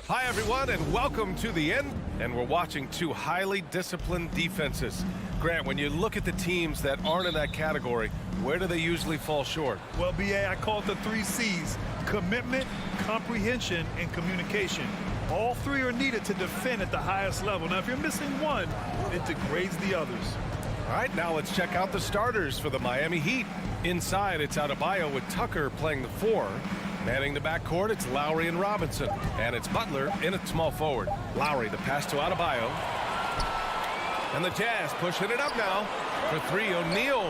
Hi, everyone, and welcome to the end. And we're watching two highly disciplined defenses. Grant, when you look at the teams that aren't in that category, where do they usually fall short? Well, BA, I call it the 3 C's: commitment, comprehension, and communication. All three are needed to defend at the highest level. Now, if you're missing one, it degrades the others. All right, now let's check out the starters for the Miami Heat. Inside, it's Adebayo with Tucker playing the 4. Manning the backcourt, it's Lowry and Robinson. And it's Butler in at small forward. Lowry, the pass to Adebayo. And the Jazz pushing it up now for 3, O'Neal.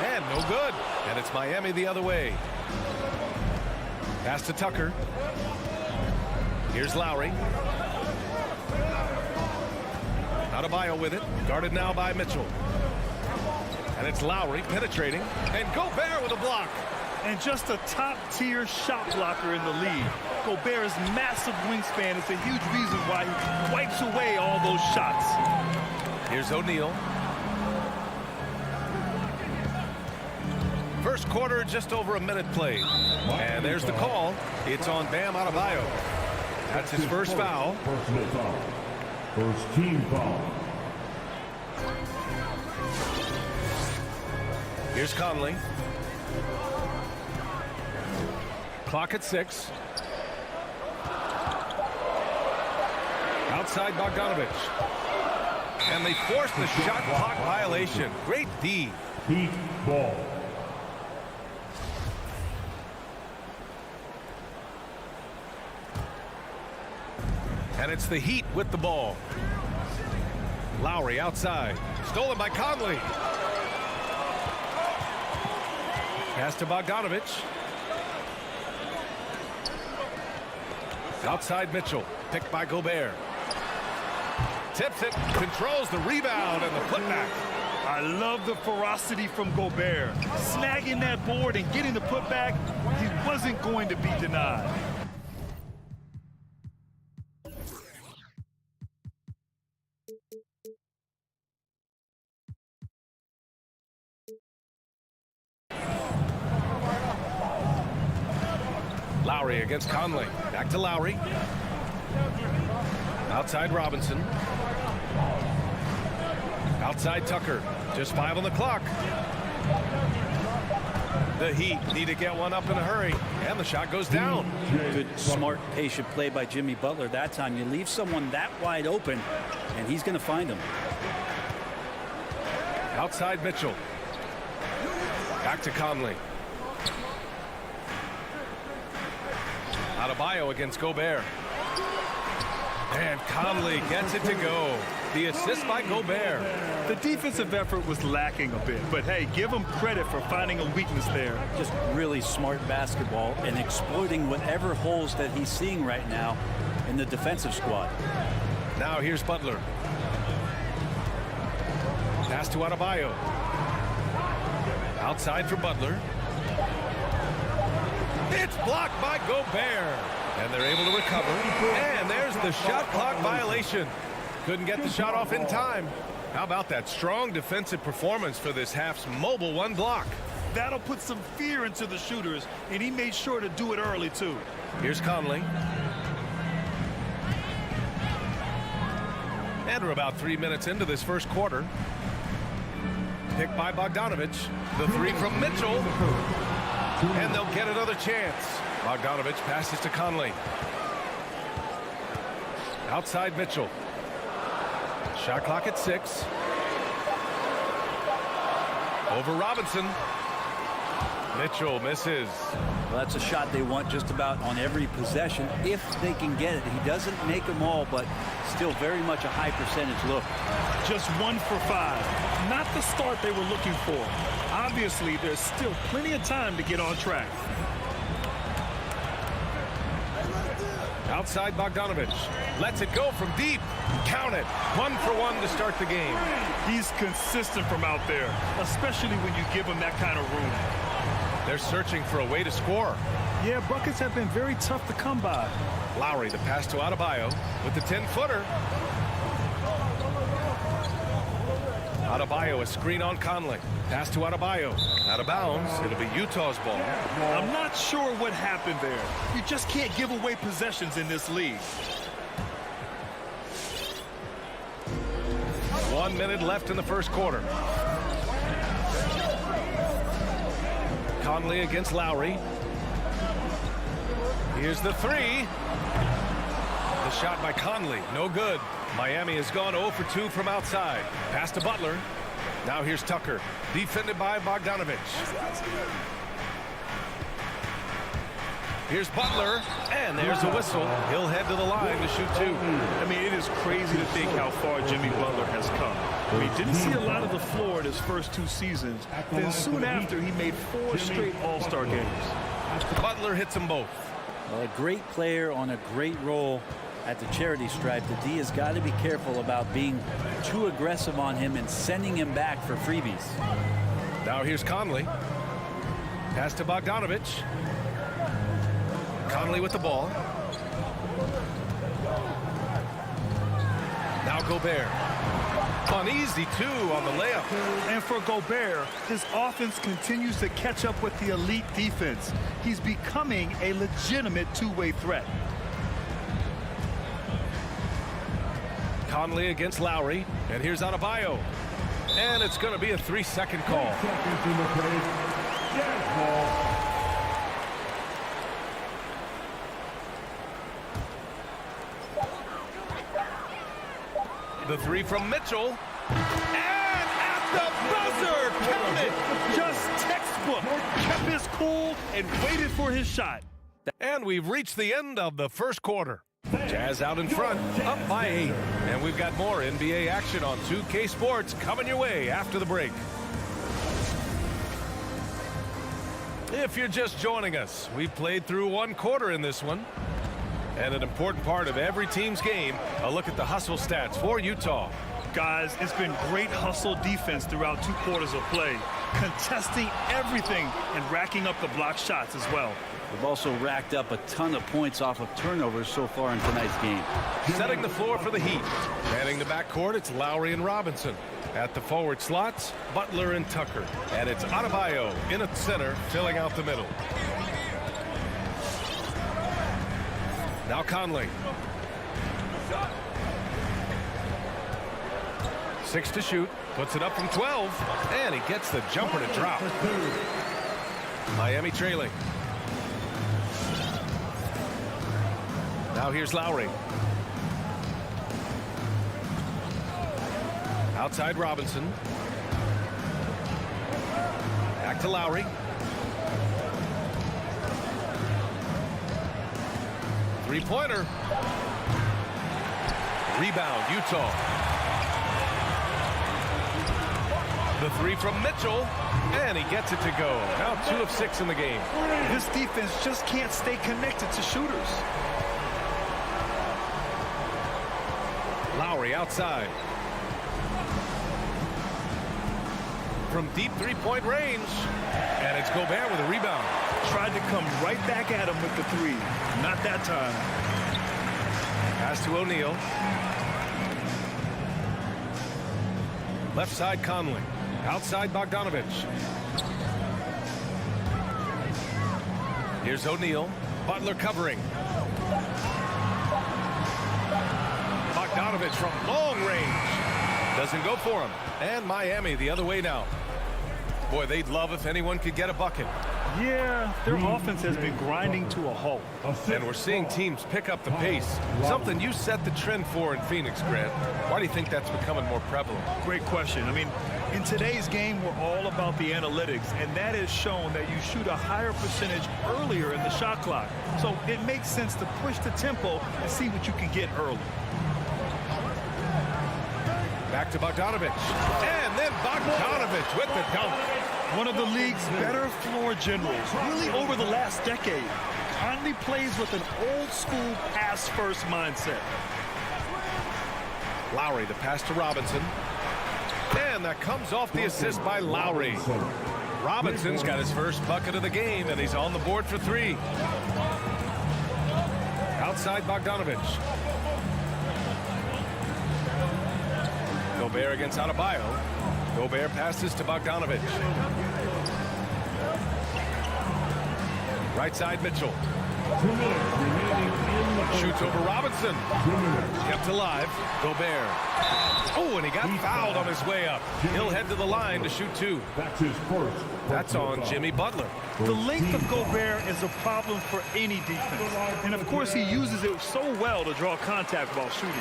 And no good. And it's Miami the other way. Pass to Tucker. Here's Lowry. Adebayo with it. Guarded now by Mitchell. And it's Lowry penetrating. And Gobert with a block. And just a top-tier shot blocker in the league. Gobert's massive wingspan is a huge reason why he wipes away all those shots. Here's O'Neal. First quarter, just over a minute played. And there's the call. It's on Bam Adebayo. That's his first foul. Personal foul. First team foul. Here's Conley. Clock at 6. Outside Bogdanovich. And they forced the shot clock violation. Great D. Heat ball. And it's the Heat with the ball. Lowry outside. Stolen by Conley. Pass to Bogdanovich. Outside Mitchell. Picked by Gobert. Tips it. Controls the rebound and the putback. I love the ferocity from Gobert. Snagging that board and getting the putback, he wasn't going to be denied. Lowry against Conley. Back to Lowry. Outside Robinson. Outside Tucker. Just 5 on the clock. The Heat need to get one up in a hurry. And the shot goes down. Good, smart, patient play by Jimmy Butler. That time you leave someone that wide open, and he's going to find him. Outside Mitchell. Back to Conley. Adebayo against Gobert. And Conley gets it to go. The assist by Gobert. The defensive effort was lacking a bit, but hey, give him credit for finding a weakness there. Just really smart basketball and exploiting whatever holes that he's seeing right now in the defensive squad. Now here's Butler. Pass to Adebayo. Outside for Butler. It's blocked by Gobert. And they're able to recover. And there's the shot clock violation. Couldn't get the shot off in time. How about that strong defensive performance for this half's mobile 1 block? That'll put some fear into the shooters, and he made sure to do it early, too. Here's Conley. And we're about 3 minutes into this first quarter. Picked by Bogdanovich. The 3 from Mitchell. And they'll get another chance. Bogdanovich passes to Conley. Outside Mitchell. Shot clock at 6. Over Robinson. Mitchell misses. Well, that's a shot they want just about on every possession if they can get it. He doesn't make them all, but still very much a high percentage look. Just 1 for 5. Not the start they were looking for. Obviously, there's still plenty of time to get on track. Outside Bogdanovich. Lets it go from deep. Count it. 1 for 1 to start the game. He's consistent from out there, especially when you give him that kind of room. They're searching for a way to score. Yeah, buckets have been very tough to come by. Lowry, the pass to Adebayo with the 10-footer. Adebayo, a screen on Conley. Pass to Adebayo. Out of bounds. It'll be Utah's ball. I'm not sure what happened there. You just can't give away possessions in this league. 1 minute left in the first quarter. Conley against Lowry. Here's the three. The shot by Conley, no good. Miami has gone 0 for 2 from outside. Pass to Butler. Now here's Tucker, defended by Bogdanovich. Here's Butler, and there's a whistle. He'll head to the line to shoot two. I mean, it is crazy to think how far Jimmy Butler has come. I mean, didn't see a lot of the floor in his first 2 seasons. Then soon after, he made 4 straight All-Star games. Butler hits them both. Well, a great player on a great role at the charity stripe. The D has got to be careful about being too aggressive on him and sending him back for freebies. Now here's Conley. Pass to Bogdanovich. Conley with the ball. Now Gobert. Uneasy two on the layup. And for Gobert, his offense continues to catch up with the elite defense. He's becoming a legitimate two-way threat. Conley against Lowry. And here's Adebayo. And it's going to be a 3-second call. The three from Mitchell. And at the buzzer, count it. Just textbook. Kept his cool and waited for his shot. And we've reached the end of the first quarter. Jazz out in front, up by 8. And we've got more NBA action on 2K Sports coming your way after the break. If you're just joining us, we've played through 1 quarter in this one. And an important part of every team's game, a look at the hustle stats for Utah. Guys, it's been great hustle defense throughout 2 quarters of play, contesting everything and racking up the block shots as well. They've also racked up a ton of points off of turnovers so far in tonight's game. Setting the floor for the Heat. Manning the backcourt, it's Lowry and Robinson. At the forward slots, Butler and Tucker. And it's Adebayo in at center, filling out the middle. Now Conley. 6 to shoot. Puts it up from 12. And he gets the jumper to drop. Miami trailing. Now here's Lowry. Outside Robinson. Back to Lowry. Three-pointer. Rebound, Utah. The three from Mitchell, and he gets it to go. Now 2 of 6 in the game. This defense just can't stay connected to shooters. Lowry outside. From deep three-point range, and it's Gobert with a rebound. Tried to come right back at him with the 3. Not that time. Pass to O'Neal. Left side Conley. Outside Bogdanovich. Here's O'Neal. Butler covering. Bogdanovich from long range. Doesn't go for him. And Miami the other way now. Boy, they'd love if anyone could get a bucket. Yeah, their offense has been grinding to a halt. And we're seeing teams pick up the pace. Something you set the trend for in Phoenix, Grant. Why do you think that's becoming more prevalent? Great question. I mean, in today's game, we're all about the analytics, and that has shown that you shoot a higher percentage earlier in the shot clock. So it makes sense to push the tempo and see what you can get early. Back to Bogdanovich. And then Bogdanovich with the dunk. One of the league's better floor generals, really over the last decade. Conley plays with an old-school pass-first mindset. Lowry, the pass to Robinson. And that comes off the assist by Lowry. Robinson's got his first bucket of the game, and he's on the board for 3. Outside Bogdanovich. Gobert against Adebayo. Gobert passes to Bogdanovich. Right side, Mitchell. 2 minutes remaining in the Shoots over Robinson. 2 minutes. Kept alive. Gobert. Oh, and he got fouled on his way up. He'll head to the line to shoot 2. That's his first. That's on Jimmy Butler. The length of Gobert is a problem for any defense. And, of course, he uses it so well to draw contact while shooting.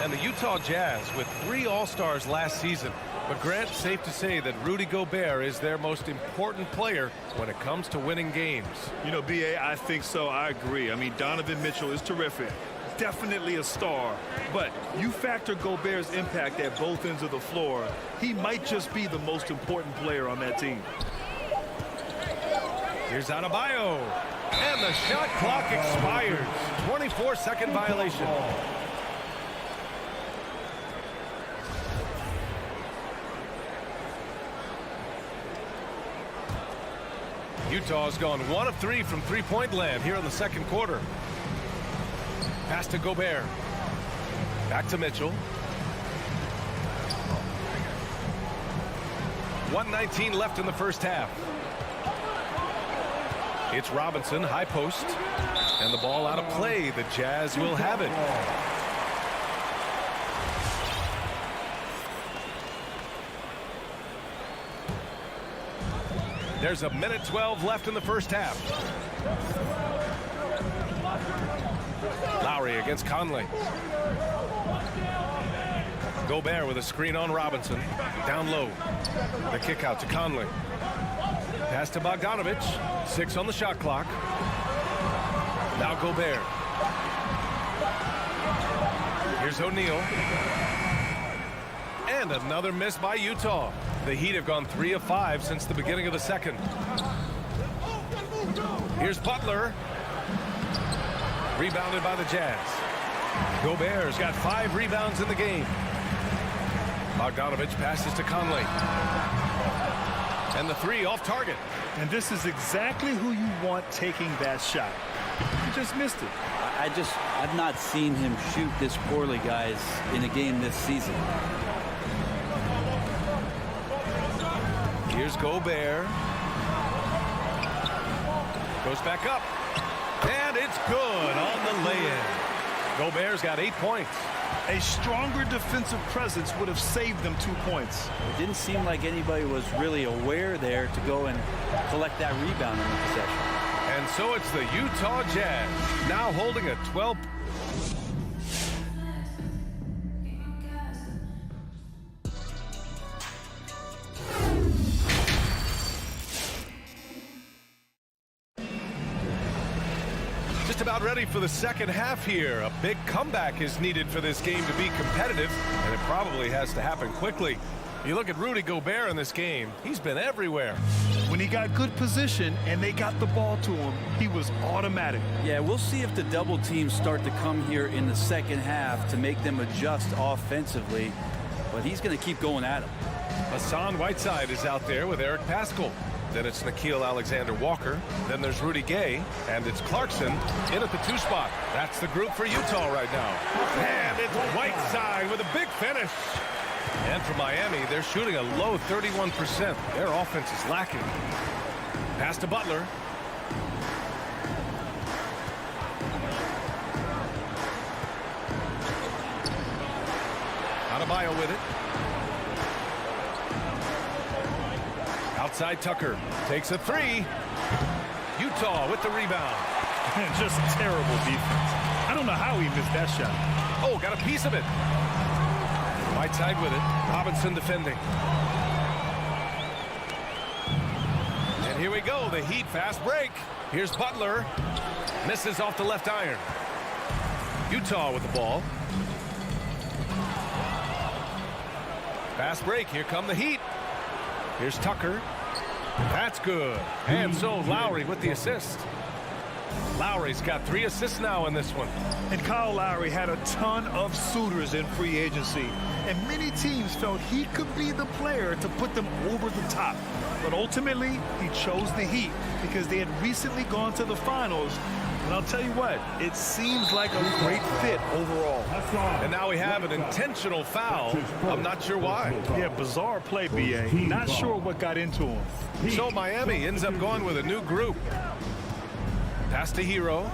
And the Utah Jazz with 3 All-Stars last season. But Grant, safe to say that Rudy Gobert is their most important player when it comes to winning games. You know, B.A., I think so. I agree. I mean, Donovan Mitchell is terrific. Definitely a star. But you factor Gobert's impact at both ends of the floor, he might just be the most important player on that team. Here's Adebayo. And the shot clock expires. 24-second violation. Utah's gone 1 of 3 from three-point land here in the second quarter. Pass to Gobert. Back to Mitchell. 1:19 left in the first half. It's Robinson, high post. And the ball out of play. The Jazz will have it. There's a minute 12 left in the first half. Lowry against Conley. Gobert with a screen on Robinson. Down low. The kick out to Conley. Pass to Bogdanovich. 6 on the shot clock. Now Gobert. Here's O'Neal. And another miss by Utah. The Heat have gone 3 of 5 since the beginning of the second. Here's Butler. Rebounded by the Jazz. Gobert's got 5 rebounds in the game. Bogdanovich passes to Conley. And the 3 off target. And this is exactly who you want taking that shot. He just missed it. I've not seen him shoot this poorly, guys, in a game this season. Here's Gobert. Goes back up. And it's good on the lay-in. Gobert's got 8 points. A stronger defensive presence would have saved them 2 points. It didn't seem like anybody was really aware there to go and collect that rebound in the possession. And so it's the Utah Jazz now holding a 12. Just about ready for the second half here. A big comeback is needed for this game to be competitive, and it probably has to happen quickly. You look at Rudy Gobert in this game, he's been everywhere. When he got good position and they got the ball to him, he was automatic. Yeah, we'll see if the double teams start to come here in the second half to make them adjust offensively, but he's going to keep going at him. Hassan Whiteside is out there with Eric Paschall. Then it's Nickeil Alexander-Walker. Then there's Rudy Gay. And it's Clarkson in at the 2 spot. That's the group for Utah right now. And it's Whiteside with a big finish. And for Miami, they're shooting a low 31%. Their offense is lacking. Pass to Butler. Adebayo with it. Outside Tucker takes a 3. Utah with the rebound. Just terrible defense. I don't know how he missed that shot. Oh, got a piece of it. Whiteside with it. Robinson defending. And here we go. The Heat fast break. Here's Butler. Misses off the left iron. Utah with the ball. Fast break. Here come the Heat. Here's Tucker. That's good. And so Lowry with the assist. Lowry's got 3 assists now in this one. And Kyle Lowry had a ton of suitors in free agency. And many teams felt he could be the player to put them over the top. But ultimately, he chose the Heat because they had recently gone to the finals And I'll tell you what, it seems like a great fit overall. And now we have an intentional foul. I'm not sure why. Yeah, bizarre play, B.A. Not sure what got into him. So Miami ends up going with a new group. Pass to Hero.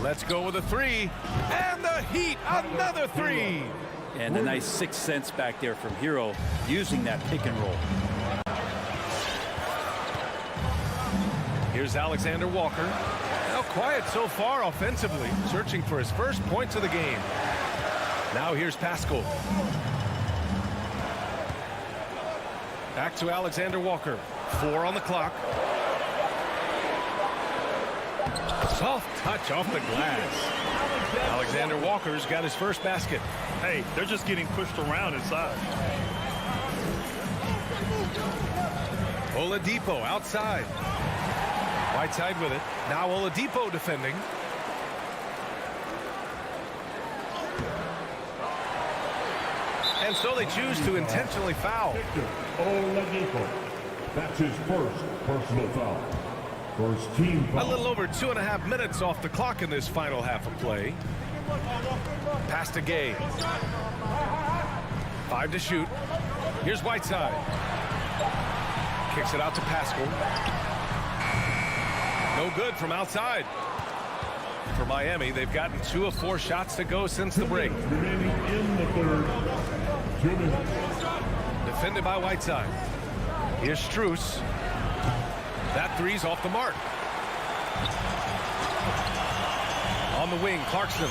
Let's go with a three. And the Heat, another three. And a nice 6 cents back there from Hero using that pick and roll. Here's Alexander Walker. Now quiet so far offensively, searching for his first points of the game. Now here's Pascal. Back to Alexander Walker. 4 on the clock. Soft touch off the glass. Alexander Walker's got his first basket. Hey, they're just getting pushed around inside. Oladipo outside. Whiteside with it. Now Oladipo defending. And so they choose to intentionally foul. Oladipo. That's his first personal foul. First team foul. A little over 2.5 minutes off the clock in this final half of play. Pass to Gay. 5 to shoot. Here's Whiteside. Kicks it out to Pascal. No good from outside. For Miami, they've gotten 2 of 4 shots to go since the break. Remaining in the third. 2 minutes. Defended by Whiteside. Here's Strus. That three's off the mark. On the wing, Clarkson.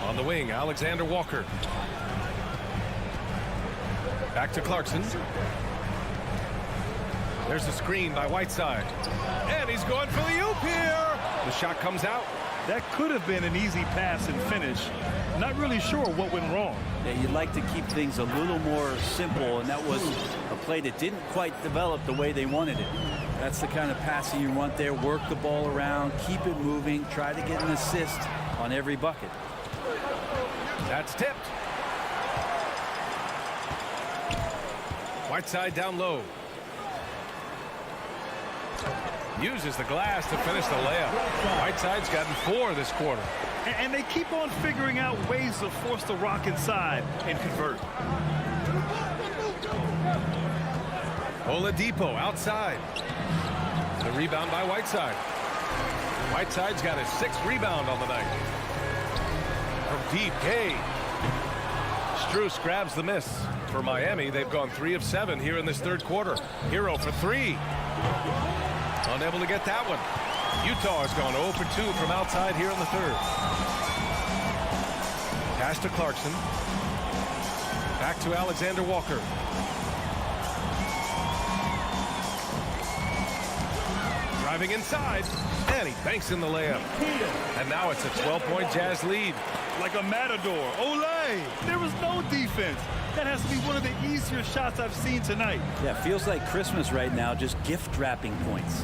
On the wing, Alexander Walker. Back to Clarkson. There's the screen by Whiteside. And he's going for the oop here. The shot comes out. That could have been an easy pass and finish. Not really sure what went wrong. Yeah, you'd like to keep things a little more simple, and that was a play that didn't quite develop the way they wanted it. That's the kind of passing you want there. Work the ball around, keep it moving, try to get an assist on every bucket. That's tipped. Whiteside down low. Uses the glass to finish the layup. Whiteside's gotten 4 this quarter. And they keep on figuring out ways to force the rock inside and convert. Oladipo outside. The rebound by Whiteside. Whiteside's got his 6th rebound on the night. From deep, Gay. Strus grabs the miss. For Miami, they've gone 3 of 7 here in this third quarter. Hero for 3. Unable to get that one. Utah has gone 0 for 2 from outside here in the third. Pass to Clarkson. Back to Alexander Walker. Driving inside, and he banks in the layup. And now it's a 12-point Jazz lead. Like a matador. Olay! There was no defense. That has to be one of the easier shots I've seen tonight. Yeah, feels like Christmas right now, just gift wrapping points.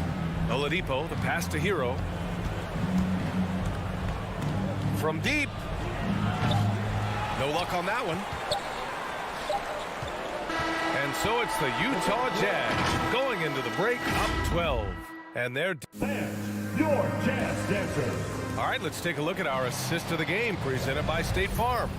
Oladipo, the pass to Hero. From deep. No luck on that one. And so it's the Utah Jazz going into the break up 12. And they're... Your Jazz Dancer. All right, let's take a look at our assist of the game presented by State Farm.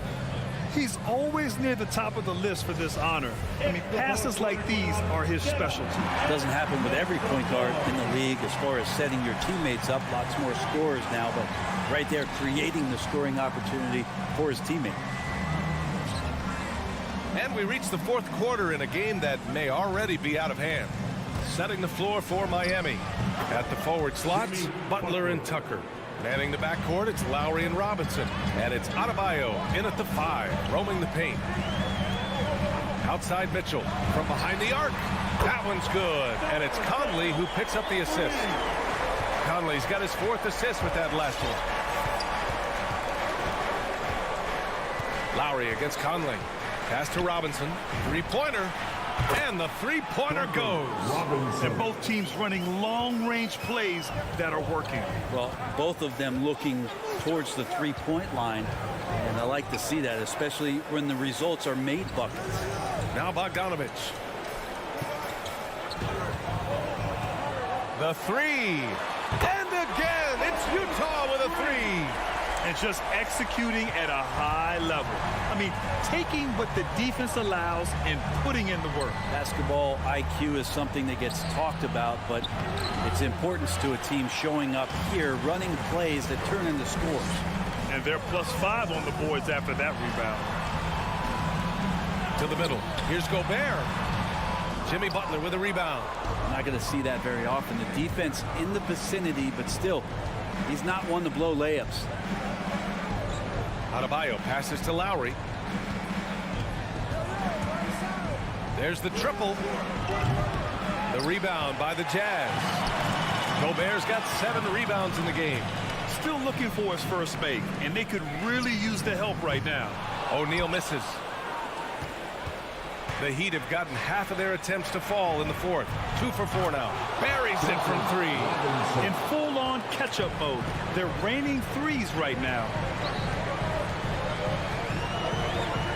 He's always near the top of the list for this honor. I mean, passes like these are his specialty. Doesn't happen with every point guard in the league as far as setting your teammates up. Lots more scorers now, but right there creating the scoring opportunity for his teammate. And we reach the fourth quarter in a game that may already be out of hand. Setting the floor for Miami. At the forward slots, Butler and Tucker. Manning the backcourt, it's Lowry and Robinson. And it's Adebayo in at the 5, roaming the paint. Outside Mitchell from behind the arc. That one's good. And it's Conley who picks up the assist. Conley's got his 4th assist with that last one. Lowry against Conley. Pass to Robinson. 3-pointer. And the 3-pointer goes. And both teams running long-range plays that are working. Well, both of them looking towards the 3-point line. And I like to see that, especially when the results are made buckets. Now Bogdanovich. The three. And again, it's Utah with a three. And just executing at a high level. I mean, taking what the defense allows and putting in the work. Basketball IQ is something that gets talked about, but its importance to a team showing up here, running plays that turn into scores. And they're +5 on the boards after that rebound. To the middle. Here's Gobert. Jimmy Butler with a rebound. Not going to see that very often. The defense in the vicinity, but still, he's not one to blow layups. Adebayo passes to Lowry. There's the triple. The rebound by the Jazz. Gobert's got 7 rebounds in the game. Still looking for his first make, and they could really use the help right now. O'Neal misses. The Heat have gotten half of their attempts to fall in the fourth. 2 for 4 now. Buries it from 3. In full-on catch-up mode. They're raining threes right now.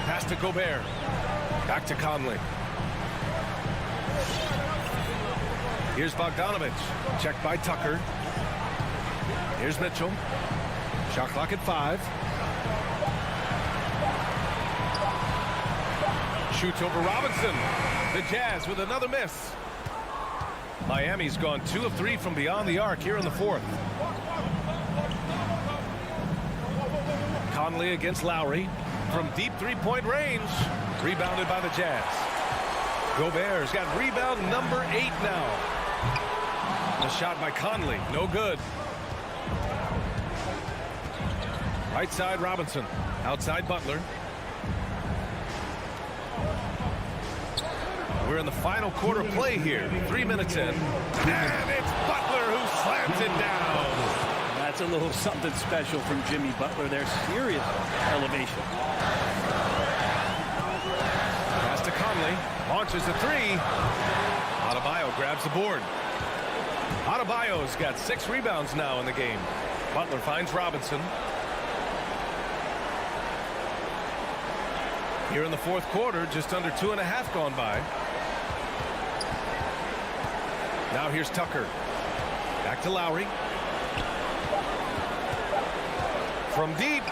Pass to Gobert. Back to Conley. Here's Bogdanovich. Checked by Tucker. Here's Mitchell. Shot clock at 5. Shoots over Robinson. The Jazz with another miss. Miami's gone 2 of 3 from beyond the arc here in the fourth. Conley against Lowry. From deep three-point range. Rebounded by the Jazz. Gobert's got rebound number 8 now. The shot by Conley. No good. Right side Robinson. Outside Butler. We're in the final quarter play here. 3 minutes in. And it's Butler who slams it down. That's a little something special from Jimmy Butler. There's serious elevation. Pass to Conley. Launches a 3. Adebayo grabs the board. Adebayo's got 6 rebounds now in the game. Butler finds Robinson. Here in the fourth quarter, just under 2.5 gone by. Now here's Tucker. Back to Lowry. From deep.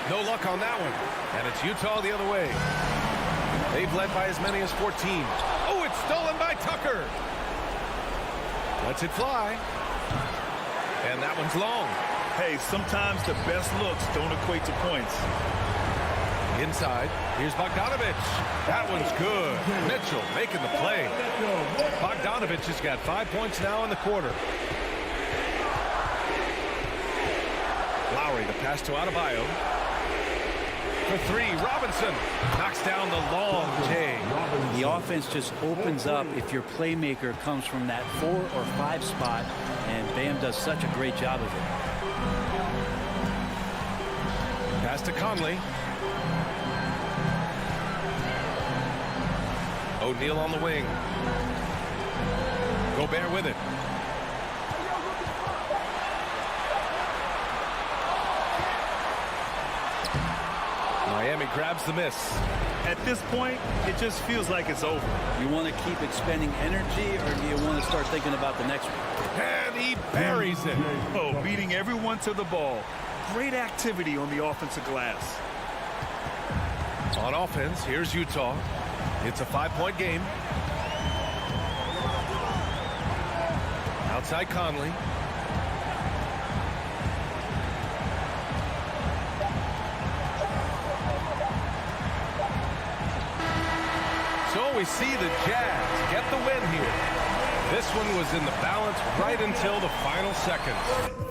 No luck on that one. And it's Utah the other way. They've led by as many as 14. Oh, it's stolen by Tucker. Lets it fly. And that one's long. Hey, sometimes the best looks don't equate to points. Inside, here's Bogdanovich. That one's good. Mitchell making the play. Bogdanovich has got 5 points now in the quarter. Lowry, the pass to Adebayo. For 3, Robinson knocks down the long J. The offense just opens up if your playmaker comes from that 4 or 5 spot, and Bam does such a great job of it. Pass to Conley. O'Neal on the wing. Gobert with it. Miami grabs the miss. At this point, it just feels like it's over. You want to keep expending energy, or do you want to start thinking about the next one? And he buries it. Oh, beating everyone to the ball. Great activity on the offensive glass. On offense, here's Utah. It's a 5-point game. Outside Conley. So we see the Jazz get the win here. This one was in the balance right until the final seconds.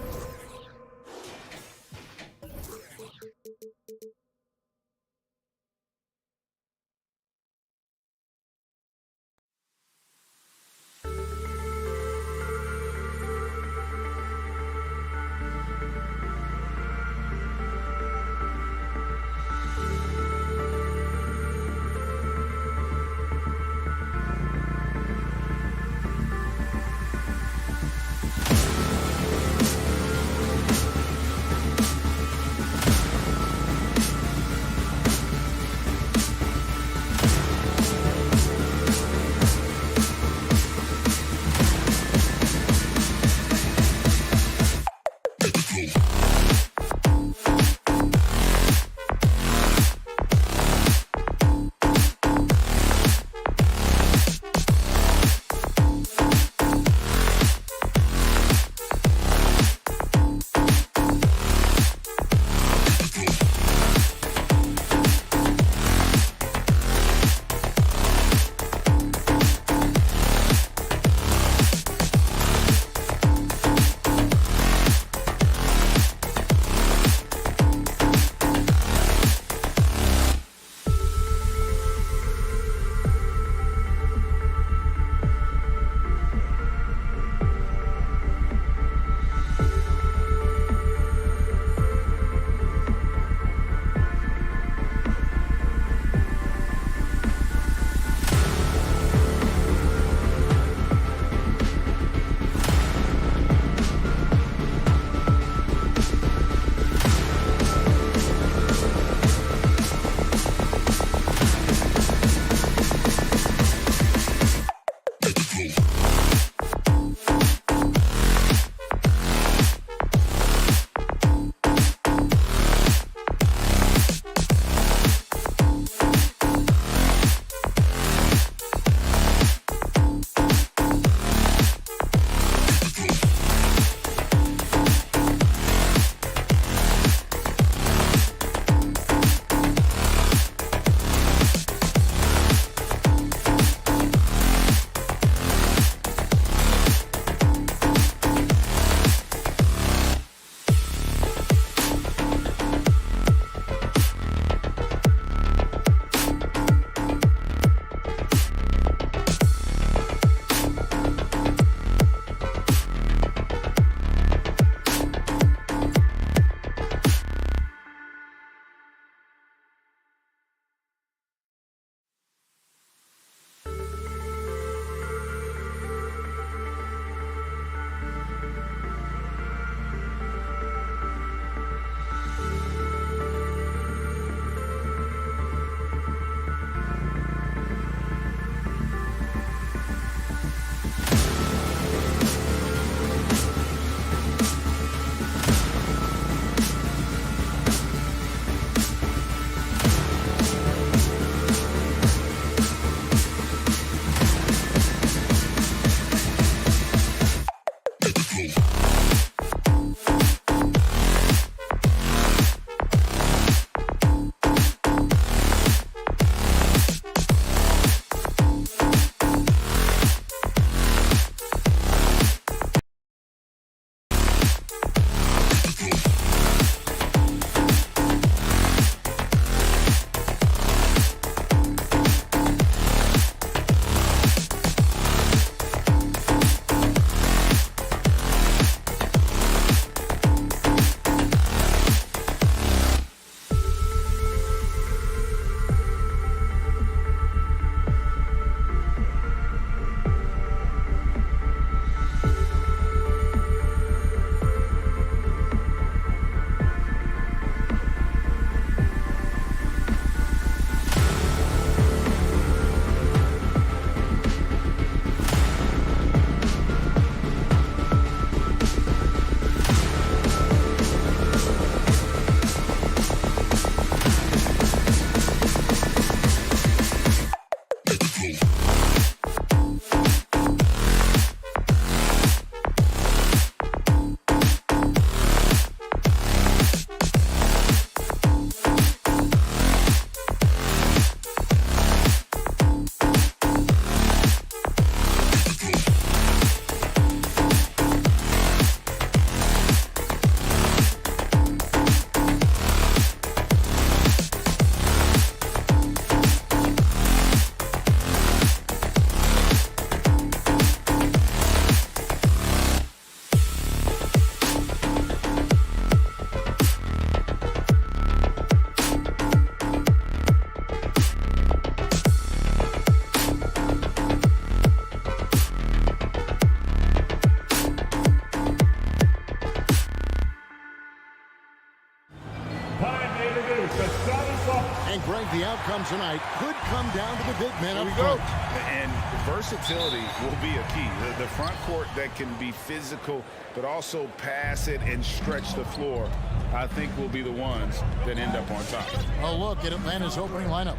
And Greg, the outcome tonight could come down to the big men up Here we go. front. And versatility will be a key. The front court that can be physical, but also pass it and stretch the floor, I think will be the ones that end up on top. A look at Atlanta's opening lineup.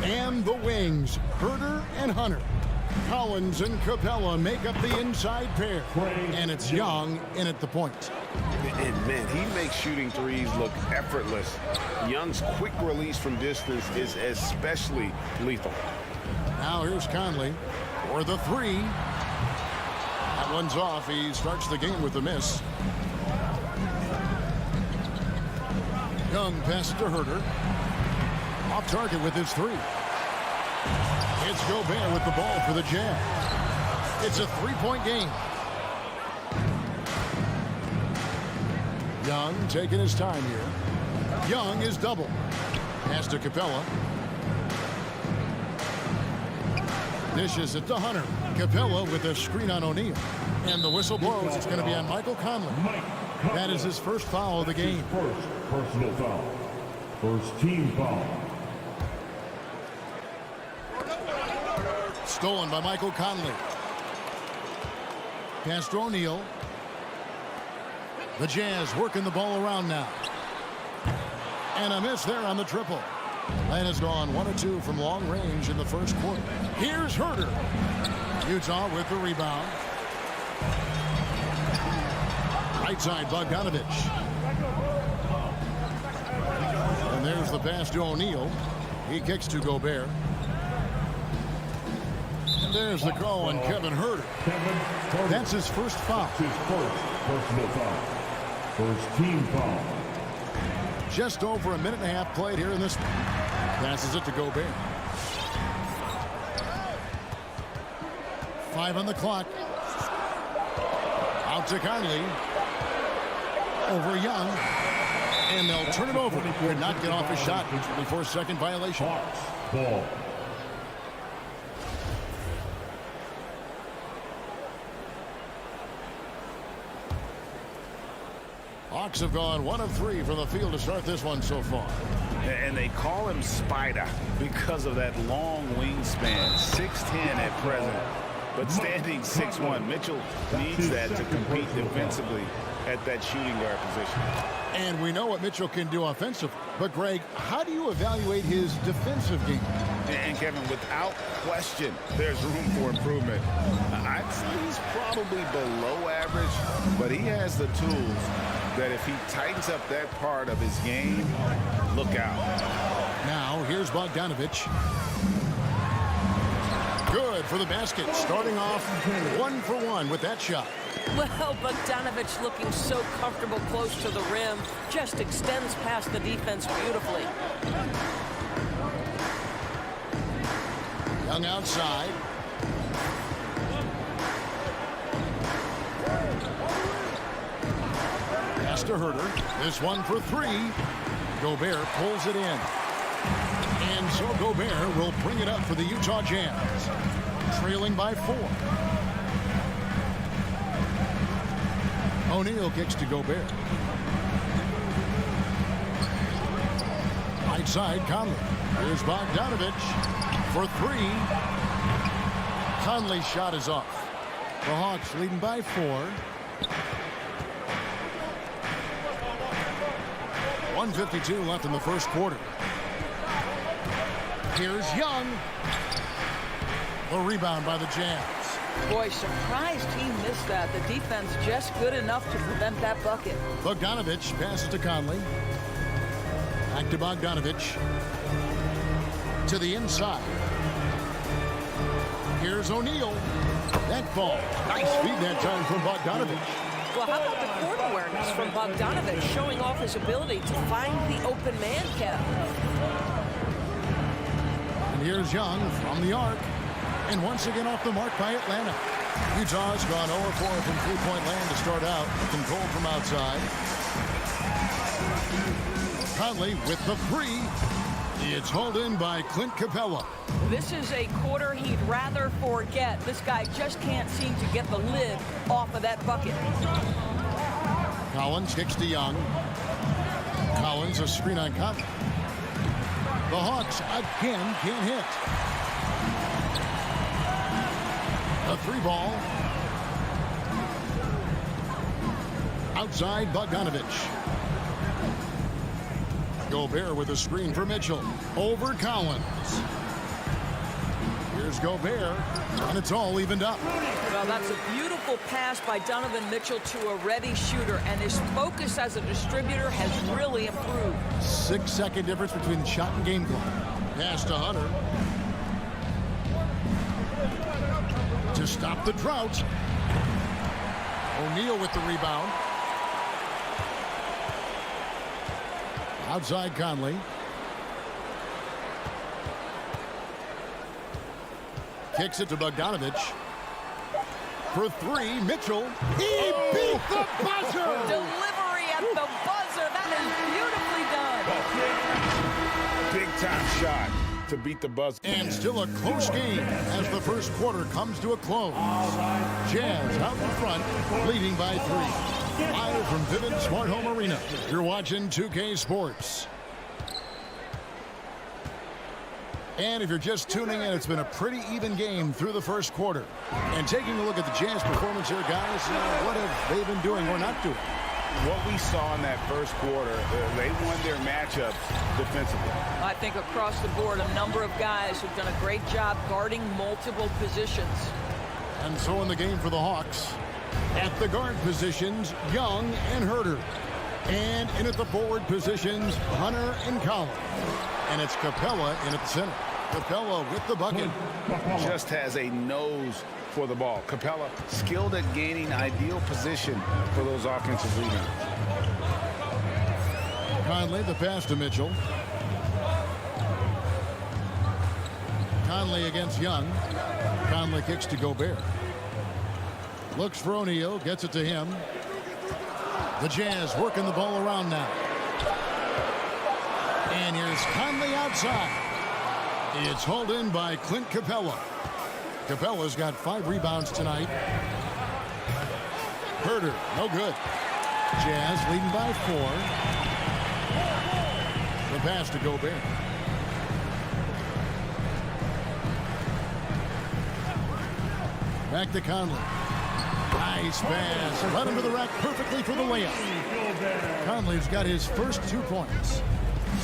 And the wings, Herter and Hunter. Collins and Capella make up the inside pair. And it's Young in at the point. And man, he makes shooting threes look effortless. Young's quick release from distance is especially lethal. Now here's Conley for the three. That one's off. He starts the game with a miss. Young passes to Herter. Off target with his three. It's Gobert with the ball for the Jazz. It's a three-point game. Young taking his time here. Young is double. Pass to Capella. Dishes it to Hunter. Capella with a screen on O'Neal. And the whistle blows. It's going to be on Michael Conley. That is his first foul of the game. First personal foul. First team foul. Stolen by Michael Conley. Pass to O'Neal. The Jazz working the ball around now. And a miss there on the triple. Atlanta's gone 1 of 2 from long range in the first quarter. Here's Herter. Utah with the rebound. Right side, Bogdanovich. And there's the pass to O'Neal. He kicks to Gobert. And there's the call on Kevin Herter. That's his first foul. His first personal foul. First team foul. Just over a minute and a half played here in this one. Passes it to Gobert. 5 on the clock. Out to Conley. Over Young. And they'll turn it over. Could not get off a shot before second violation. Hawks ball. Hawks have gone 1 of 3 from the field to start this one so far. And they call him Spider because of that long wingspan, 6'10" at present, but standing 6'1". Mitchell needs that to compete defensively at that shooting guard position. And we know what Mitchell can do offensively. But, Greg, how do you evaluate his defensive game? And Kevin, without question, there's room for improvement. I'd say he's probably below average, but he has the tools that if he tightens up that part of his game, look out. Now, here's Bogdanovich. Good for the basket. Starting off 1 for 1 with that shot. Well, Bogdanovich looking so comfortable close to the rim. Just extends past the defense beautifully. Young outside. Pass to Herter. This one for 3. Gobert pulls it in. And so Gobert will bring it up for the Utah Jazz. Trailing by 4. O'Neal kicks to Gobert. Right side, Conley. Here's Bogdanovich for 3. Conley's shot is off. The Hawks leading by 4. 1:52 left in the first quarter. Here's Young. The rebound by the Jazz. Boy, surprised he missed that. The defense just good enough to prevent that bucket. Bogdanovich passes to Conley. Back to Bogdanovich. To the inside. Here's O'Neal. That ball. Nice feed that time from Bogdanovich. Well, how about the court awareness from Bogdanovich, showing off his ability to find the open man, Kev? And here's Young from the arc. And once again off the mark by Atlanta. Utah's gone 0 4 from three-point land to start out. Controlled from outside. Conley with the 3. It's hauled in by Clint Capella. This is a quarter he'd rather forget. This guy just can't seem to get the lid off of that bucket. Collins kicks to Young. Collins a screen on Conley. The Hawks again can't hit. A 3-ball. Outside Bogdanovich. Gobert with a screen for Mitchell. Over Collins. Here's Gobert, and it's all evened up. Well, that's a beautiful pass by Donovan Mitchell to a ready shooter, and his focus as a distributor has really improved. 6-second difference between the shot and game clock. Pass to Hunter. To stop the drought. O'Neal with the rebound. Outside Conley. Kicks it to Bogdanovich. For 3, Mitchell. He beat the buzzer! Delivery at the buzzer. That is beautifully done. Big time shot to beat the buzzer. And still a close game as the first quarter comes to a close. Jazz out in front, leading by 3. Live from Vivint Smart Home Arena. You're watching 2K Sports. And if you're just tuning in, it's been a pretty even game through the first quarter. And taking a look at the Jazz performance here, guys, what have they been doing or not doing? What we saw in that first quarter, they won their matchups defensively. I think across the board, a number of guys have done a great job guarding multiple positions. And so in the game for the Hawks, at the guard positions, Young and Herter. And in at the forward positions, Hunter and Collins. And it's Capella in at the center. Capella with the bucket. Just has a nose for the ball. Capella skilled at gaining ideal position for those offensive rebounds. Conley, the pass to Mitchell. Conley against Young. Conley kicks to Gobert. Looks for O'Neal, gets it to him. The Jazz working the ball around now. And here's Conley outside. It's hauled in by Clint Capella. Capella's got 5 rebounds tonight. Herter, no good. Jazz leading by 4. The pass to Gobert. Back to Conley. Nice pass. Led him to the rack perfectly for the layup. Conley's got his first 2 points.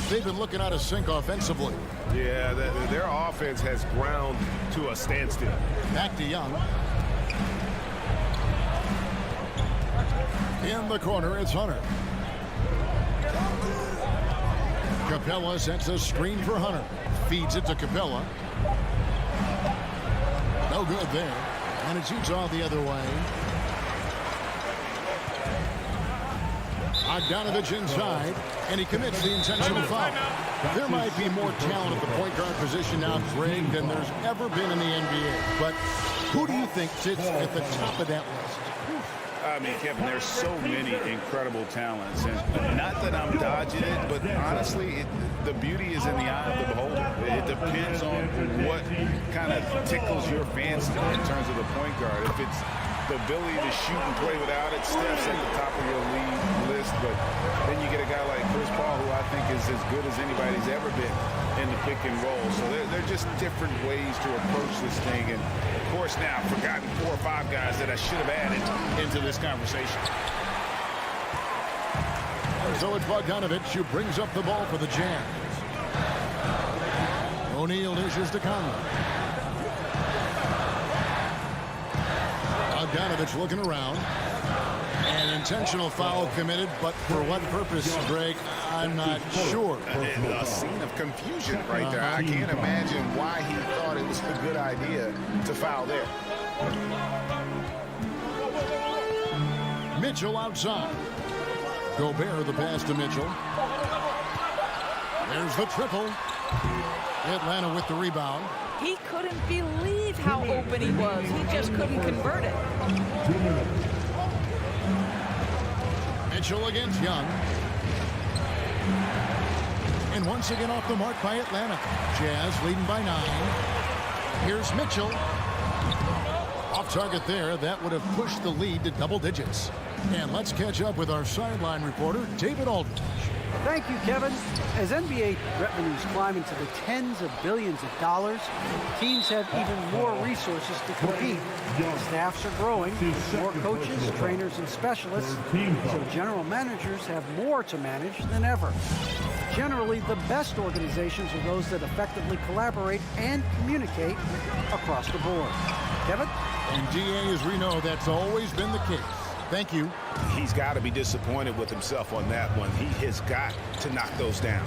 They've been looking out of sync offensively. Yeah, their offense has ground to a standstill. Back to Young. In the corner, it's Hunter. Capella sets a screen for Hunter. Feeds it to Capella. No good there. And it shoots off the other way. Bogdanovich inside, and he commits the intentional foul. There might be more talent at the point guard position now, Greg, than there's ever been in the NBA. But who do you think sits at the top of that list? I mean, Kevin, there's so many incredible talents. And not that I'm dodging it, but honestly, the beauty is in the eye of the beholder. It depends on what kind of tickles your fancy in terms of the point guard. If it's the ability to shoot and play without it, Steph's at the top of your league list. But then you get a guy like Chris Paul, who I think is as good as anybody's ever been in the pick and roll. So they're just different ways to approach this thing. And, of course, now I've forgotten 4 or 5 guys that I should have added into this conversation. So it's Bogdanovich who brings up the ball for the Jazz. O'Neal dishes to Conley. Bogdanovich looking around. An intentional foul committed, but for what purpose, Greg, I'm not sure. A scene of confusion right there. I can't imagine why he thought it was a good idea to foul there. Mitchell outside. Gobert the pass to Mitchell. There's the triple. Atlanta with the rebound. He couldn't believe how open he was. He just couldn't convert it. Mitchell against Young. And once again off the mark by Atlanta. Jazz leading by 9. Here's Mitchell. Off target there. That would have pushed the lead to double digits. And let's catch up with our sideline reporter, David Aldridge. Thank you, Kevin. As NBA revenues climb into the tens of billions of dollars, teams have even more resources to compete. Staffs are growing, more coaches, trainers, and specialists, so general managers have more to manage than ever. Generally, the best organizations are those that effectively collaborate and communicate across the board. Kevin? And DA, as we know, that's always been the case. Thank you. He's got to be disappointed with himself on that one. He has got to knock those down.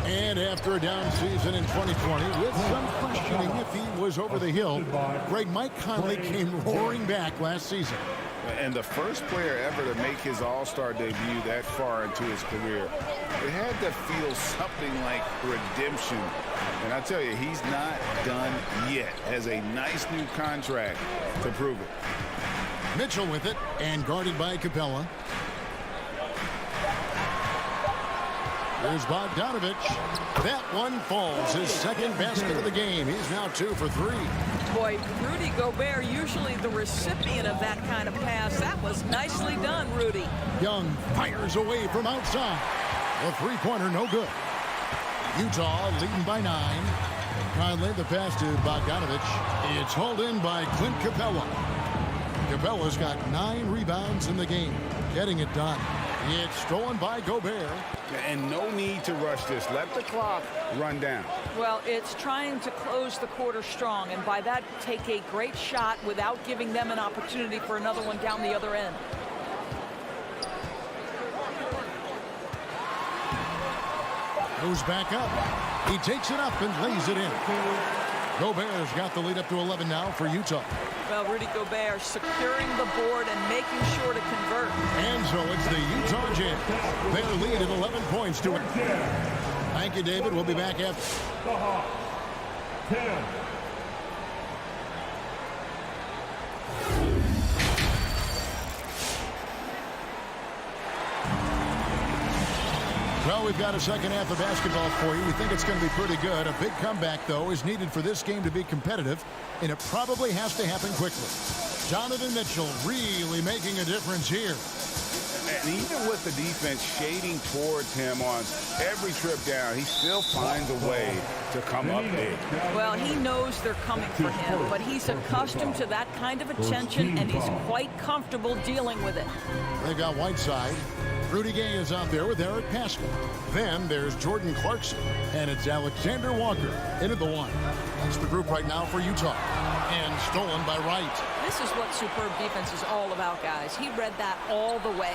And after a down season in 2020, with some questioning if he was over the hill, Greg, Mike Conley came roaring back last season. And the first player ever to make his all-star debut that far into his career, it had to feel something like redemption. And I tell you, he's not done yet. Has a nice new contract to prove it. Mitchell with it, and guarded by Capella. Here's Bogdanovich. That one falls. His second basket of the game. He's now 2 for 3. Boy, Rudy Gobert, usually the recipient of that kind of pass. That was nicely done, Rudy. Young fires away from outside. A three-pointer, no good. Utah leading by 9. Conley, the pass to Bogdanovich. It's hauled in by Clint Capella. Capella's got 9 rebounds in the game, getting it done. It's stolen by Gobert. And no need to rush this. Let the clock run down. Well, it's trying to close the quarter strong, and by that, take a great shot without giving them an opportunity for another one down the other end. Goes back up. He takes it up and lays it in. Gobert's got the lead up to 11 now for Utah. Well, Rudy Gobert securing the board and making sure to convert. And so it's the Utah Jazz. Their lead at 11 points to it. Thank you, David. We'll be back after. 10. Well, we've got a second half of basketball for you. We think it's going to be pretty good. A big comeback, though, is needed for this game to be competitive, and it probably has to happen quickly. Donovan Mitchell really making a difference here. And even with the defense shading towards him on every trip down, he still finds a way to come up big. Well, he knows they're coming for him, but he's accustomed to that kind of attention, and he's quite comfortable dealing with it. They've got Whiteside. Rudy Gay is out there with Eric Pascal. Then there's Jordan Clarkson, and it's Alexander Walker into the one. That's the group right now for Utah. And stolen by Wright. This is what superb defense is all about, guys. He read that all the way.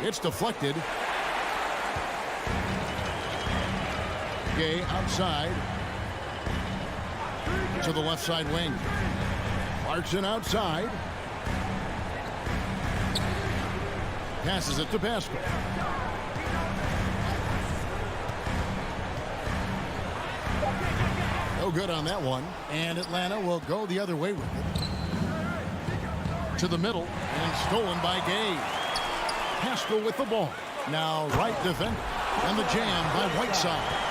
It's deflected. Gay outside to the left side wing. Clarkson outside. Passes it to Pascal. No good on that one. And Atlanta will go the other way with it. To the middle and stolen by Gay. Pascal with the ball. Now right defender. And the jam by Whiteside.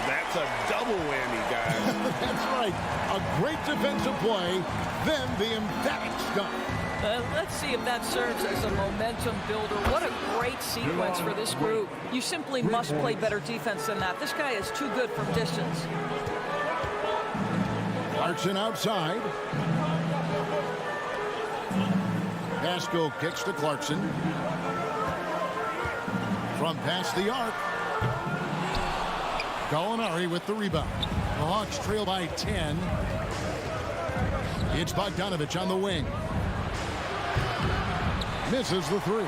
That's a double whammy, guys. That's right. A great defensive play, then the emphatic stop. Let's see if that serves as a momentum builder. What a great sequence for this group. You simply must play better defense than that. This guy is too good from distance. Clarkson outside. Pascal kicks to Clarkson. From past the arc. Gallinari with the rebound. The Hawks trail by 10. It's Bogdanovich on the wing. Misses the three.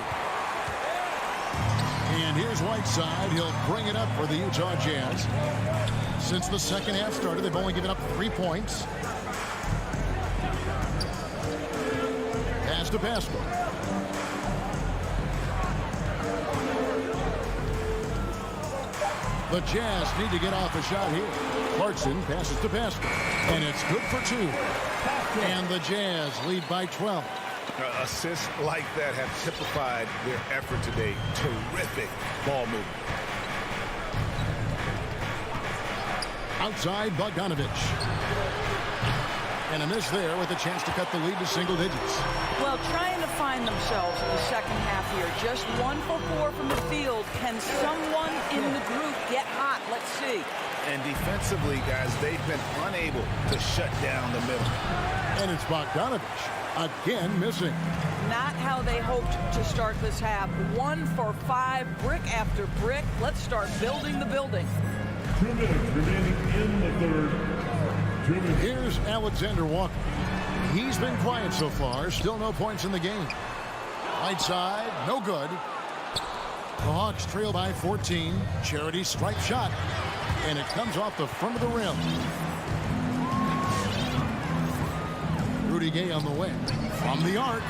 And here's Whiteside. He'll bring it up for the Utah Jazz. Since the second half started, they've only given up 3 points. Pass to Pascal. The Jazz need to get off a shot here. Clarkson passes to Pascal. And it's good for 2. And the Jazz lead by 12. Assists like that have typified their effort today. Terrific ball movement. Outside Bogdanovich. And a miss there with a chance to cut the lead to single digits. Well, trying to find themselves in the second half here. Just 1 for 4 from the field. Can someone in the group get hot? Let's see. And defensively, guys, they've been unable to shut down the middle. And it's Bogdanovich again missing. Not how they hoped to start this half. 1 for 5, brick after brick. Let's start building the building. 2 minutes remaining in the third. 2 minutes. Here's Alexander Walker. He's been quiet so far. Still no points in the game. Right side, no good. The Hawks trail by 14. Charity stripe shot. And it comes off the front of the rim. Rudy Gay on the way. From the arc.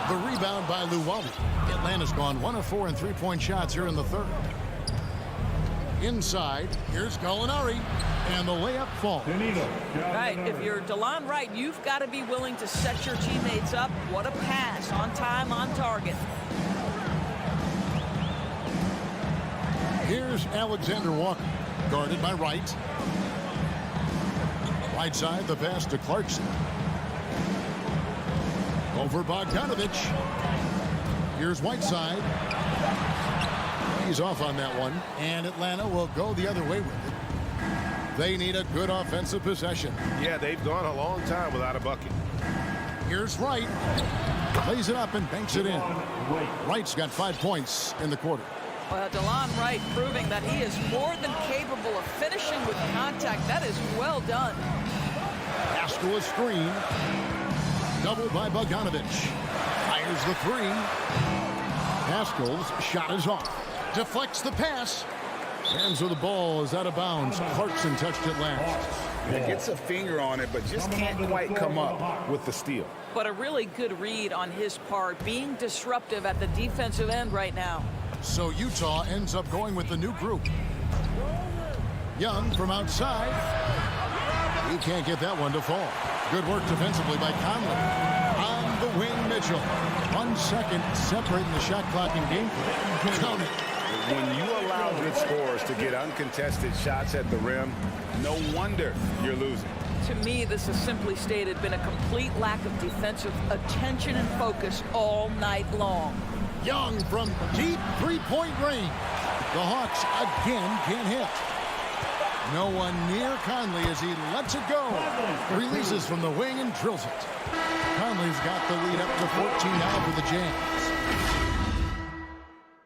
The rebound by Luwawu. Atlanta's gone 1 of 4 in three-point shots here in the third. Inside, here's Gallinari, and the layup falls. Right, if you're DeLon Wright, you've got to be willing to set your teammates up. What a pass, on time, on target. Here's Alexander Walker, guarded by Wright. Right side, the pass to Clarkson. Over Bogdanovich. Here's Whiteside. He's off on that one, and Atlanta will go the other way with it. They need a good offensive possession. Yeah, they've gone a long time without a bucket. Here's Wright. Plays it up and banks it in. Wright's got 5 points in the quarter. Well, DeLon Wright proving that he is more than capable of finishing with contact. That is well done. Haskell a screen. Doubled by Bogdanovich. Fires the three. Haskell's shot is off. Deflects the pass. Hands of the ball is out of bounds. Clarkson touched it last. It gets a finger on it, but just can't quite come up with the steal. But a really good read on his part, being disruptive at the defensive end right now. So Utah ends up going with the new group. Young from outside. He can't get that one to fall. Good work defensively by Conley. On the wing, Mitchell. 1 second separating the shot clock and game play. Count it. When you allow good scorers to get uncontested shots at the rim, no wonder you're losing. To me, this has simply stated been a complete lack of defensive attention and focus all night long. Young from deep three-point range. The Hawks again can't hit. No one near Conley as he lets it go. Releases from the wing and drills it. Conley's got the lead up to 14 now for the Jazz.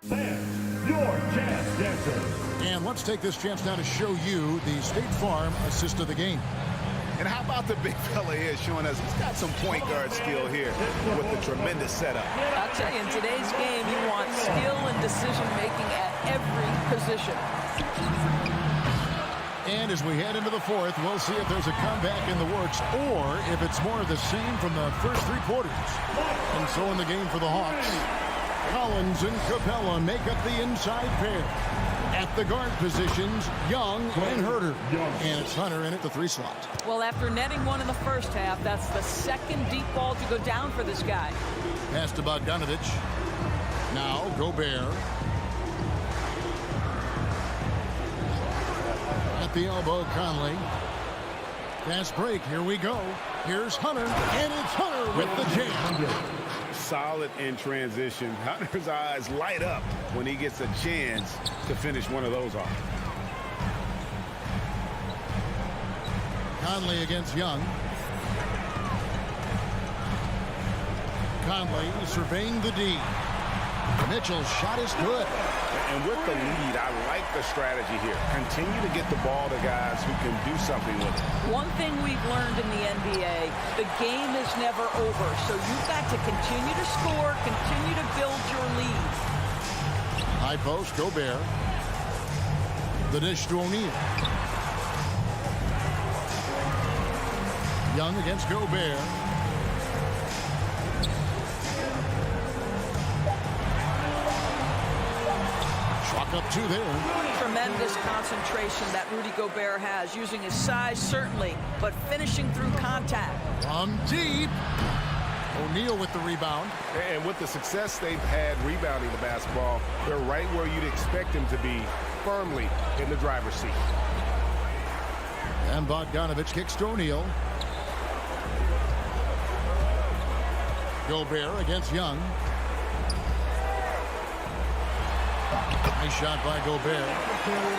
Fans, your Jazz Dancers. And let's take this chance now to show you the State Farm assist of the game. And how about the big fella here showing us he's got some point guard skill here with the tremendous setup. I'll tell you, in today's game, you want skill and decision-making at every position. And as we head into the fourth, we'll see if there's a comeback in the works or if it's more of the same from the first 3 quarters. And so in the game for the Hawks, Collins and Capella make up the inside pair. At the guard positions, Young and Herter. And it's Hunter in at the 3 slot. Well, after netting one in the first half, that's the second deep ball to go down for this guy. Pass to Bogdanovich. Now Gobert. At the elbow, Conley. Fast break, here we go. Here's Hunter, and it's Hunter with the jam. Solid in transition. Hunter's eyes light up when he gets a chance to finish one of those off. Conley against Young. Conley surveying the D. Mitchell's shot is good. And with the lead, I like the strategy here. Continue to get the ball to guys who can do something with it. One thing we've learned in the NBA, the game is never over. So you've got to continue to score, continue to build your lead. High post, Gobert. The dish to O'Neal. Young against Gobert. Chalk up 2 there. Tremendous concentration that Rudy Gobert has, using his size certainly, but finishing through contact. From deep. O'Neal with the rebound. And with the success they've had rebounding the basketball, they're right where you'd expect them to be, firmly in the driver's seat. And Bogdanovich kicks to O'Neal. Gobert against Young. Nice shot by Gobert.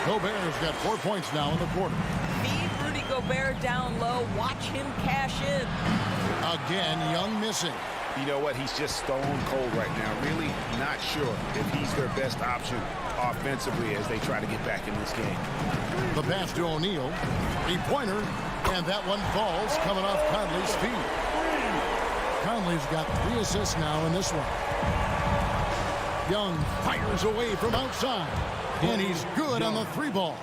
Gobert's got 4 points now in the quarter. Feed Rudy Gobert down low. Watch him cash in. Again, Young missing. You know what? He's just stone cold right now. Really not sure if he's their best option offensively as they try to get back in this game. The pass to O'Neal. Three-pointer. And that one falls coming off Conley's feet. Conley's got 3 assists now in this one. Young fires away from outside. And he's good on the 3-ball.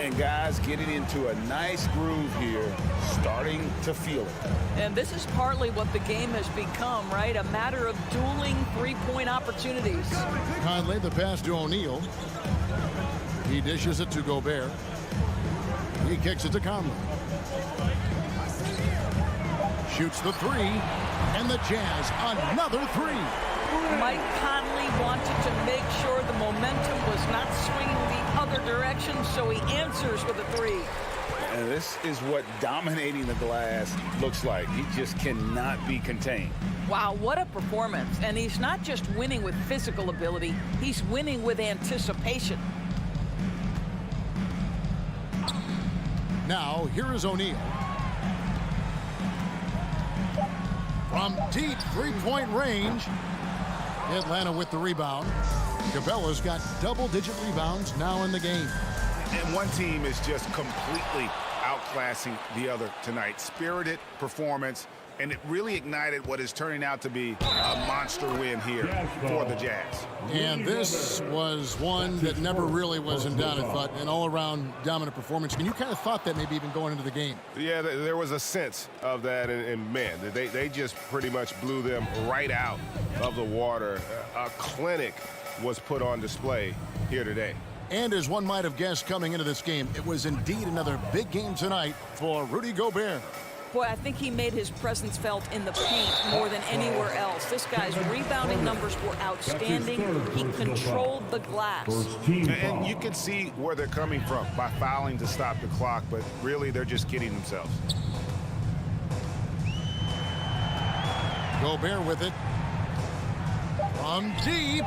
And guys getting into a nice groove here, starting to feel it. And this is partly what the game has become, right? A matter of dueling three-point opportunities. Conley, the pass to O'Neal. He dishes it to Gobert. He kicks it to Conley. Shoots the 3. And the Jazz, another 3. Mike Conley wanted to make sure the momentum was not swinging the other direction, so he answers with a 3. And this is what dominating the glass looks like. He just cannot be contained. Wow, what a performance. And he's not just winning with physical ability, he's winning with anticipation. Now, here is O'Neal. From deep three-point range. Atlanta with the rebound. Cabela's got double-digit rebounds now in the game. And one team is just completely outclassing the other tonight. Spirited performance, and it really ignited what is turning out to be a monster win here for the Jazz. And this was one that never really was in doubt, but an all-around dominant performance. And you kind of thought that maybe even going into the game. Yeah, there was a sense of that, and man, they just pretty much blew them right out of the water. A clinic was put on display here today. And as one might have guessed coming into this game, it was indeed another big game tonight for Rudy Gobert. Boy, I think he made his presence felt in the paint more than anywhere else. This guy's rebounding numbers were outstanding. He controlled the glass. And you can see where they're coming from by fouling to stop the clock, but really they're just kidding themselves. Gobert with it. From deep.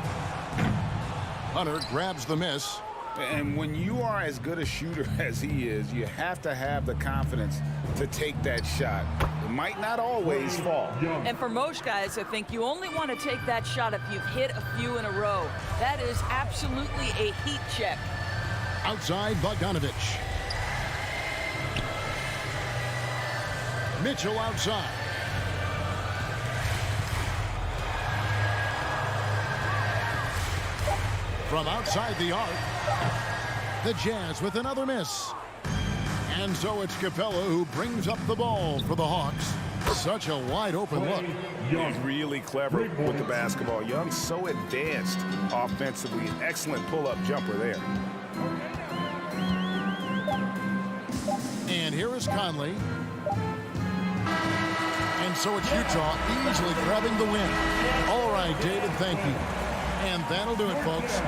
Hunter grabs the miss. And when you are as good a shooter as he is, you have to have the confidence to take that shot. It might not always fall. And for most guys, I think you only want to take that shot if you've hit a few in a row. That is absolutely a heat check. Outside Bogdanovich. Mitchell outside. From outside the arc, the Jazz with another miss. And so it's Capella who brings up the ball for the Hawks. Such a wide open look. He's really clever with the basketball. Young's so advanced offensively. Excellent pull-up jumper there. And here is Conley. And so it's Utah easily grabbing the win. All right, David, thank you. And that'll do it, folks.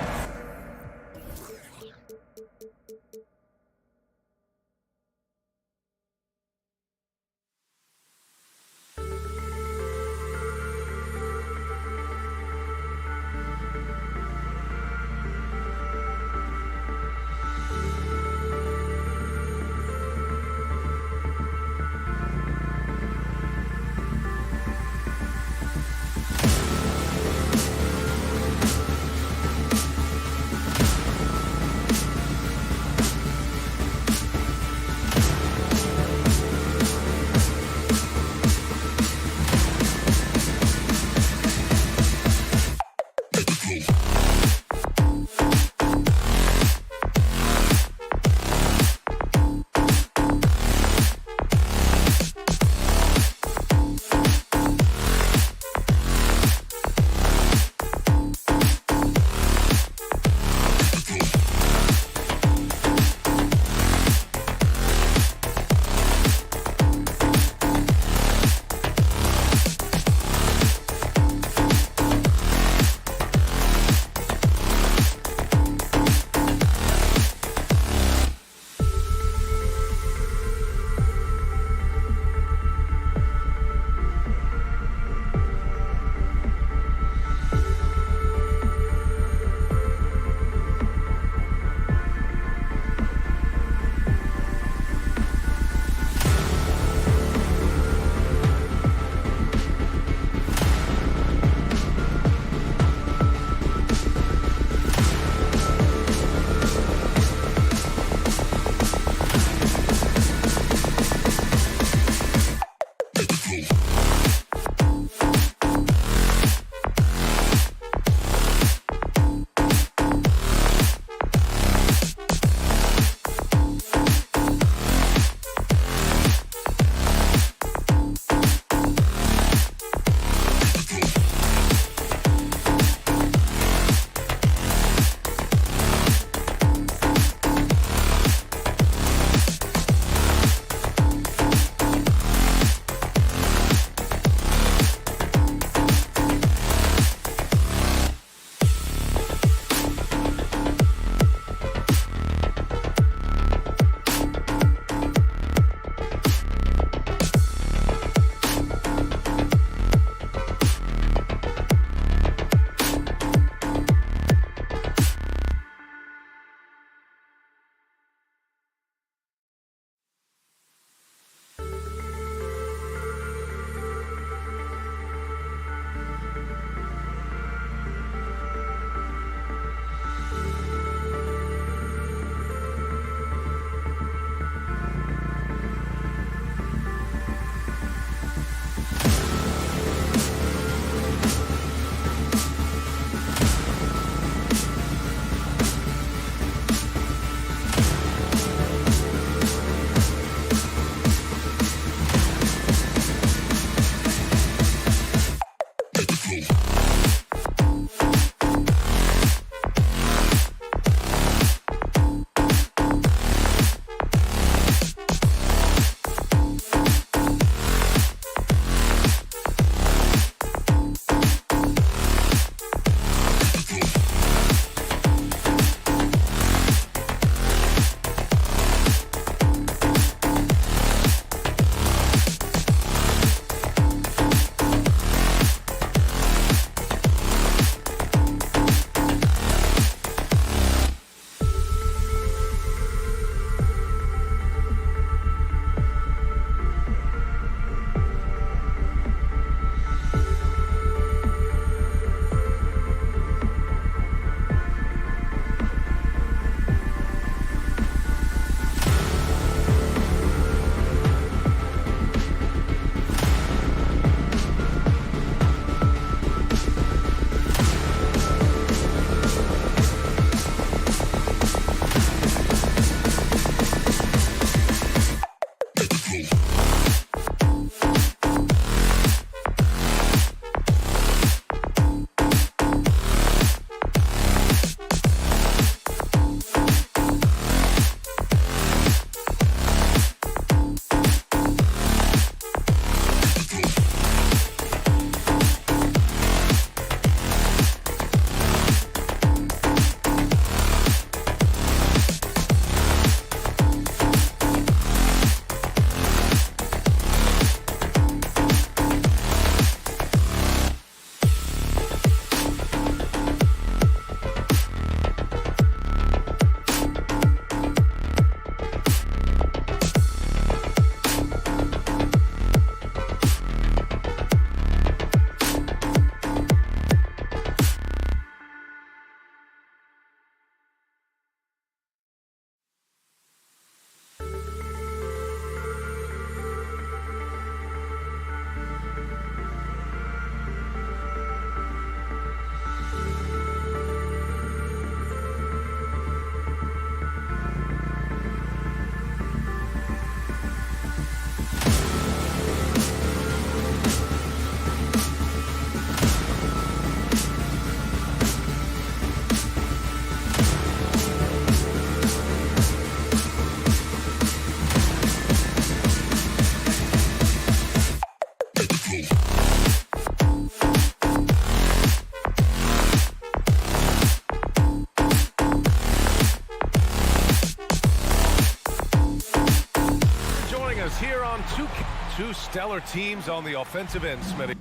points here on two stellar teams on the offensive end, Smitty.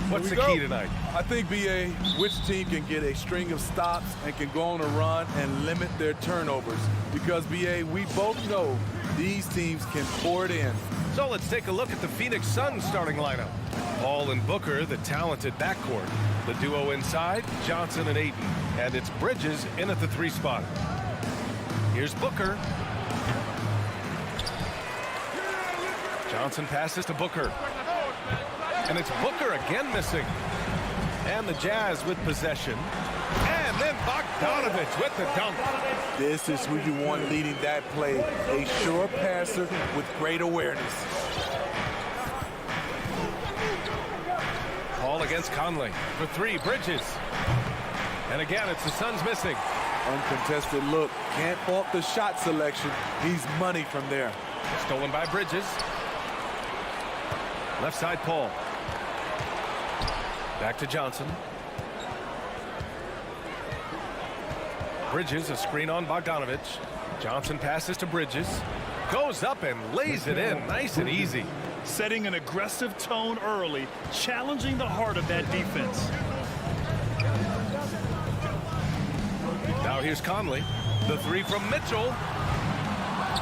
What's the key tonight? I think, B.A., which team can get a string of stops and can go on a run and limit their turnovers. Because, B.A., we both know these teams can pour it in. So let's take a look at the Phoenix Suns starting lineup. Paul and Booker, the talented backcourt. The duo inside, Johnson and Ayton. And it's Bridges in at the 3 spot. Here's Booker. Johnson passes to Booker. And it's Booker again missing. And the Jazz with possession. And then Bogdanovich with the dunk. This is who you want leading that play. A sure passer with great awareness. Paul against Conley. For 3, Bridges. And again, it's the Suns missing. Uncontested look. Can't fault the shot selection. He's money from there. Stolen by Bridges. Left side, Paul. Back to Johnson. Bridges, a screen on Bogdanovich. Johnson passes to Bridges. Goes up and lays it in nice and easy. Setting an aggressive tone early, challenging the heart of that defense. Now here's Conley. The 3 from Mitchell.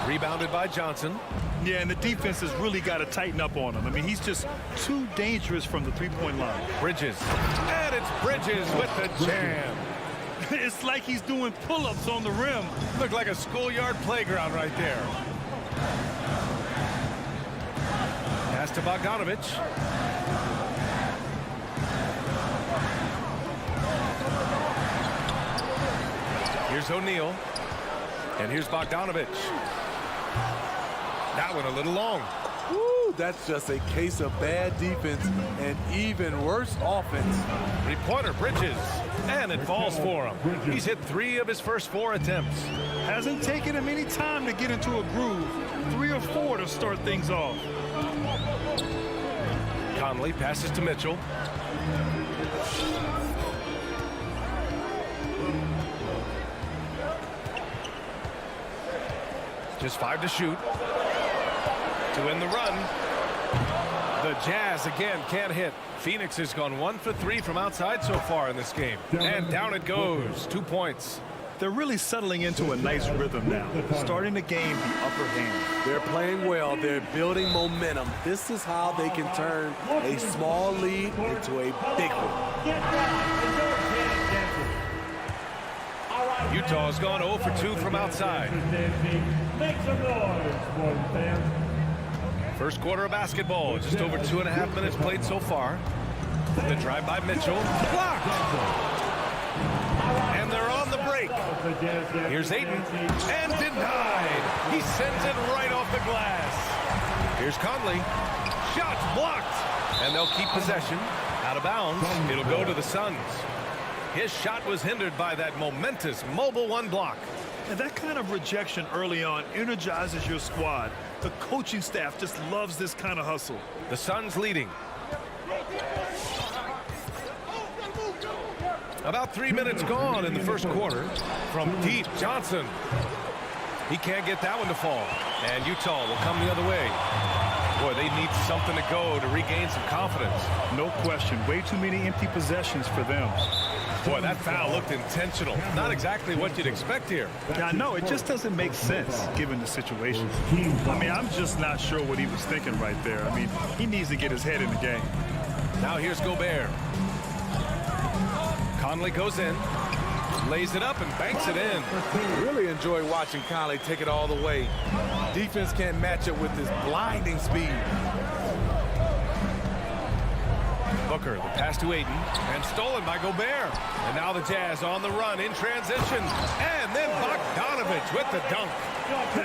Rebounded by Johnson. Yeah, and the defense has really got to tighten up on him. I mean, he's just too dangerous from the three-point line. Bridges. And it's Bridges with the jam. It's like he's doing pull-ups on the rim. Looked like a schoolyard playground right there. Pass to Bogdanovich. Here's O'Neal. And here's Bogdanovich. That one a little long. Woo, that's just a case of bad defense and even worse offense. 3-pointer, Bridges. And it falls for him. He's hit 3 of his first 4 attempts. Hasn't taken him any time to get into a groove. 3 or 4 to start things off. Conley passes to Mitchell. Just 5 to shoot. To win the run. The Jazz again can't hit. Phoenix has gone 1 for 3 from outside so far in this game. And down it goes. 2 points. They're really settling into a nice rhythm now, starting to gain the upper hand. They're playing well. They're building momentum. This is how they can turn a small lead into a big one. Utah's gone 0 for 2 from outside. Make some noise for the fans. First quarter of basketball. Just over 2.5 minutes played so far. The drive by Mitchell. Blocked. And they're on the break. Here's Ayton. And denied. He sends it right off the glass. Here's Conley. Shots blocked. And they'll keep possession. Out of bounds. It'll go to the Suns. His shot was hindered by that momentous mobile 1 block. And that kind of rejection early on energizes your squad. The coaching staff just loves this kind of hustle. The Suns leading. About 3 minutes gone in the first quarter. From deep, Johnson. He can't get that one to fall. And Utah will come the other way. Boy, they need something to go to regain some confidence. No question. Way too many empty possessions for them. Boy, that foul looked intentional. Not exactly what you'd expect here. Yeah, no, it just doesn't make sense given the situation. I mean, I'm just not sure what he was thinking right there. I mean, he needs to get his head in the game. Now here's Gobert. Conley goes in, lays it up and banks it in. Really enjoy watching Conley take it all the way. Defense can't match it with his blinding speed. Booker, the pass to Ayton, and stolen by Gobert. And now the Jazz on the run in transition. And then Bogdanovich with the dunk.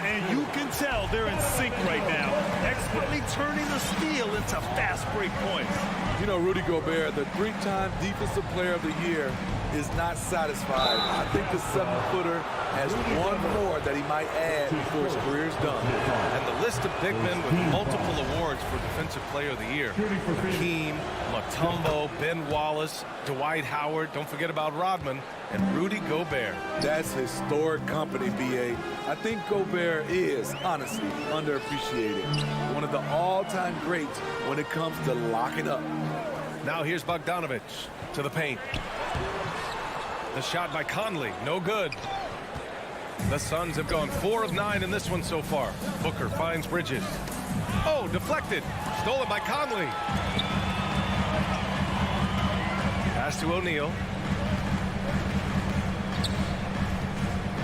And you can tell they're in sync right now, expertly turning the steal into fast break points. You know, Rudy Gobert, the three-time Defensive Player of the Year, is not satisfied. I think the 7-footer has one more that he might add before his career's done. And the list of big men with multiple awards for Defensive Player of the Year. Hakeem, Mutombo, Ben Wallace, Dwight Howard, don't forget about Rodman, and Rudy Gobert. That's historic company, B.A. I think Gobert is, honestly, underappreciated. One of the all-time greats when it comes to locking up. Now here's Bogdanovich to the paint. The shot by Conley, no good. The Suns have gone 4 of 9 in this one so far. Booker finds Bridges. Oh, deflected. Stolen by Conley. Pass to O'Neal.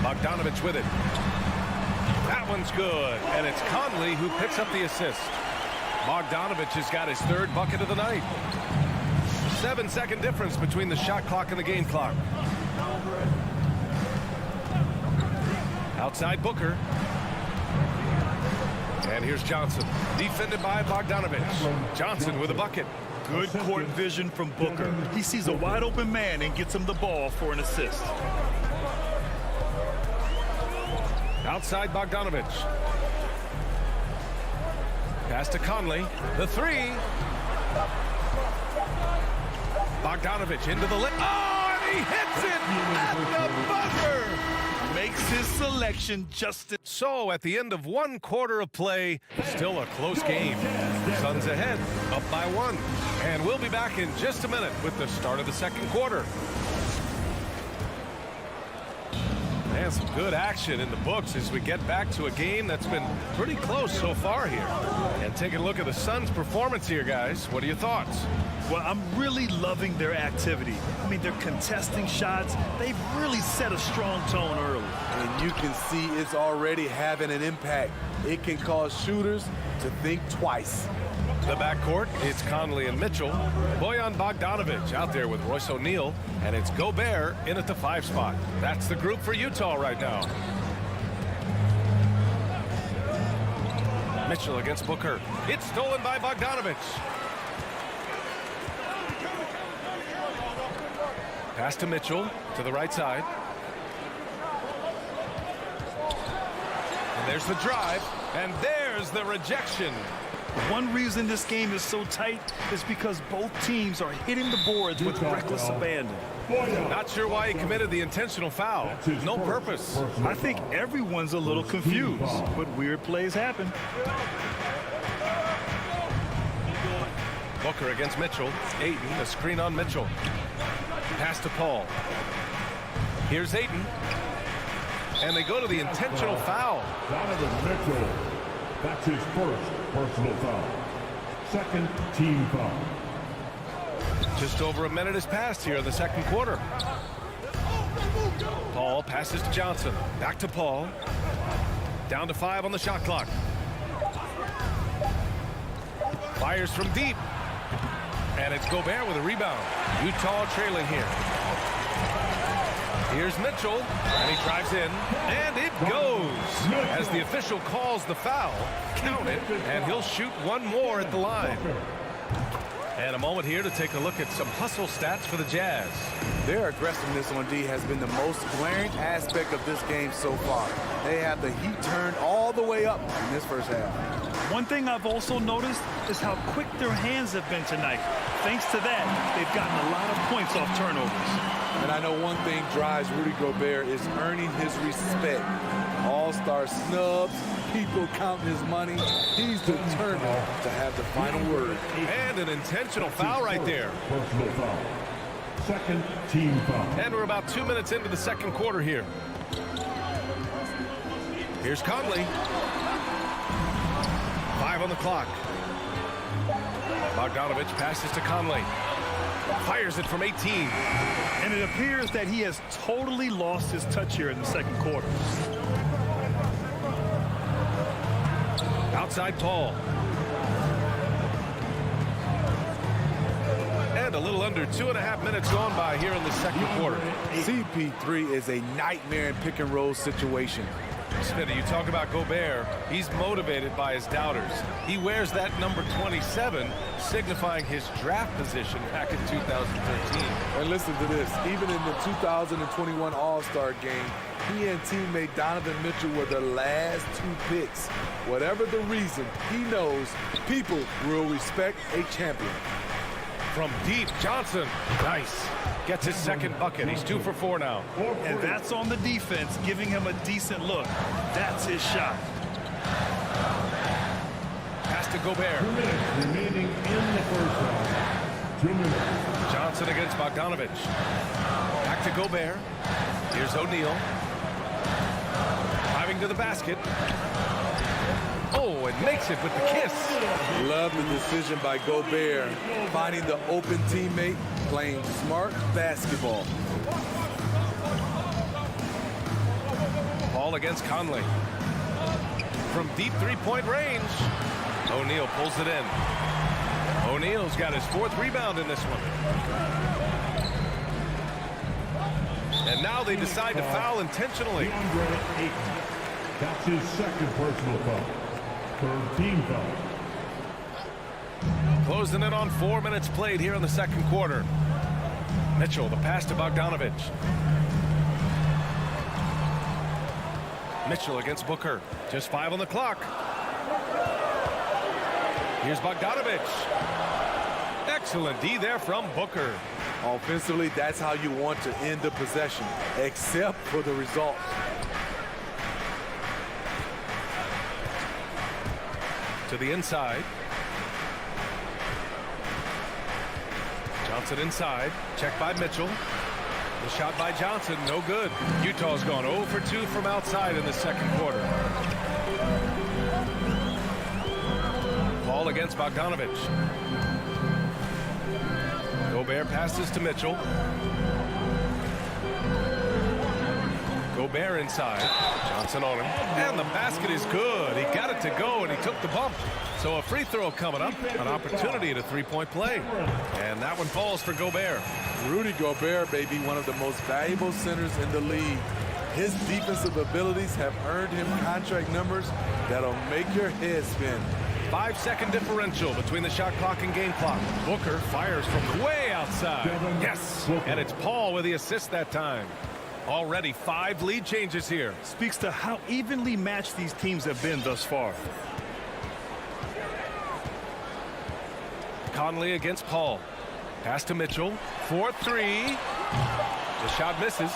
Bogdanovich with it. That one's good. And it's Conley who picks up the assist. Bogdanovich has got his 3rd bucket of the night. 7-second difference between the shot clock and the game clock. Outside Booker. And here's Johnson. Defended by Bogdanovich. Johnson with a bucket. Good court vision from Booker. He sees a wide open man and gets him the ball for an assist. Outside Bogdanovich. Pass to Conley. The 3. Bogdanovich into the lip. Oh, and he hits it at the buzzer. Makes his selection just... So at the end of 1 quarter of play, still a close game. Suns ahead, up by 1. And we'll be back in just a minute with the start of the 2nd quarter. And some good action in the books as we get back to a game that's been pretty close so far here. And taking a look at the Suns' performance here, guys. What are your thoughts? Well, I'm really loving their activity. I mean, they're contesting shots. They've really set a strong tone early. And you can see it's already having an impact. It can cause shooters to think twice. The backcourt, it's Conley and Mitchell. Bojan Bogdanovich out there with Royce O'Neal. And it's Gobert in at the 5 spot. That's the group for Utah right now. Mitchell against Booker. It's stolen by Bogdanovich. Pass to Mitchell to the right side. And there's the drive. And there's the rejection. One reason this game is so tight is because both teams are hitting the boards with reckless abandon. Not sure why he committed the intentional foul. No purpose. I think everyone's a little confused, but weird plays happen. Booker against Mitchell. Ayton, a screen on Mitchell. Pass to Paul. Here's Ayton. And they go to the intentional foul. Donovan Mitchell. That's his 1st personal foul. 2nd team foul. Just over a minute has passed here in the 2nd quarter. Paul passes to Johnson. Back to Paul. Down to 5 on the shot clock. Fires from deep. And it's Gobert with a rebound. Utah trailing here. Here's Mitchell, and he drives in, and it goes. As the official calls the foul, count it, and he'll shoot 1 more at the line. And a moment here to take a look at some hustle stats for the Jazz. Their aggressiveness on D has been the most glaring aspect of this game so far. They have the heat turned all the way up in this first half. One thing I've also noticed is how quick their hands have been tonight. Thanks to that, they've gotten a lot of points off turnovers. And I know one thing drives Rudy Gobert is earning his respect. All-star snubs, people counting his money. He's determined to have the final word. And an intentional foul right there. Personal foul. 2nd team foul. And we're about 2 minutes into the 2nd quarter here. Here's Conley. 5 on the clock. Bogdanovich passes to Conley. Fires it from 18. And it appears that he has totally lost his touch here in the 2nd quarter. Outside Paul. And a little under 2.5 minutes gone by here in the second quarter. CP3 is a nightmare in pick and roll situation. Smitty, you talk about Gobert. He's motivated by his doubters. He wears that number 27, signifying his draft position back in 2013. And listen to this. Even in the 2021 All-Star game, he and teammate Donovan Mitchell were the last 2 picks. Whatever the reason, he knows people will respect a champion. From deep, Johnson. Nice. Gets his second bucket. He's 2 for 4 now. And that's on the defense, giving him a decent look. That's his shot. Pass to Gobert. 2 minutes remaining in the first half. 2 minutes. Johnson against Bogdanovich. Back to Gobert. Here's O'Neal. Driving to the basket. Oh, and makes it with the kiss. Love the decision by Gobert, finding the open teammate, playing smart basketball. Ball against Conley. From deep three-point range, O'Neal pulls it in. O'Neal's got his 4th rebound in this one. And now they decide to foul intentionally. DeAndre Ayton. That's his second personal foul. 3rd team foul. Closing in on 4 minutes played here in the second quarter. Mitchell, the pass to Bogdanovich. Mitchell against Booker. Just 5 on the clock. Here's Bogdanovich. Excellent D there from Booker. Offensively, that's how you want to end the possession, except for the result. To the inside. Johnson inside. Checked by Mitchell. The shot by Johnson, no good. Utah's gone 0 for 2 from outside in the second quarter. Ball against Bogdanovich. Gobert passes to Mitchell. Gobert inside. Johnson on him. And the basket is good. He got it to go, and he took the bump. So a free throw coming up. An opportunity at a 3-point play. And that one falls for Gobert. Rudy Gobert, baby, one of the most valuable centers in the league. His defensive abilities have earned him contract numbers that'll make your head spin. 5-second differential between the shot clock and game clock. Booker fires from way outside. Yes, and it's Paul with the assist that time. Already 5 lead changes here. Speaks to how evenly matched these teams have been thus far. Conley against Paul. Pass to Mitchell. 4-3. The shot misses.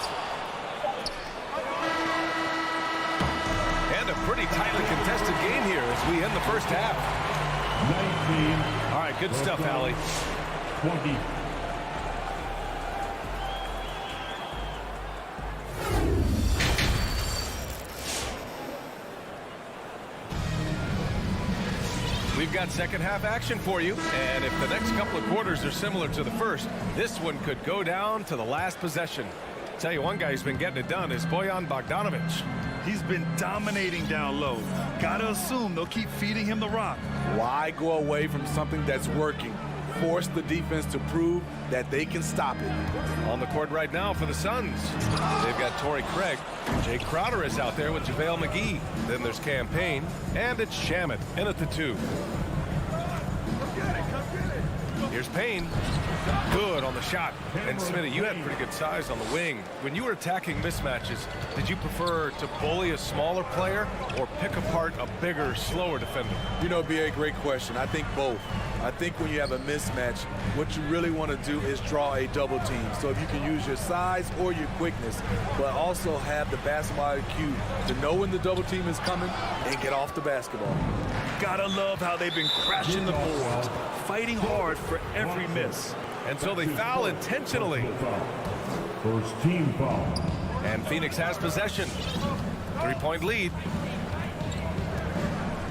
And a pretty tightly contested game here as we end the first half. 19. All right, good stuff, Allie. 20. We've got second half action for you, and if the next couple of quarters are similar to the first, this one could go down to the last possession. Tell you one guy who's been getting it done is Bojan Bogdanovich. He's been dominating down low. Gotta assume they'll keep feeding him the rock. Why go away from something that's working? Force the defense to prove that they can stop it. On the court right now for the Suns, they've got Torrey Craig. Jay Crowder is out there with JaVale McGee. Then there's Cam Payne, and it's Shamet in at the 2. Here's Payne. Good on the shot. And Smitty, you had pretty good size on the wing. When you were attacking mismatches, did you prefer to bully a smaller player or pick apart a bigger, slower defender? You know, B.A., great question. I think both. I think when you have a mismatch, what you really want to do is draw a double team. So if you can use your size or your quickness, but also have the basketball IQ to know when the double team is coming and get off the basketball. Gotta love how they've been crashing the boards, fighting hard for every miss. And so they foul intentionally. First team foul. And Phoenix has possession. 3-point lead.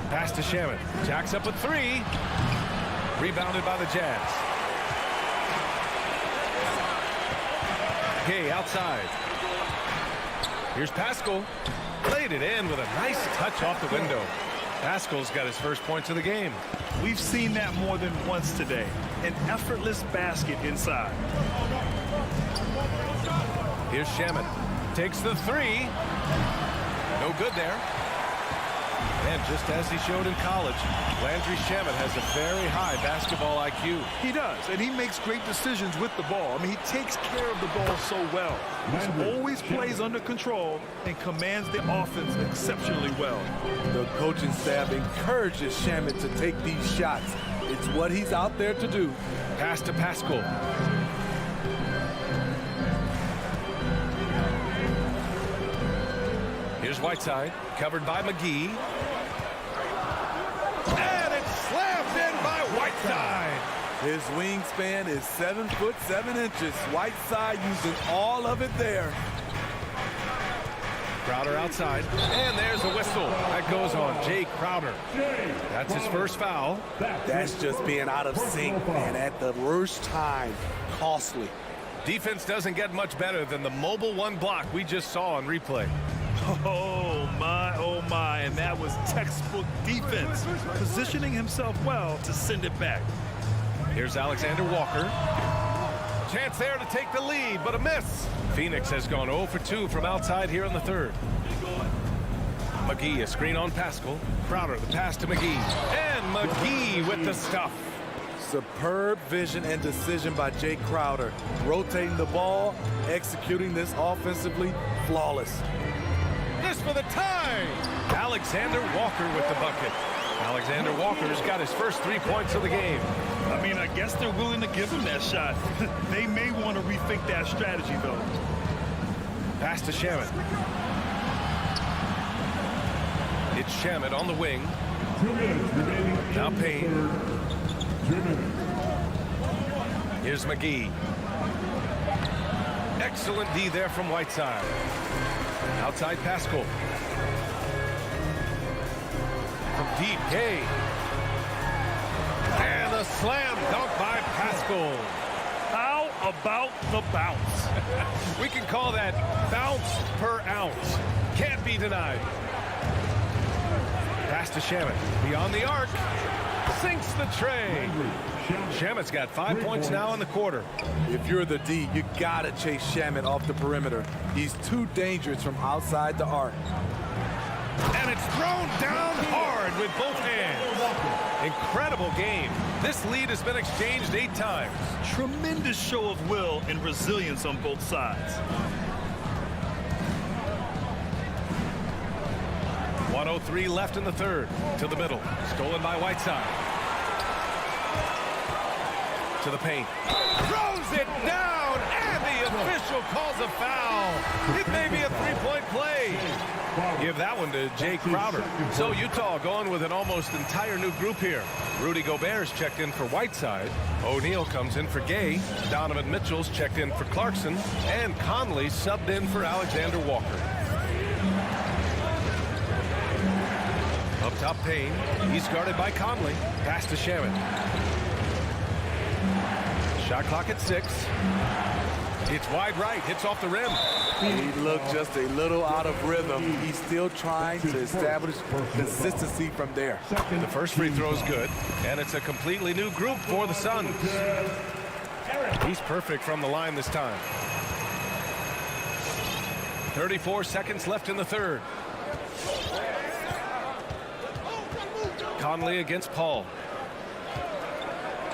Pass to Shamet. Jacks up with 3. Rebounded by the Jazz. Gay outside. Here's Pascal. Played it in with a nice touch off the window. Pascal's got his first points of the game. We've seen that more than once today. An effortless basket inside. Here's Shamet. Takes the three. No good there. And just as he showed in college, Landry Shamet has a very high basketball IQ. He does, and he makes great decisions with the ball. I mean, he takes care of the ball so well. He always plays under control and commands the offense exceptionally well. The coaching staff encourages Shamet to take these shots. It's what he's out there to do. Pass to Pascal. Here's Whiteside, covered by McGee. And it's slammed in by Whiteside. His wingspan is 7'7". Whiteside using all of it there. Crowder outside, and there's a whistle. That goes on Jay Crowder. That's his first foul. That's just being out of sync, man, at the worst time. Costly. Defense doesn't get much better than the mobile one block we just saw on replay. Oh my, and that was textbook defense. Positioning himself well to send it back. Here's Alexander Walker. Chance there to take the lead, but a miss. Phoenix has gone 0 for 2 from outside here in the third. McGee, a screen on Pascal. Crowder, the pass to McGee. And McGee with the stuff. Superb vision and decision by Jay Crowder. Rotating the ball, executing this offensively, flawless. This for the tie. Alexander Walker with the bucket. Alexander Walker's got his first 3 points of the game. I mean, I guess they're willing to give him that shot. They may want to rethink that strategy, though. Pass to Shamet. It's Shamet on the wing. 2 minutes remaining. Now Payne. 2 minutes. Here's McGee. Excellent D there from Whiteside. Outside Pascal. From deep, Gay. And a slam dunk by Pascal. How about the bounce? We can call that bounce per ounce. Can't be denied. Pass to Shamet. Beyond the arc. Sinks the tray. Shamet's got 5 points now in the quarter. If you're the D, you gotta chase Shamet off the perimeter. He's too dangerous from outside the arc. And it's thrown down hard with both hands. Incredible game. This lead has been exchanged 8 times. Tremendous show of will and resilience on both sides. 1:03 left in the third. To the middle. Stolen by Whiteside. To the paint. Throws it down, and the official calls a foul. It may be a 3-point play. Give that one to Jay Crowder. So Utah going with an almost entire new group here. Rudy Gobert's checked in for Whiteside. O'Neal comes in for Gay. Donovan Mitchell's checked in for Clarkson. And Conley subbed in for Alexander Walker. Up top, Payne. He's guarded by Conley. Pass to Shamet. Shot clock at 6. It's wide right. Hits off the rim. He looked just a little out of rhythm. He's still trying to establish consistency from there. The first free throw is good, and it's a completely new group for the Suns. He's perfect from the line this time. 34 seconds left in the third. Conley against Paul.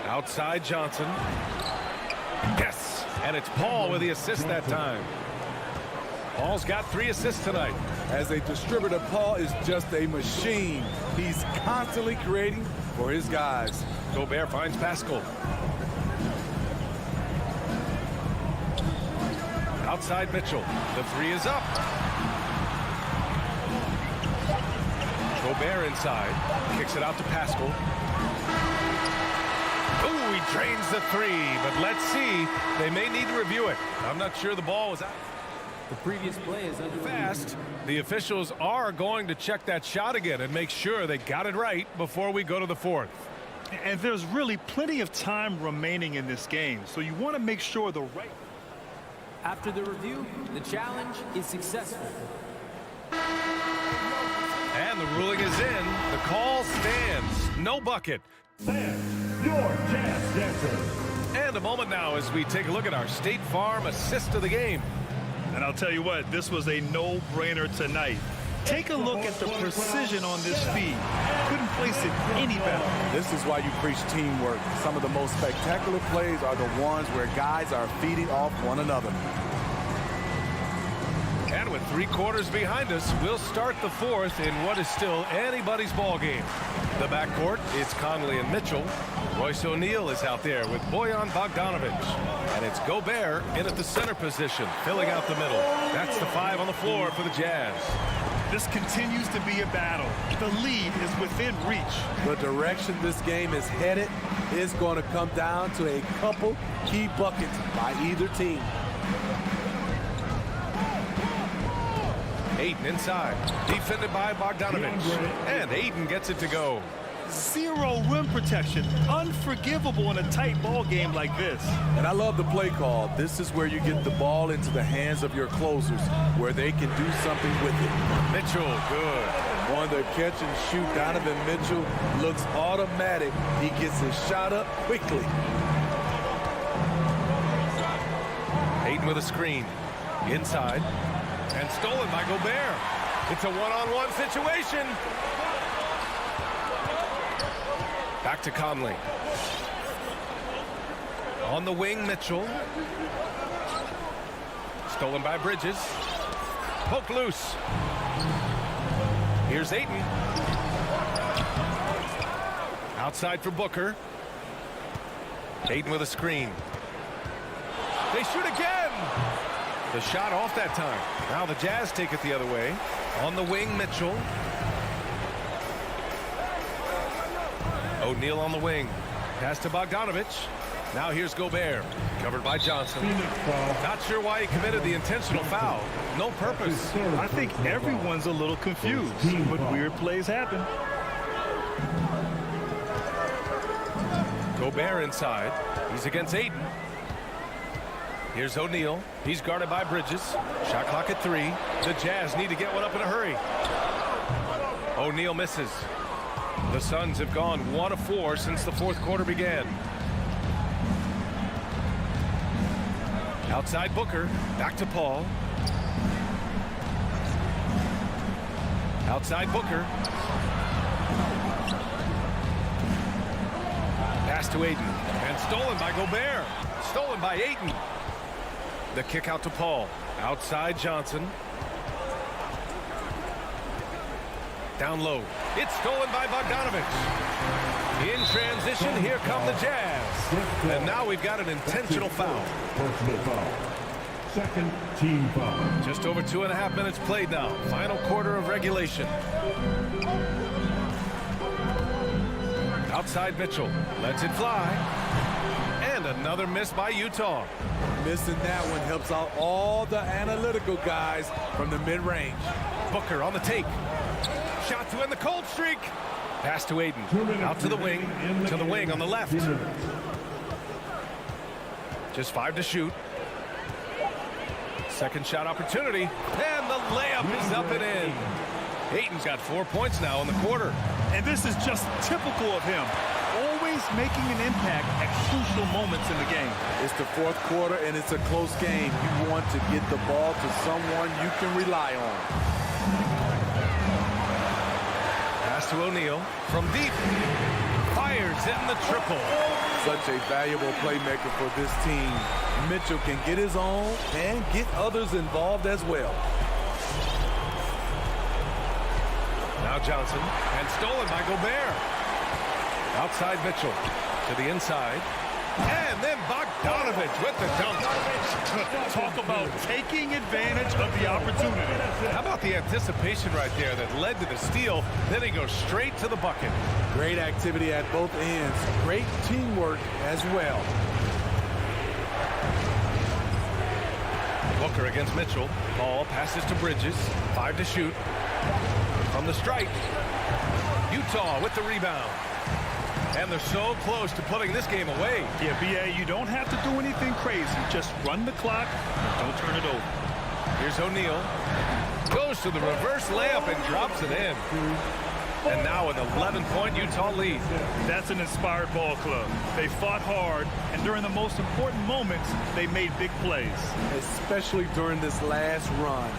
Outside Johnson. Yes, and it's Paul with the assist that time. Paul's got 3 assists tonight. As a distributor, Paul is just a machine. He's constantly creating for his guys. Gobert finds Pascal. Outside Mitchell. The 3 is up. Gobert inside. Kicks it out to Pascal. Ooh, he drains the 3, but let's see. They may need to review it. I'm not sure the ball was out. The previous play is under Fast. The officials are going to check that shot again and make sure they got it right before we go to the 4th. And there's really plenty of time remaining in this game, so you want to make sure the right... After the review, the challenge is successful. And the ruling is in. The call no bucket. And your Jazz dancer. And a moment now as we take a look at our State Farm assist of the game. And I'll tell you what, this was a no-brainer tonight. Take a look at the precision on this feed. Couldn't place it any better. This is why you preach teamwork. Some of the most spectacular plays are the ones where guys are feeding off one another. And with 3 quarters behind us, we'll start the 4th in what is still anybody's ball game. The backcourt is Conley and Mitchell. Royce O'Neal is out there with Bojan Bogdanovic. And it's Gobert in at the center position, filling out the middle. That's the 5 on the floor for the Jazz. This continues to be a battle. The lead is within reach. The direction this game is headed is going to come down to a couple key buckets by either team. Ayton inside, defended by Bogdanovic. And Ayton gets it to go. Zero rim protection. Unforgivable in a tight ball game like this. And I love the play call. This is where you get the ball into the hands of your closers, where they can do something with it. Mitchell, good. On the catch and shoot, Donovan Mitchell looks automatic. He gets his shot up quickly. Ayton with a screen. Inside. And stolen by Gobert. It's a one-on-one situation. Back to Conley. On the wing, Mitchell. Stolen by Bridges. Poked loose. Here's Ayton. Outside for Booker. Ayton with a screen. They shoot again. The shot off that time. Now the Jazz take it the other way. On the wing, Mitchell. O'Neal on the wing. Pass to Bogdanovic. Now here's Gobert. Covered by Johnson. Not sure why he committed the intentional foul. No purpose. I think everyone's a little confused, but weird plays happen. Gobert inside. He's against Ayton. Here's O'Neal. He's guarded by Bridges. Shot clock at 3. The Jazz need to get one up in a hurry. O'Neal misses. The Suns have gone 1 of 4 since the 4th quarter began. Outside Booker. Back to Paul. Outside Booker. Pass to Ayton. And stolen by Gobert. Stolen by Ayton. The kick out to Paul. Outside Johnson. Down low. It's stolen by Bogdanovic. In transition, here come the Jazz. And now we've got an intentional foul. Personal foul. Second team foul. Just over 2.5 minutes played now. Final quarter of regulation. Outside Mitchell. Lets it fly. And another miss by Utah. Missing that one helps out all the analytical guys from the mid-range. Booker on the take. Shot to end the cold streak. Pass to Ayton. Out to the wing. To the wing on the left. Just 5 to shoot. Second shot opportunity. And the layup is up and in. Ayton's got 4 points now in the quarter. And this is just typical of him. Always making an impact at crucial moments in the game. It's the 4th quarter and it's a close game. You want to get the ball to someone you can rely on. Pass to O'Neal from deep. Fires in the triple. Such a valuable playmaker for this team. Mitchell can get his own and get others involved as well. Now Johnson, and stolen by Gobert. Outside Mitchell to the inside. And then Bogdanovic with the dunk. Talk about taking advantage of the opportunity. How about the anticipation right there that led to the steal? Then he goes straight to the bucket. Great activity at both ends. Great teamwork as well. Booker against Mitchell. Ball passes to Bridges. 5 to shoot. From the stripe. Utah with the rebound. And they're so close to putting this game away. Yeah, B.A., you don't have to do anything crazy. Just run the clock and don't turn it over. Here's O'Neal. Goes to the reverse layup and drops it in. And now an 11-point Utah lead. That's an inspired ball club. They fought hard, and during the most important moments, they made big plays. Especially during this last run,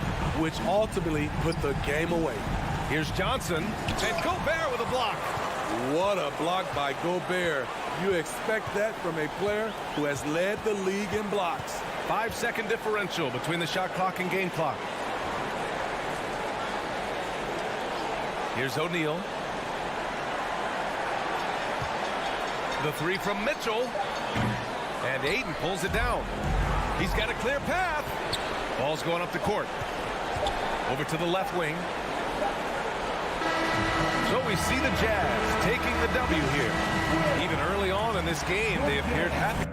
which ultimately put the game away. Here's Johnson, and Gobert with a block. What a block by Gobert. You expect that from a player who has led the league in blocks. 5-second differential between the shot clock and game clock. Here's O'Neal. The three from Mitchell. And Ayton pulls it down. He's got a clear path. Ball's going up the court. Over to the left wing. So we see the Jazz taking the W here. Even early on in this game, they appeared happy.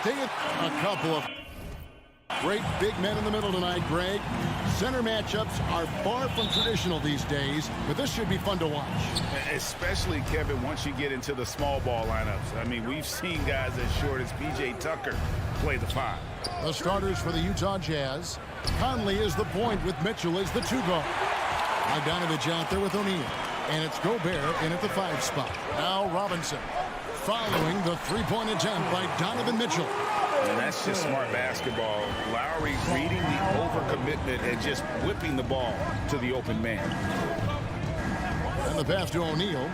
stay at a couple of great big men in the middle tonight, Greg. Center matchups are far from traditional these days, but this should be fun to watch. Especially, Kevin, once you get into the small ball lineups. I mean, we've seen guys as short as P.J. Tucker play the 5. The starters for the Utah Jazz. Conley is the point with Mitchell as the 2 guard. Bogdanovich out there with O'Neal. And it's Gobert in at the 5 spot. Now Robinson following the 3-point attempt by Donovan Mitchell. And that's just smart basketball. Lowry reading the overcommitment and just whipping the ball to the open man. And the pass to O'Neal.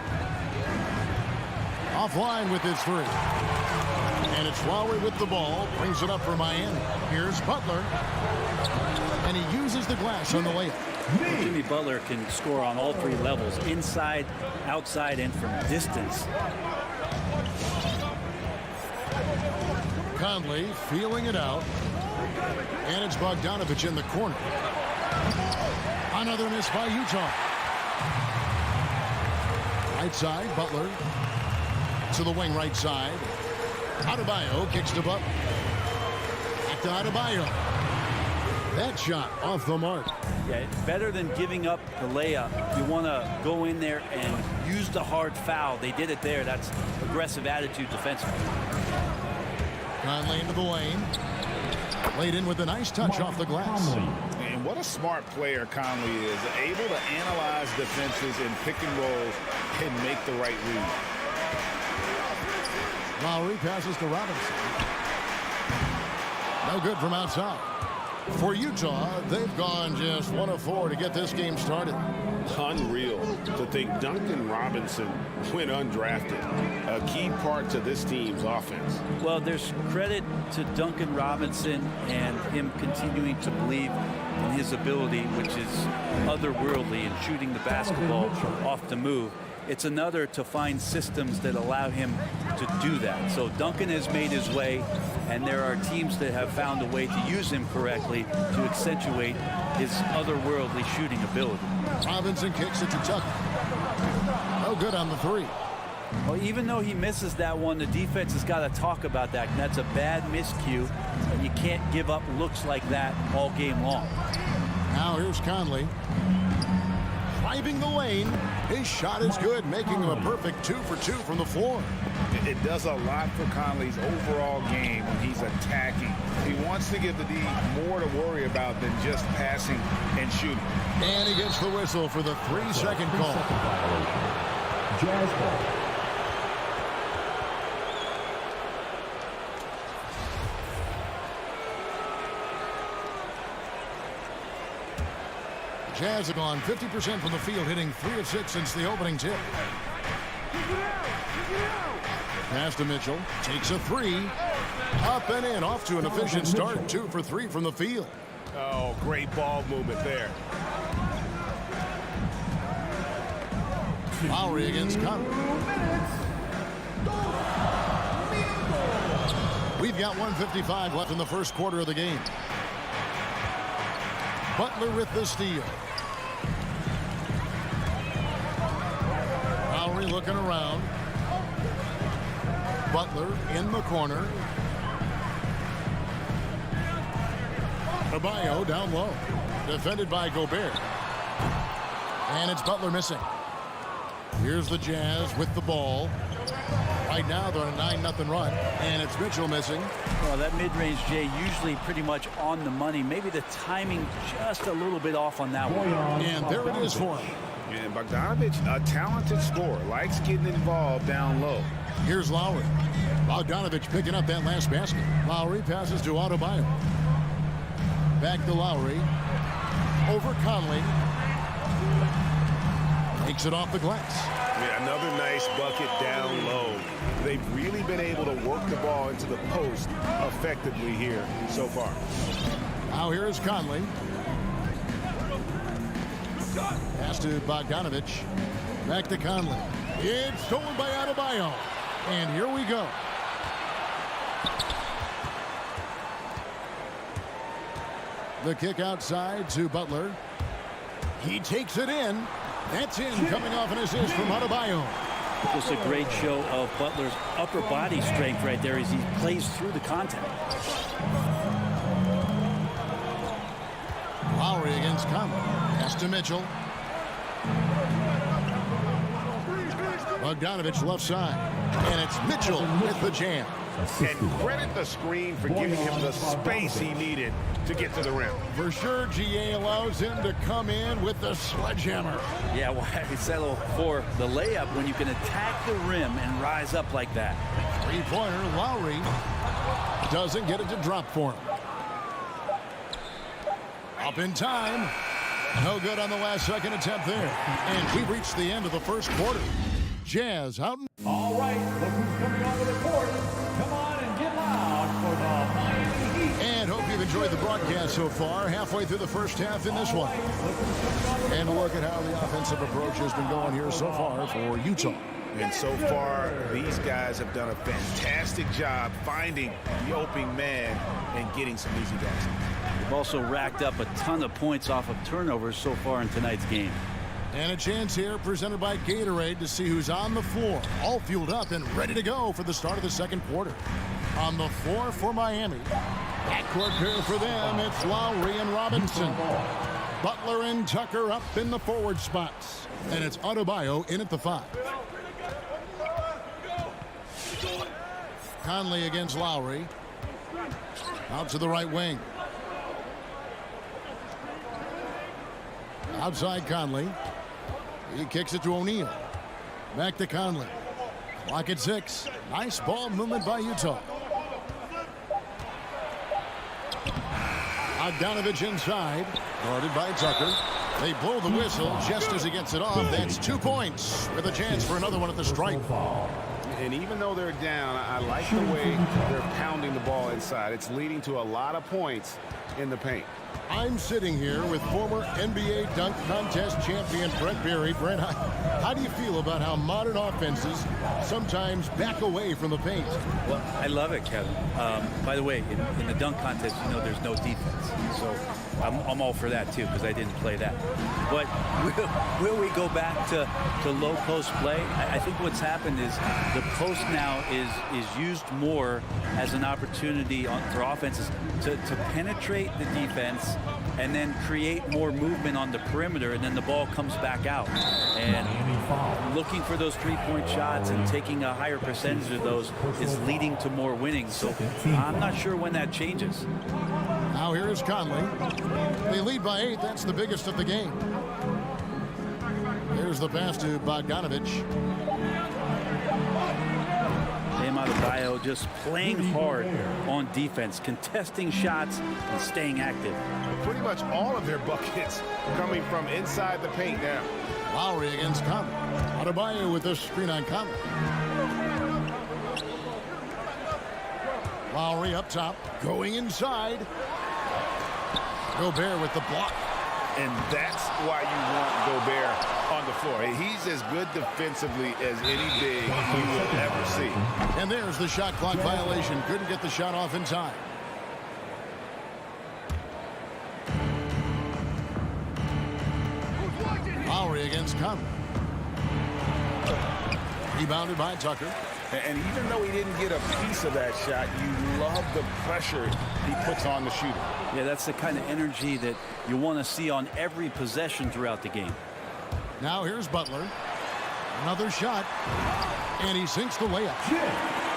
Offline with his 3. And it's Lowry with the ball. Brings it up for Miami. Here's Butler. And he uses the glass on the layup. Jimmy Butler can score on all 3 levels, inside, outside, and from distance. Conley feeling it out. And it's Bogdanovich in the corner. Another miss by Utah. Right side, Butler. To the wing right side. Adebayo kicks to Butler. Back to Adebayo. That shot off the mark. Yeah, better than giving up the layup. You want to go in there and use the hard foul. They did it there. That's aggressive attitude defensively. Conley into the lane. Laid in with a nice touch off the glass. And what a smart player Conley is. Able to analyze defenses and pick and rolls and make the right read. Lowry passes to Robinson. No good from outside. For Utah, they've gone just 1 of 4 to get this game started. Unreal to think Duncan Robinson went undrafted. A key part to this team's offense. Well, there's credit to Duncan Robinson and him continuing to believe in his ability, which is otherworldly in shooting the basketball off the move. It's another to find systems that allow him to do that. So Duncan has made his way, and there are teams that have found a way to use him correctly to accentuate his otherworldly shooting ability. Robinson kicks it to Tucker. No good on the 3. Well, even though he misses that one, the defense has got to talk about that. And that's a bad miscue, and you can't give up looks like that all game long. Now here's Conley. Driving the lane. His shot is good, making him a perfect 2 for 2 from the floor. It does a lot for Conley's overall game when he's attacking. He wants to give the D more to worry about than just passing and shooting. And he gets the whistle for the 3-second call. Jazz ball. Jazz have gone 50% from the field, hitting 3 of 6 since the opening tip. Pass to Mitchell. Takes a 3. Up and in. Off to an efficient start. 2 for 3 from the field. Oh, great ball movement there. Lowry against Conley. We've got 1:55 left in the first quarter of the game. Butler with the steal. Lowry looking around. Butler in the corner. Adebayo down low. Defended by Gobert. And it's Butler missing. Here's the Jazz with the ball. Right now they're on a 9-0 run. And it's Mitchell missing. Well, that mid-range, Jay, usually pretty much on the money. Maybe the timing just a little bit off on that one. And there it is for him. And Bogdanovich, a talented scorer, likes getting involved down low. Here's Lowry. Bogdanovich picking up that last basket. Lowry passes to Adebayo. Back to Lowry. Over Conley. Takes it off the glass. Yeah, another nice bucket down low. They've really been able to work the ball into the post effectively here so far. Now here is Conley. Pass to Bogdanovich. Back to Conley. It's stolen by Adebayo. And here we go. The kick outside to Butler. He takes it in. That's in, coming off an assist from Adebayo. Just a great show of Butler's upper body strength right there as he plays through the contact. Lowry against Conley. Pass to Mitchell. Bogdanovich left side. And it's Mitchell with the jam. And credit the screen for giving him the space he needed to get to the rim. For sure, GA allows him to come in with the sledgehammer. Yeah, why settle for the layup when you can attack the rim and rise up like that? Three-pointer, Lowry doesn't get it to drop for him. Up in time. No good on the last second attempt there. And we've reached the end of the first quarter. Jazz out. All right, look who's coming onto the court. Come on and get loud for the Miami Heat. And hope you've enjoyed the broadcast so far. Halfway through the first half in this one. And look at how the offensive approach has been going here so far for Utah. And so far, these guys have done a fantastic job finding the opening man and getting some easy baskets. They've also racked up a ton of points off of turnovers so far in tonight's game. And a chance here presented by Gatorade to see who's on the floor. All fueled up and ready to go for the start of the second quarter. On the floor for Miami. Backcourt pair for them. It's Lowry and Robinson. Butler and Tucker up in the forward spots. And it's Adebayo in at the 5. Conley against Lowry. Out to the right wing. Outside Conley. He kicks it to O'Neal. Back to Conley. Clock at 6. Nice ball movement by Utah. Bogdanovich inside. Guarded by Tucker. They blow the whistle just as he gets it off. That's 2 points with a chance for another one at the stripe. And even though they're down, I like the way they're pounding the ball inside. It's leading to a lot of points in the paint. I'm sitting here with former NBA dunk contest champion Brent Berry. Brent, how do you feel about how modern offenses sometimes back away from the paint? Well, I love it, Kevin. By the way, in the dunk contest, you know there's no defense. So I'm all for that, too, because I didn't play that. But will we go back to low post play? I think what's happened is the post now is used more as an opportunity for offenses to penetrate the defense and then create more movement on the perimeter, and then the ball comes back out. And looking for those three-point shots and taking a higher percentage of those is leading to more winning. So I'm not sure when that changes. Now here is Conley. They lead by 8. That's the biggest of the game. Here's the pass to Bogdanovich. Adebayo just playing hard on defense, contesting shots and staying active. Pretty much all of their buckets coming from inside the paint now. Lowry against Conley. Adebayo with this screen on Conley. Lowry up top, going inside. Gobert with the block. And that's why you want Gobert on the floor. He's as good defensively as any big you will ever see. And there's the shot clock violation. Couldn't get the shot off in time. Lowry against Conley. Rebounded by Tucker. And even though he didn't get a piece of that shot, you love the pressure he puts on the shooter. Yeah, that's the kind of energy that you want to see on every possession throughout the game. Now here's Butler. Another shot. And he sinks the layup.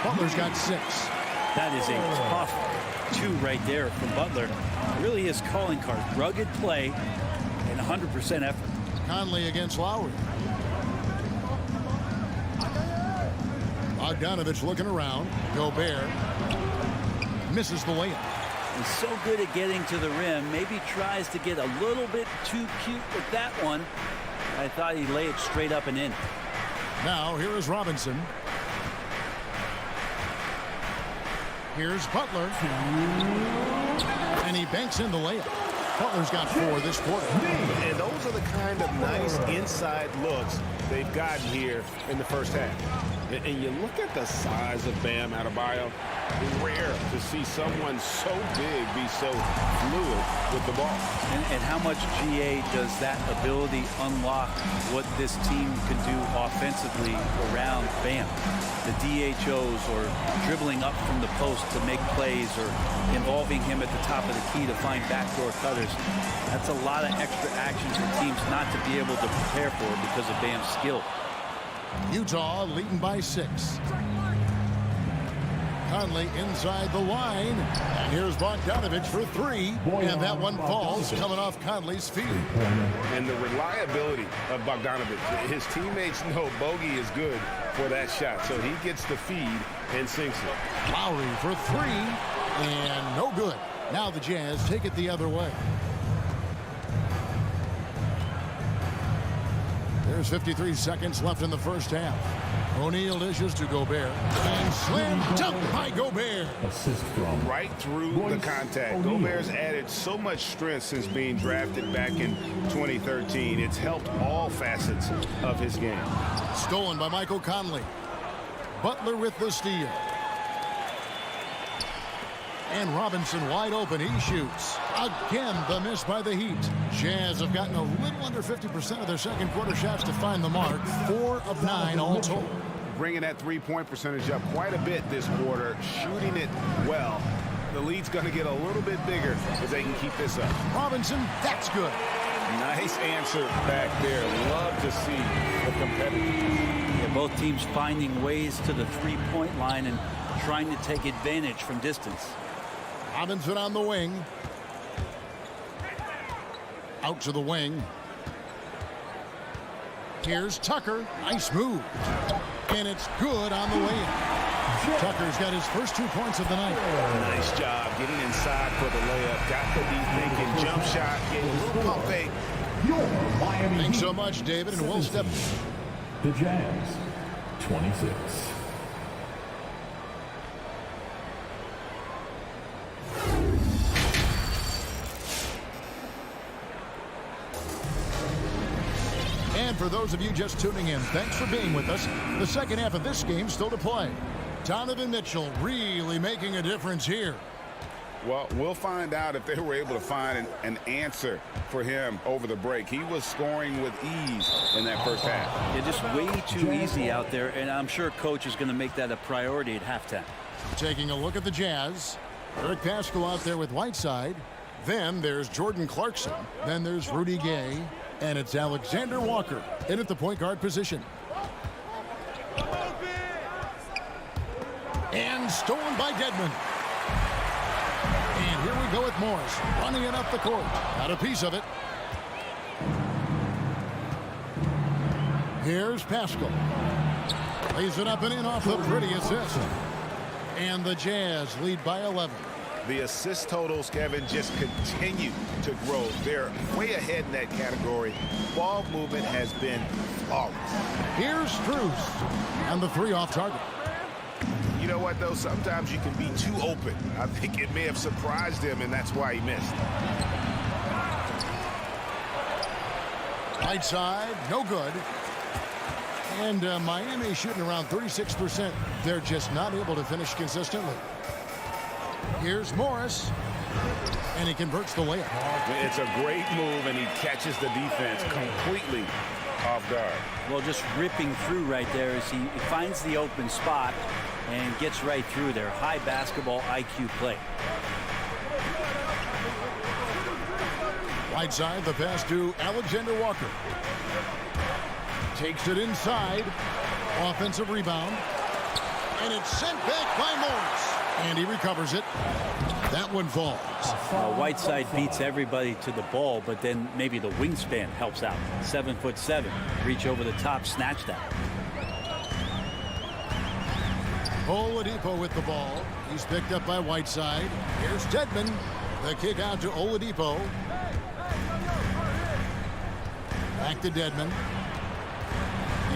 Butler's got 6. That is a tough 2 right there from Butler. Really his calling card. Rugged play and 100% effort. Conley against Lowry. Bogdanovich looking around. Gobert misses the layup. He's so good at getting to the rim. Maybe tries to get a little bit too cute with that one. I thought he'd lay it straight up and in. Now here is Robinson. Here's Butler. And he banks in the layup. Butler's got 4 this quarter. And those are the kind of nice inside looks they've gotten here in the first half. And you look at the size of Bam Adebayo, rare to see someone so big be so fluid with the ball. And how much GA does that ability unlock what this team can do offensively around Bam? The DHOs or dribbling up from the post to make plays or involving him at the top of the key to find backdoor cutters. That's a lot of extra actions for teams not to be able to prepare for because of Bam's skill. Utah leading by 6. Conley inside the line. And here's Bogdanovich for 3. And that one falls coming off Conley's feet. And the reliability of Bogdanovich. His teammates know bogey is good for that shot. So he gets the feed and sinks it. Lowry for 3. And no good. Now the Jazz take it the other way. There's 53 seconds left in the first half. O'Neal dishes to Gobert. And slam dunk by Gobert. Assist from Right through the contact. Gobert's added so much strength since being drafted back in 2013. It's helped all facets of his game. Stolen by Michael Conley. Butler with the steal. And Robinson wide open. He shoots. Again, the miss by the Heat. Jazz have gotten a little under 50% of their second quarter shots to find the mark. 4 of 9 all told. Bringing that three-point percentage up quite a bit this quarter. Shooting it well. The lead's going to get a little bit bigger if they can keep this up. Robinson, that's good. Nice answer back there. Love to see the competitiveness. Yeah, both teams finding ways to the three-point line and trying to take advantage from distance. Robinson on the wing. Out to the wing. Here's Tucker. Nice move. And it's good on the way in. Tucker's got his first 2 points of the night. Nice job getting inside for the layup. Got the deep thinking. Jump shot. Gave a little pump fake. Thanks so much, David, and we'll step. the Jazz, 26. And for those of you just tuning in, thanks for being with us. The second half of this game still to play. Donovan Mitchell really making a difference here. Well, we'll find out if they were able to find an answer for him over the break. He was scoring with ease in that first half. Yeah, just way too easy out there, and I'm sure coach is going to make that a priority at halftime. Taking a look at the Jazz. Eric Pascal out there with Whiteside. Then there's Jordan Clarkson. Then there's Rudy Gay. And it's Alexander Walker in at the point guard position. And stolen by Dedmon. And here we go with Morris running it up the court. Got a piece of it. Here's Pascal. Lays it up and in off the pretty assist. And the Jazz lead by 11. The assist totals, Kevin, just continue to grow. They're way ahead in that category. Ball movement has been flawless. Here's Strus. And the three off target. You know what, though? Sometimes you can be too open. I think it may have surprised him, and that's why he missed. Right side, no good. And Miami shooting around 36%. They're just not able to finish consistently. Here's Morris. And he converts the layup. It's a great move, and he catches the defense completely off guard. Well, just ripping through right there as he finds the open spot and gets right through there. High basketball IQ play. Right side, the pass to Alexander Walker. Takes it inside. Offensive rebound. And it's sent back by Morris. And he recovers it. That one falls. Whiteside beats everybody to the ball, but then maybe the wingspan helps out. 7'7". Reach over the top, snatch that. Oladipo with the ball. He's picked up by Whiteside. Here's Dedmon. The kick out to Oladipo. Back to Dedmon.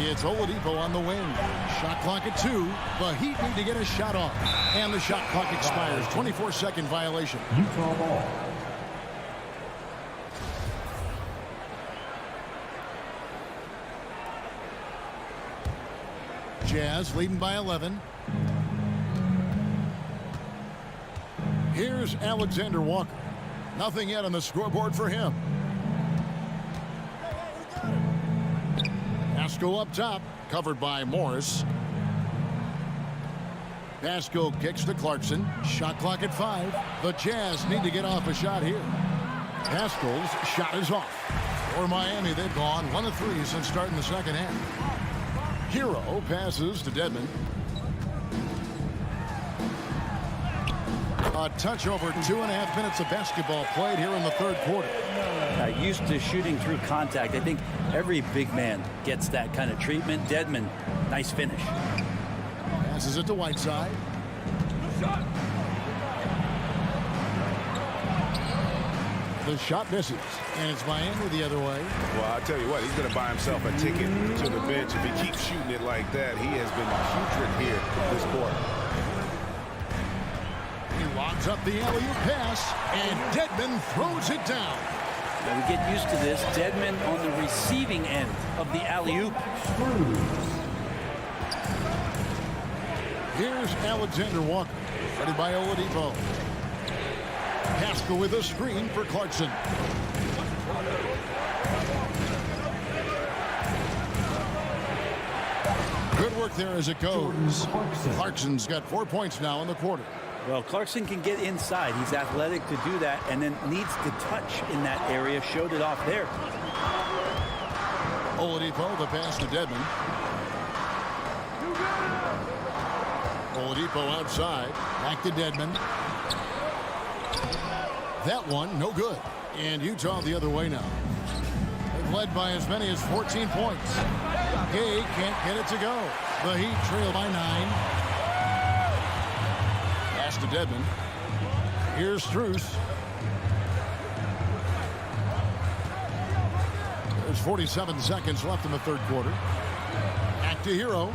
It's Oladipo on the wing. Shot clock at 2. The Heat need to get a shot off. And the shot clock expires. 24-second violation. Utah ball. Jazz leading by 11. Here's Alexander Walker. Nothing yet on the scoreboard for him. Pascal up top, covered by Morris. Pascal kicks to Clarkson. Shot clock at 5. The Jazz need to get off a shot here. Pascal's shot is off. For Miami, they've gone 1 of 3 since starting the second half. Hero passes to Dedmon. A touch over 2.5 minutes of basketball played here in the third quarter. Used to shooting through contact. I think every big man gets that kind of treatment. Dedmon, nice finish. Passes it to Whiteside. The shot misses, and it's Miami the other way. Well, I tell you what, he's going to buy himself a ticket to the bench. If he keeps shooting it like that, he has been putrid here this quarter. He lobs up the alley-oop pass, and Dedmon throws it down. Now we get used to this. Dedmon on the receiving end of the alley-oop. Here's Alexander Walker, ready by Oladipo. Pascal with a screen for Clarkson. Good work there as it goes. Clarkson's got 4 points now in the quarter. Well, Clarkson can get inside. He's athletic to do that, and then needs to touch in that area. Showed it off there. Oladipo, the pass to Dedmon. Oladipo outside. Back to Dedmon. That one, no good. And Utah the other way now. They've led by as many as 14 points. Gay can't get it to go. The Heat trail by 9. Pass to Dedmon. Here's Strus. There's 47 seconds left in the third quarter. Back to Hero.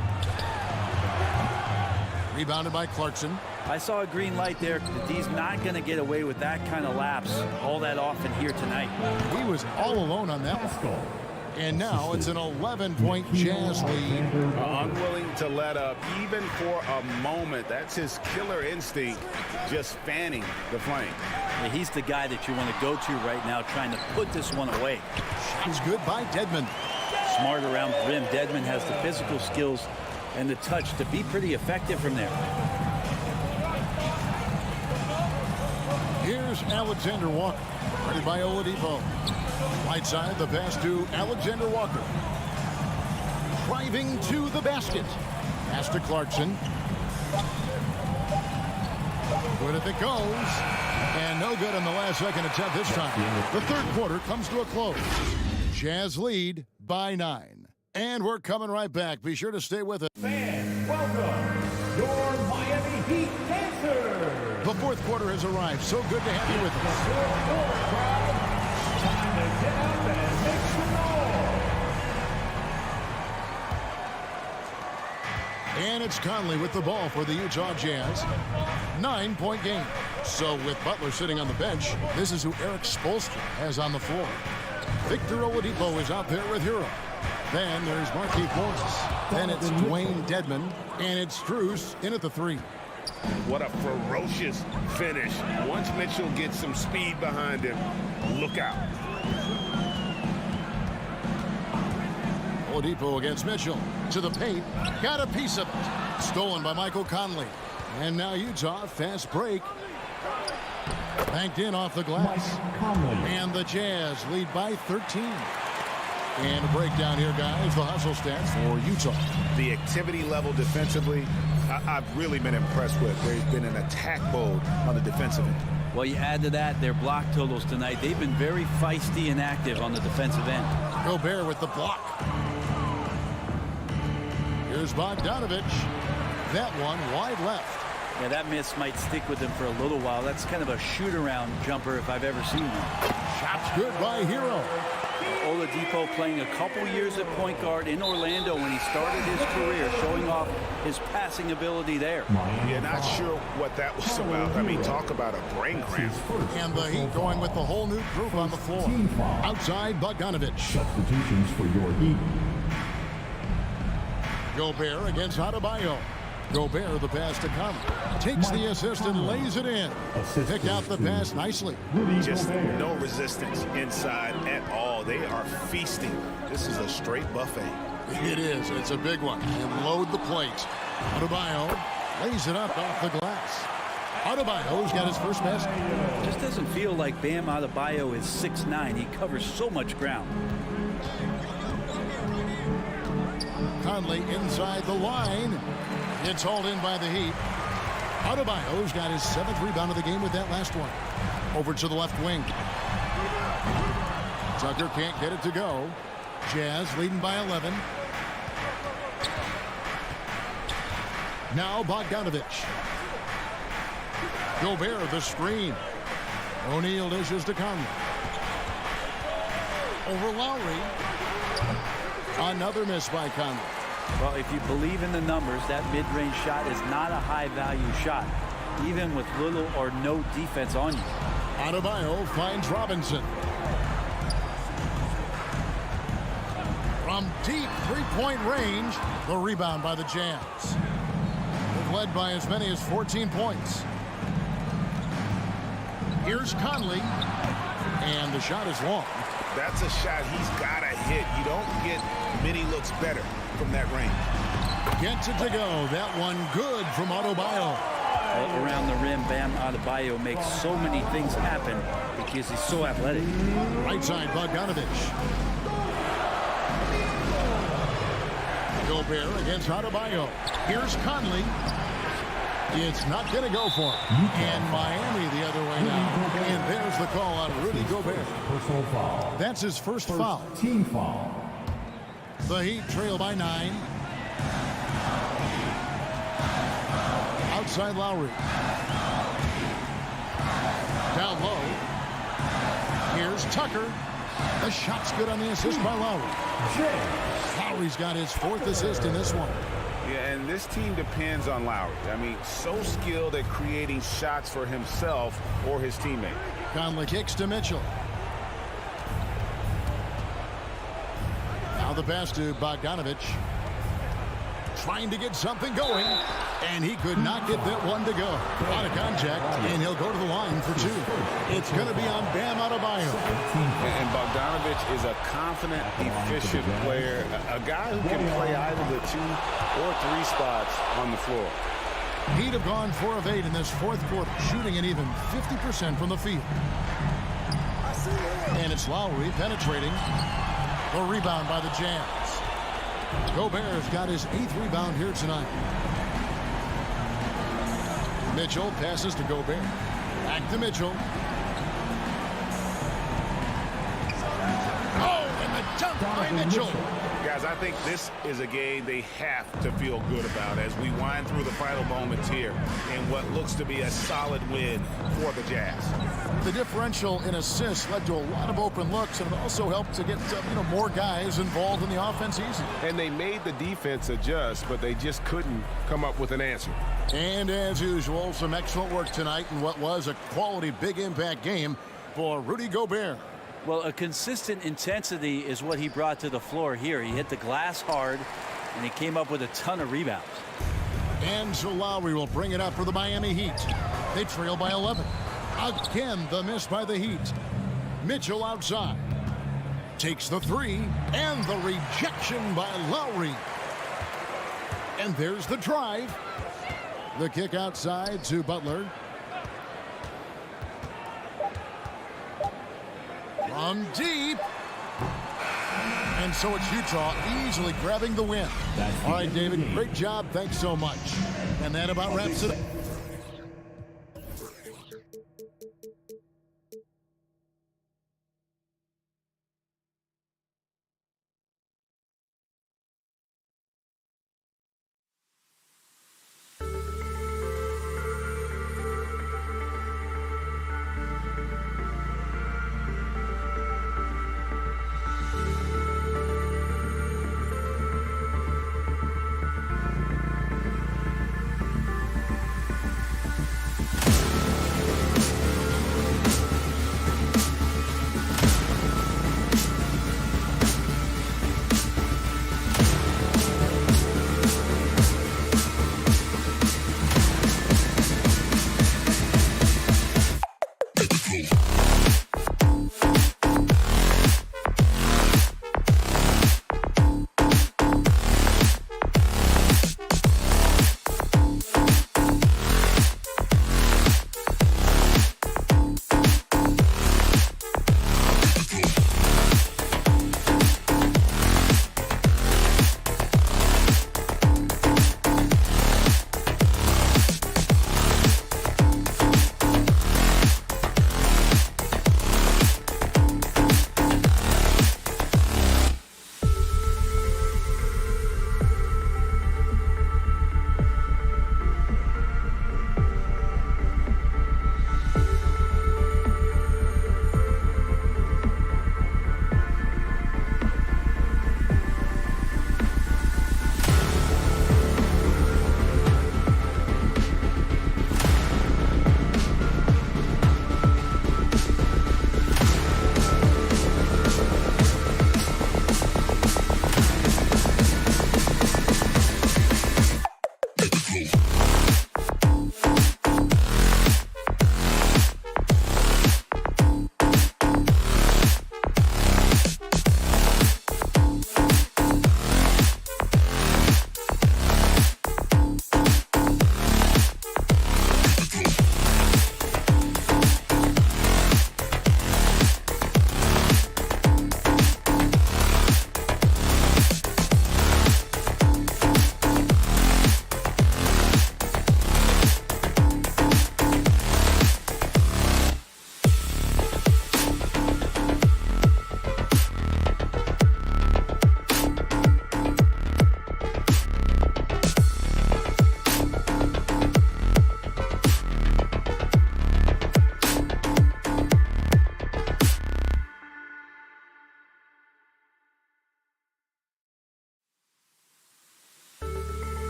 Rebounded by Clarkson. I saw a green light there. He's not going to get away with that kind of lapse all that often here tonight. He was all alone on that one. And now it's an 11-point Jazz lead. Unwilling to let up even for a moment. That's his killer instinct, just fanning the flame. Yeah, he's the guy that you want to go to right now, trying to put this one away. Shot's good by Dedmon. Smart around the rim. Dedmon has the physical skills and the touch to be pretty effective from there. Here's Alexander Walker, ready by Oladipo. Right side, the pass to Alexander Walker. Driving to the basket. Pass to Clarkson. Good if it goes. And no good on the last second attempt this time. The third quarter comes to a close. Jazz lead by 9. And we're coming right back. Be sure to stay with us. Fans, welcome your Miami Heat dancers. The fourth quarter has arrived. So good to have you with us. Time to get up and make some noise. And it's Conley with the ball for the Utah Jazz. 9-point game. So with Butler sitting on the bench, this is who Eric Spoelstra has on the floor. Victor Oladipo is out there with Hero. Then there's Markieff Morris. Then it's Dwayne Dedmon. And it's Strus in at the 3. What a ferocious finish. Once Mitchell gets some speed behind him, look out. Oladipo against Mitchell. To the paint. Got a piece of it. Stolen by Michael Conley. And now Utah, fast break. Banked in off the glass. And the Jazz lead by 13. And a breakdown here, guys. The hustle stats for Utah. The activity level defensively, I've really been impressed with. There's been an attack mode on the defensive end. Well, you add to that their block totals tonight. They've been very feisty and active on the defensive end. Gobert with the block. Here's Bogdanovich. That one wide left. Yeah, that miss might stick with him for a little while. That's kind of a shoot-around jumper if I've ever seen one. Shot's good by Hero. Oladipo playing a couple years at point guard in Orlando when he started his career, showing off his passing ability there. Yeah, not sure what that was about. I mean, talk about a brain cramp. And the Heat going with the whole new group on the floor. Outside, Bogdanovich. Substitutions for your Heat. Gobert against Adebayo. Gobert, the pass to Conley. Takes the assist and lays it in. Pick out the pass nicely. Just no resistance inside at all. They are feasting. This is a straight buffet. It is. It's a big one. And load the plate. Adebayo lays it up off the glass. Adebayo's got his first basket. Just doesn't feel like Bam Adebayo is 6'9". He covers so much ground. Conley inside the line. It's hauled in by the Heat. Adebayo's got his 7th rebound of the game with that last one. Over to the left wing. Tucker can't get it to go. Jazz leading by 11. Now Bogdanovich. Gobert the screen. O'Neal dishes to Conley. Over Lowry. Another miss by Conley. Well, if you believe in the numbers, that mid-range shot is not a high-value shot, even with little or no defense on you. Adebayo finds Robinson. From deep three-point range, the rebound by the Jazz. They've led by as many as 14 points. Here's Conley, and the shot is long. That's a shot he's got to hit. You don't get many looks better from that range. Gets it to go. That one good from Adebayo. Well, around the rim, Bam Adebayo makes so many things happen because he's so athletic. Right side, Bogdanovich. Gobert against Adebayo. Here's Conley. It's not going to go for him. And Miami the other way now. And there's the call on Rudy Gobert. Personal foul. That's his first foul. Team foul. The Heat trail by 9. Outside Lowry. Down low. Here's Tucker. The shot's good on the assist by Lowry. Lowry's got his 4th assist in this one. Yeah, and this team depends on Lowry. I mean, so skilled at creating shots for himself or his teammate. Conley kicks to Mitchell. Now the pass to Bogdanovich. Trying to get something going. And he could not get that one to go. Out of contact, and he'll go to the line for 2. It's going to be on Bam Adebayo. And Bogdanovich is a confident, efficient player, a guy who can play either the 2 or 3 spots on the floor. Heat have gone 4 of 8 in this 4th quarter, shooting an even 50% from the field. And it's Lowry penetrating. The rebound by the Jazz. Gobert's got his 8th rebound here tonight. Mitchell passes to Gobert. Back to Mitchell. Oh, and the dunk by Mitchell. Guys, I think this is a game they have to feel good about as we wind through the final moments here in what looks to be a solid win for the Jazz. The differential in assists led to a lot of open looks, and it also helped to get more guys involved in the offense easy. And they made the defense adjust, but they just couldn't come up with an answer. And as usual, some excellent work tonight in what was a quality big impact game for Rudy Gobert. Well, a consistent intensity is what he brought to the floor here. He hit the glass hard, and he came up with a ton of rebounds. And so Lowry will bring it up for the Miami Heat. They trail by 11. Again, the miss by the Heat. Mitchell outside. Takes the 3, and the rejection by Lowry. And there's the drive. The kick outside to Butler. From deep. And so it's Utah easily grabbing the win. All right, David, great job. Thanks so much. And that about wraps it up.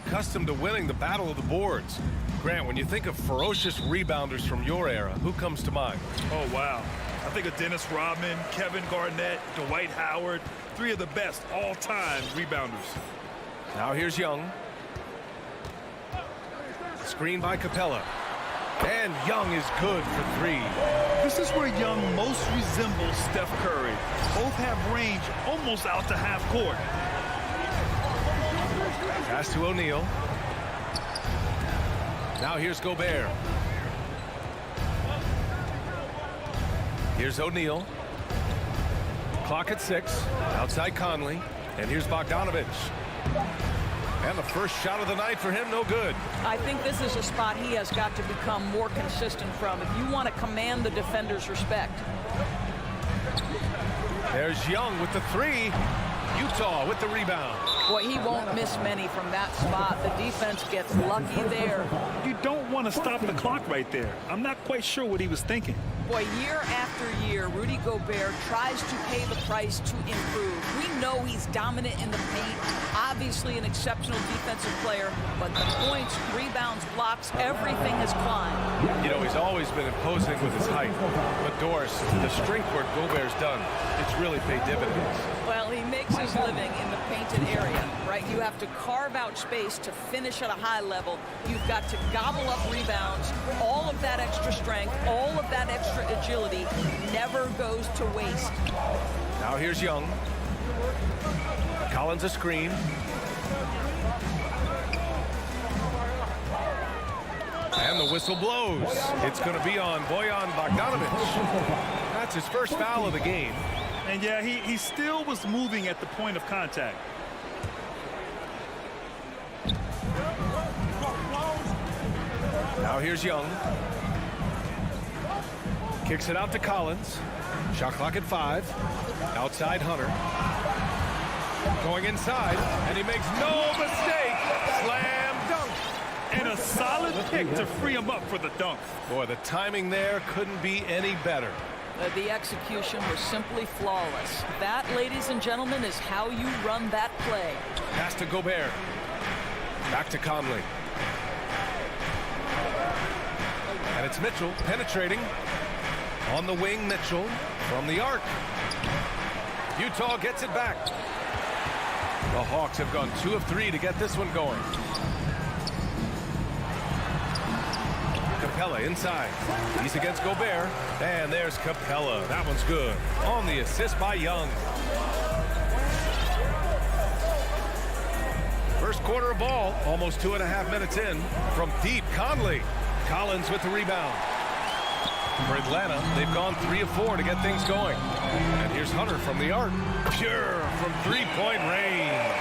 accustomed to winning the battle of the boards. Grant, when you think of ferocious rebounders from your era, who comes to mind? Oh, wow. I think of Dennis Rodman, Kevin Garnett, Dwight Howard, 3 of the best all-time rebounders. Now here's Young. Screen by Capella. And Young is good for 3. This is where Young most resembles Steph Curry. Both have range almost out to half court. Pass to O'Neal. Now here's Gobert. Here's O'Neal. Clock at 6. Outside Conley. And here's Bogdanovich. And the first shot of the night for him, no good. I think this is a spot he has got to become more consistent from if you want to command the defender's respect. There's Young with the 3. Utah with the rebound. Boy, he won't miss many from that spot. The defense gets lucky there. You don't want to stop the clock right there. I'm not quite sure what he was thinking. Boy, year after year, Rudy Gobert tries to pay the price to improve. We know he's dominant in the paint, obviously an exceptional defensive player, but the points, rebounds, blocks, everything has climbed. You know, he's always been imposing with his height. But Doris, the strength work Gobert's done, it's really paid dividends. Well, he makes his living in the painted area, right? You have to carve out space to finish at a high level. You've got to gobble up rebounds. All of that extra strength, all of that extra agility never goes to waste. Now here's Young. Collins a screen. And the whistle blows. It's going to be on Bojan Bogdanovich. That's his first foul of the game. And yeah, he still was moving at the point of contact. Now here's Young. Kicks it out to Collins. Shot clock at 5. Outside Hunter. Going inside, and he makes no mistake. Slam dunk. And a solid pick to free him up for the dunk. Boy, the timing there couldn't be any better. The execution was simply flawless. That, ladies and gentlemen, is how you run that play. Pass to Gobert. Back to Conley. And it's Mitchell penetrating. On the wing, Mitchell from the arc. Utah gets it back. The Hawks have gone 2 of 3 to get this one going. Capella inside. He's against Gobert. And there's Capella. That one's good. On the assist by Young. First quarter of ball. Almost 2.5 minutes in. From deep, Conley. Collins with the rebound. For Atlanta, they've gone 3 of 4 to get things going. And here's Hunter from the arc. Pure from 3-point range.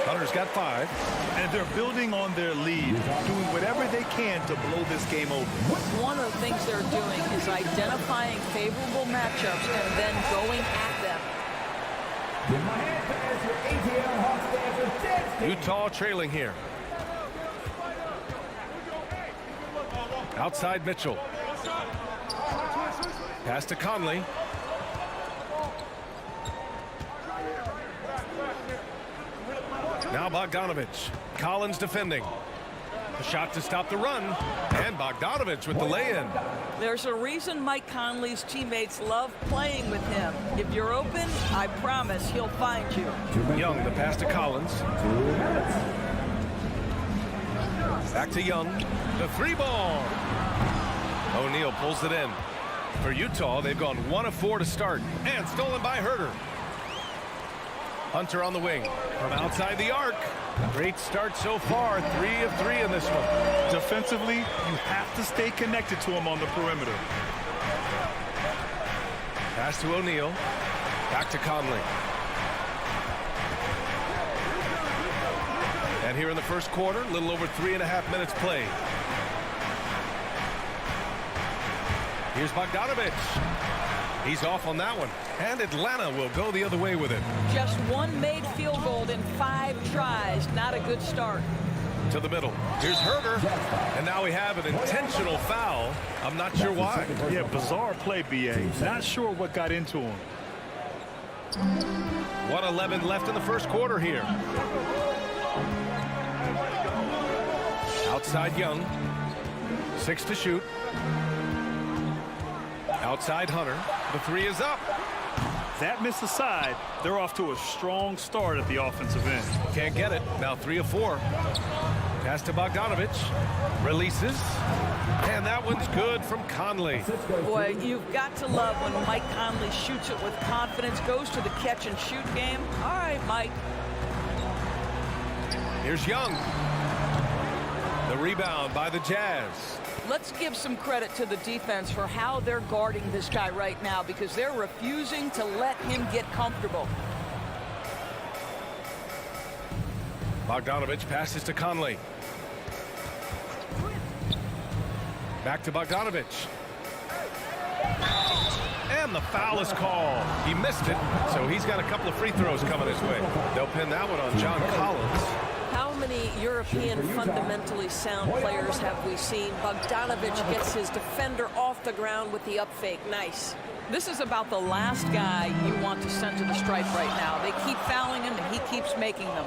Hunter's got 5. And they're building on their lead, doing whatever they can to blow this game over. One of the things they're doing is identifying favorable matchups and then going at them. Utah trailing here. Outside Mitchell. Pass to Conley. Now Bogdanovich. Collins defending. A shot to stop the run. And Bogdanovich with the lay-in. There's a reason Mike Conley's teammates love playing with him. If you're open, I promise he'll find you. Young, the pass to Collins. Back to Young. The 3-ball. O'Neal pulls it in. For Utah, they've gone 1 of 4 to start. And stolen by Herter. Hunter on the wing. From outside the arc. Great start so far. 3 of 3 in this one. Defensively, you have to stay connected to him on the perimeter. Pass to O'Neal. Back to Conley. And here in the first quarter, a little over 3.5 minutes played. Here's Bogdanovich. He's off on that one. And Atlanta will go the other way with it. Just 1 made field goal in 5 tries. Not a good start. To the middle. Here's Herter. And now we have an intentional foul. I'm not sure why. Yeah, bizarre play, B.A. Not sure what got into him. 1:11 left in the first quarter here. Outside Young. 6 to shoot. Outside Hunter. The 3 is up. That missed aside. They're off to a strong start at the offensive end. Can't get it. Now 3 of 4. Pass to Bogdanovich. Releases. And that one's good from Conley. Boy, you've got to love when Mike Conley shoots it with confidence, goes to the catch and shoot game. All right, Mike. Here's Young. The rebound by the Jazz. Let's give some credit to the defense for how they're guarding this guy right now, because they're refusing to let him get comfortable. Bogdanovich passes to Conley. Back to Bogdanovich. And the foul is called. He missed it, so he's got a couple of free throws coming his way. They'll pin that one on John Collins. How many European fundamentally sound players have we seen? Bogdanovich gets his defender off the ground with the up fake. Nice. This is about the last guy you want to send to the stripe right now. They keep fouling him, and he keeps making them.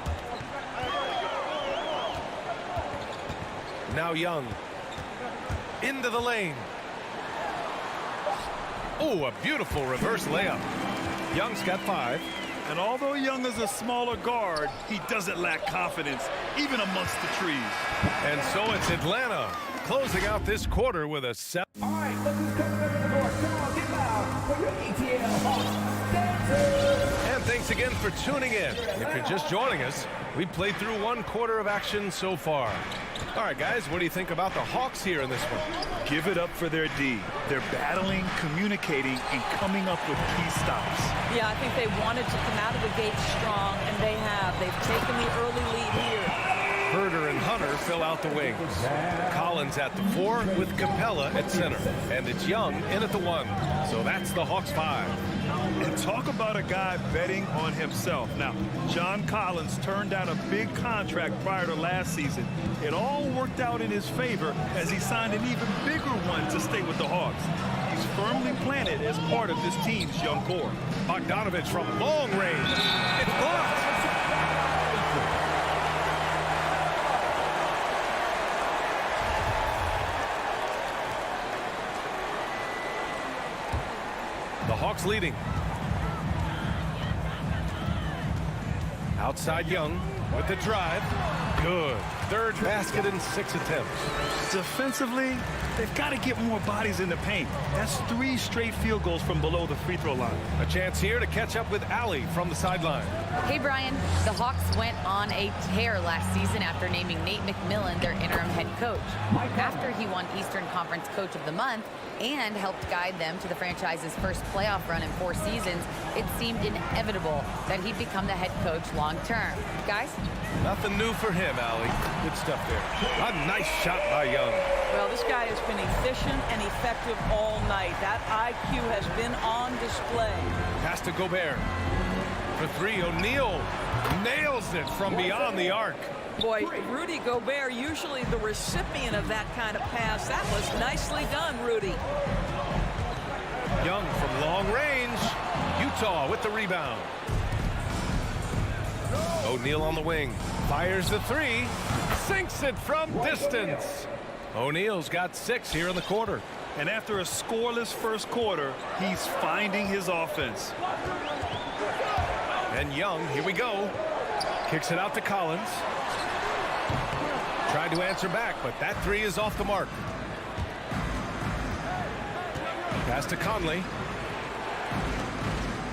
Now Young. Into the lane. Oh, a beautiful reverse layup. Young's got 5. And although Young is a smaller guard, he doesn't lack confidence, even amongst the trees. And so it's Atlanta closing out this quarter with a 7. All right, look who's coming over the court. Come on, get loud for your ATL Hawks dancers. And thanks again for tuning in. If you're just joining us, we played through 1 quarter of action so far. All right, guys, what do you think about the Hawks here in this one? Give it up for their D. They're battling, communicating, and coming up with key stops. Yeah, I think they wanted to come out of the gate strong, and they have. They've taken the early lead here. Herder and Hunter fill out the wings. Collins at the 4 with Capella at center. And it's Young in at the 1. So that's the Hawks 5. And talk about a guy betting on himself. Now, John Collins turned down a big contract prior to last season. It all worked out in his favor as he signed an even bigger one to stay with the Hawks. He's firmly planted as part of this team's young core. Bogdanovich from long range. It's blocked. The Hawks leading. Outside Young with the drive. Good. 3rd basket in 6 attempts. Defensively, they've got to get more bodies in the paint. That's 3 straight field goals from below the free throw line. A chance here to catch up with Allie from the sideline. Hey, Brian. The Hawks went on a tear last season after naming Nate McMillan their interim head coach. After he won Eastern Conference Coach of the Month and helped guide them to the franchise's first playoff run in 4 seasons, it seemed inevitable that he'd become the head coach long term. Guys? Nothing new for him, Allie. Good stuff there. A nice shot by Young. Well, this guy has been efficient and effective all night. That IQ has been on display. Pass to Gobert. For 3, O'Neal nails it from beyond the arc. Boy, Rudy Gobert, usually the recipient of that kind of pass. That was nicely done, Rudy. Young from long range. Utah with the rebound. O'Neal on the wing. Fires the 3. Sinks it from distance. O'Neal's got 6 here in the quarter. And after a scoreless first quarter, he's finding his offense. And Young, here we go. Kicks it out to Collins. Tried to answer back, but that 3 is off the mark. Pass to Conley.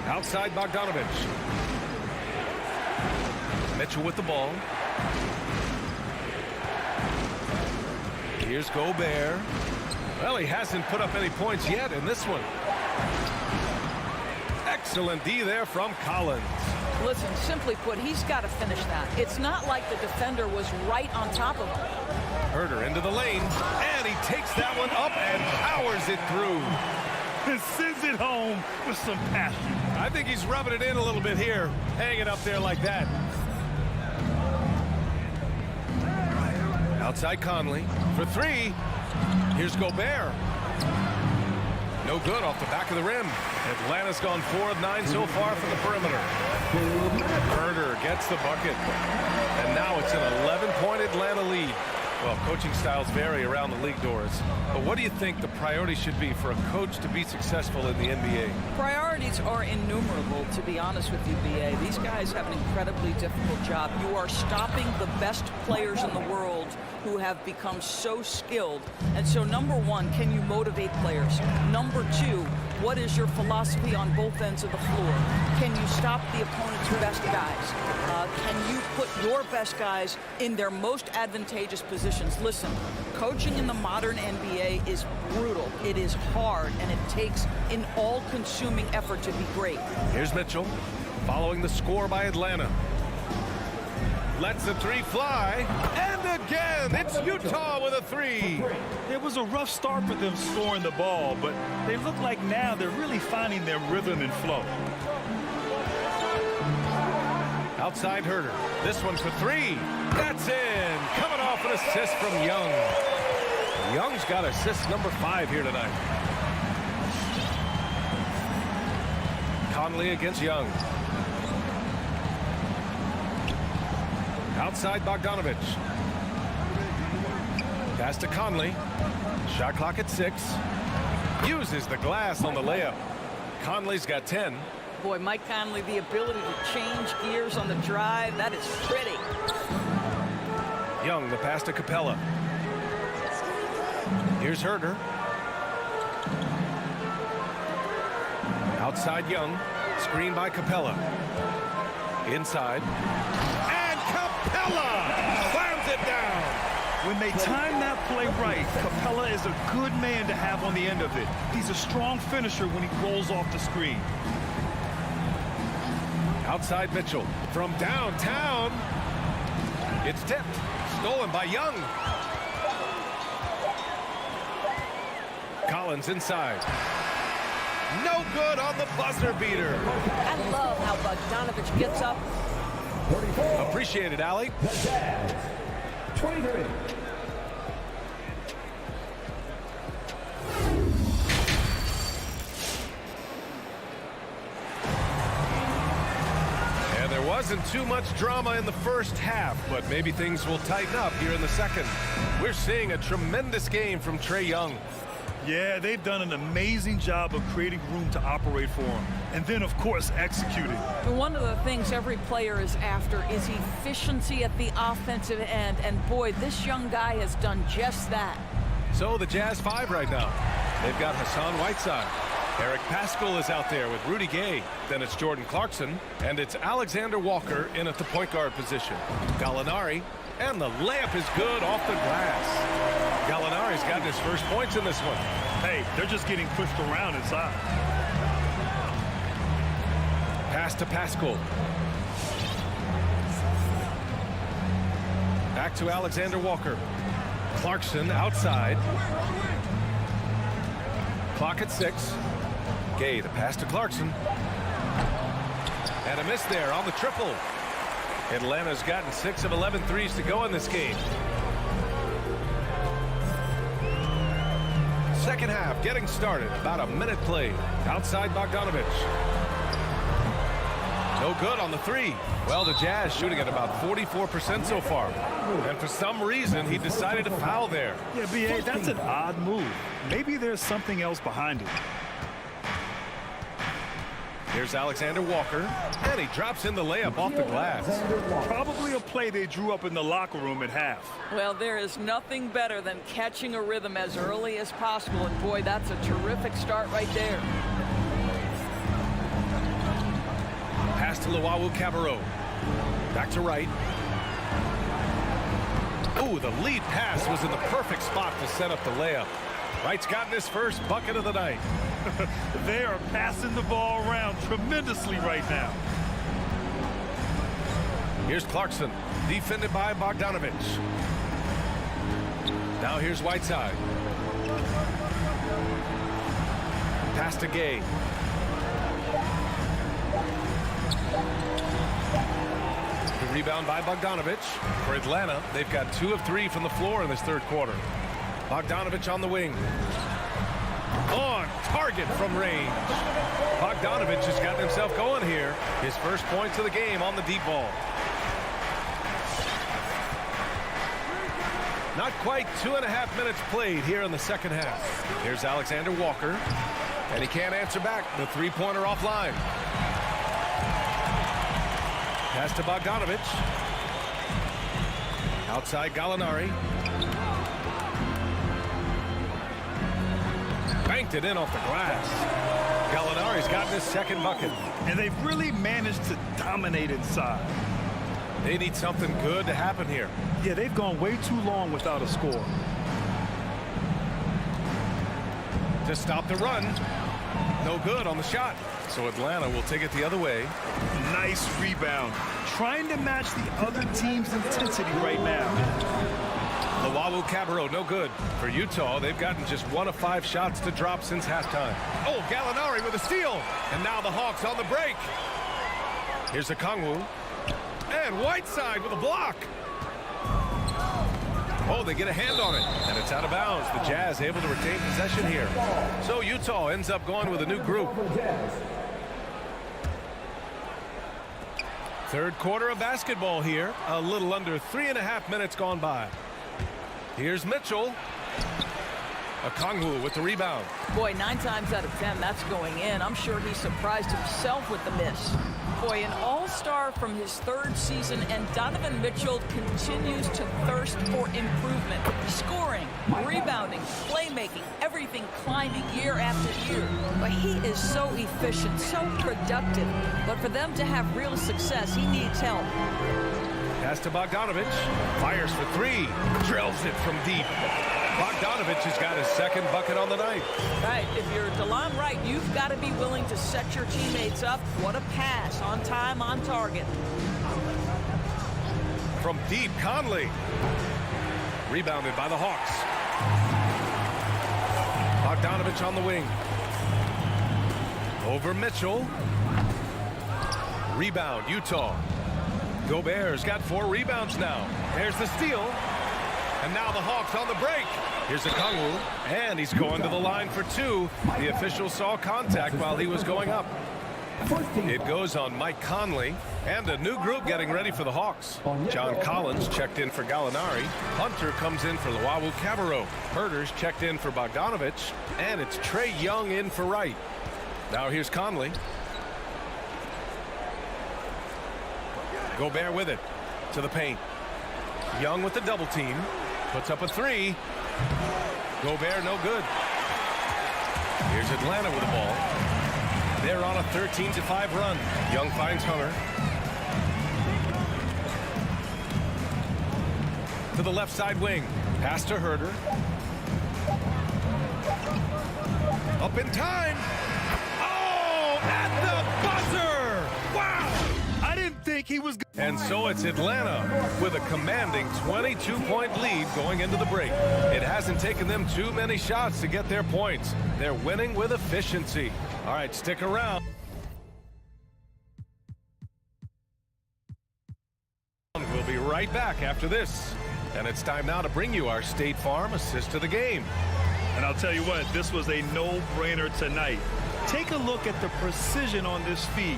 Outside Bogdanovich. Mitchell with the ball. Here's Gobert. Well, he hasn't put up any points yet in this one. Excellent D there from Collins. Listen, simply put, he's got to finish that. It's not like the defender was right on top of him. Herder into the lane, and he takes that one up and powers it through. And sends it home with some passion. I think he's rubbing it in a little bit here, hanging up there like that. Outside Conley for 3. Here's Gobert. No good off the back of the rim. Atlanta's gone 4 of 9 so far from the perimeter. Herder gets the bucket. And now it's an 11-point Atlanta lead. Well, coaching styles vary around the league, Doris. But what do you think the priority should be for a coach to be successful in the NBA? Priorities are innumerable, to be honest with you, B.A. These guys have an incredibly difficult job. You are stopping the best players in the world who have become so skilled. And so, number one, can you motivate players? Number two, what is your philosophy on both ends of the floor? Can you stop the opponent's best guys? Can you put your best guys in their most advantageous positions? Listen, coaching in the modern NBA is brutal. It is hard, and it takes an all-consuming effort to be great. Here's Mitchell, following the score by Atlanta. Lets the three fly, and again, it's Utah with a three. It was a rough start for them scoring the ball, but they look like now they're really finding their rhythm and flow. Outside Herder. This one for three. That's in. Coming off an assist from Young. Young's got assist number 5 here tonight. Conley against Young. Outside Bogdanovich. Pass to Conley. Shot clock at 6. Uses the glass on the layup. Conley's got 10. Boy, Mike Conley, the ability to change gears on the drive, that is pretty. Young, the pass to Capella. Here's Herder. Outside Young. Screen by Capella. Inside. And Capella slams it down. When they time that play right, Capella is a good man to have on the end of it. He's a strong finisher when he rolls off the screen. Outside Mitchell from downtown. It's tipped. Stolen by Young. Collins inside. No good on the buzzer beater. I love how Bogdanovich gets up. Appreciate it, Allie. 23. Wasn't too much drama in the first half, but maybe things will tighten up here in the second. We're seeing a tremendous game from Trae Young. Yeah, they've done an amazing job of creating room to operate for him. And then, of course, executing. One of the things every player is after is efficiency at the offensive end. And boy, this young guy has done just that. So the Jazz 5 right now. They've got Hassan Whiteside. Eric Pascal is out there with Rudy Gay. Then it's Jordan Clarkson. And it's Alexander Walker in at the point guard position. Gallinari. And the layup is good off the glass. Gallinari's gotten his first points in this one. Hey, they're just getting pushed around inside. Pass to Pascal. Back to Alexander Walker. Clarkson outside. Clock at 6. Gay, the pass to Clarkson. And a miss there on the triple. Atlanta's gotten 6 of 11 threes to go in this game. Second half getting started. About a minute played. Outside Bogdanovich. No good on the 3. Well, the Jazz shooting at about 44% so far. And for some reason, he decided to foul there. Yeah, B.A., that's an odd move. Maybe there's something else behind it. Here's Alexander Walker, and he drops in the layup off the glass. Probably a play they drew up in the locker room at half. Well, there is nothing better than catching a rhythm as early as possible, and boy, that's a terrific start right there. Pass to Luwawu-Cabarrot. Back to right. Ooh, the lead pass was in the perfect spot to set up the layup. Wright's gotten his first bucket of the night. They are passing the ball around tremendously right now. Here's Clarkson, defended by Bogdanovich. Now here's Whiteside. Pass to Gay. The rebound by Bogdanovich. For Atlanta, they've got 2 of 3 from the floor in this third quarter. Bogdanovich on the wing. On target from range. Bogdanovich has gotten himself going here. His first points of the game on the deep ball. Not quite 2.5 minutes played here in the second half. Here's Alexander Walker, and he can't answer back. The three-pointer offline. Pass to Bogdanovich. Outside Gallinari. Banked it in off the glass. Gallinari's gotten his second bucket. And they've really managed to dominate inside. They need something good to happen here. Yeah, they've gone way too long without a score. To stop the run. No good on the shot. So Atlanta will take it the other way. Nice rebound. Trying to match the other team's intensity right now. Luwawu-Cabarrot, no good. For Utah, they've gotten just 1 of 5 shots to drop since halftime. Oh, Gallinari with a steal. And now the Hawks on the break. Here's Okongwu. And Whiteside with a block. Oh, they get a hand on it. And it's out of bounds. The Jazz able to retain possession here. So Utah ends up going with a new group. Third quarter of basketball here. A little under 3.5 minutes gone by. Here's Mitchell. Okongwu with the rebound. Boy, 9 times out of 10, that's going in. I'm sure he surprised himself with the miss. Boy, an all-star from his 3rd season, and Donovan Mitchell continues to thirst for improvement. Scoring, rebounding, playmaking, everything climbing year after year. But he is so efficient, so productive. But for them to have real success, he needs help. Pass to Bogdanovich. Fires for 3. Drills it from deep. Bogdanovich has got his second bucket on the night. Right. If you're DeLon Wright, you've got to be willing to set your teammates up. What a pass. On time, on target. From deep, Conley. Rebounded by the Hawks. Bogdanovich on the wing. Over Mitchell. Rebound, Utah. Gobert's got 4 rebounds now. There's the steal. And now the Hawks on the break. Here's Okongwu, and he's going to the line for 2. The official saw contact while he was going up. It goes on Mike Conley, and a new group getting ready for the Hawks. John Collins checked in for Gallinari. Hunter comes in for Luwawu-Cabarrot. Herder's checked in for Bogdanovich, and it's Trae Young in for Wright. Now here's Conley. Gobert with it to the paint. Young with the double team. Puts up a 3. Gobert no good. Here's Atlanta with the ball. They're on a 13-5 run. Young finds Hunter. To the left side wing. Pass to Herder. Up in time. Oh, at the buzzer. Wow. I didn't think he was. And so it's Atlanta with a commanding 22-point lead going into the break. It hasn't taken them too many shots to get their points. They're winning with efficiency. All right, stick around. We'll be right back after this. And it's time now to bring you our State Farm assist of the game. And I'll tell you what, this was a no-brainer tonight. Take a look at the precision on this feed.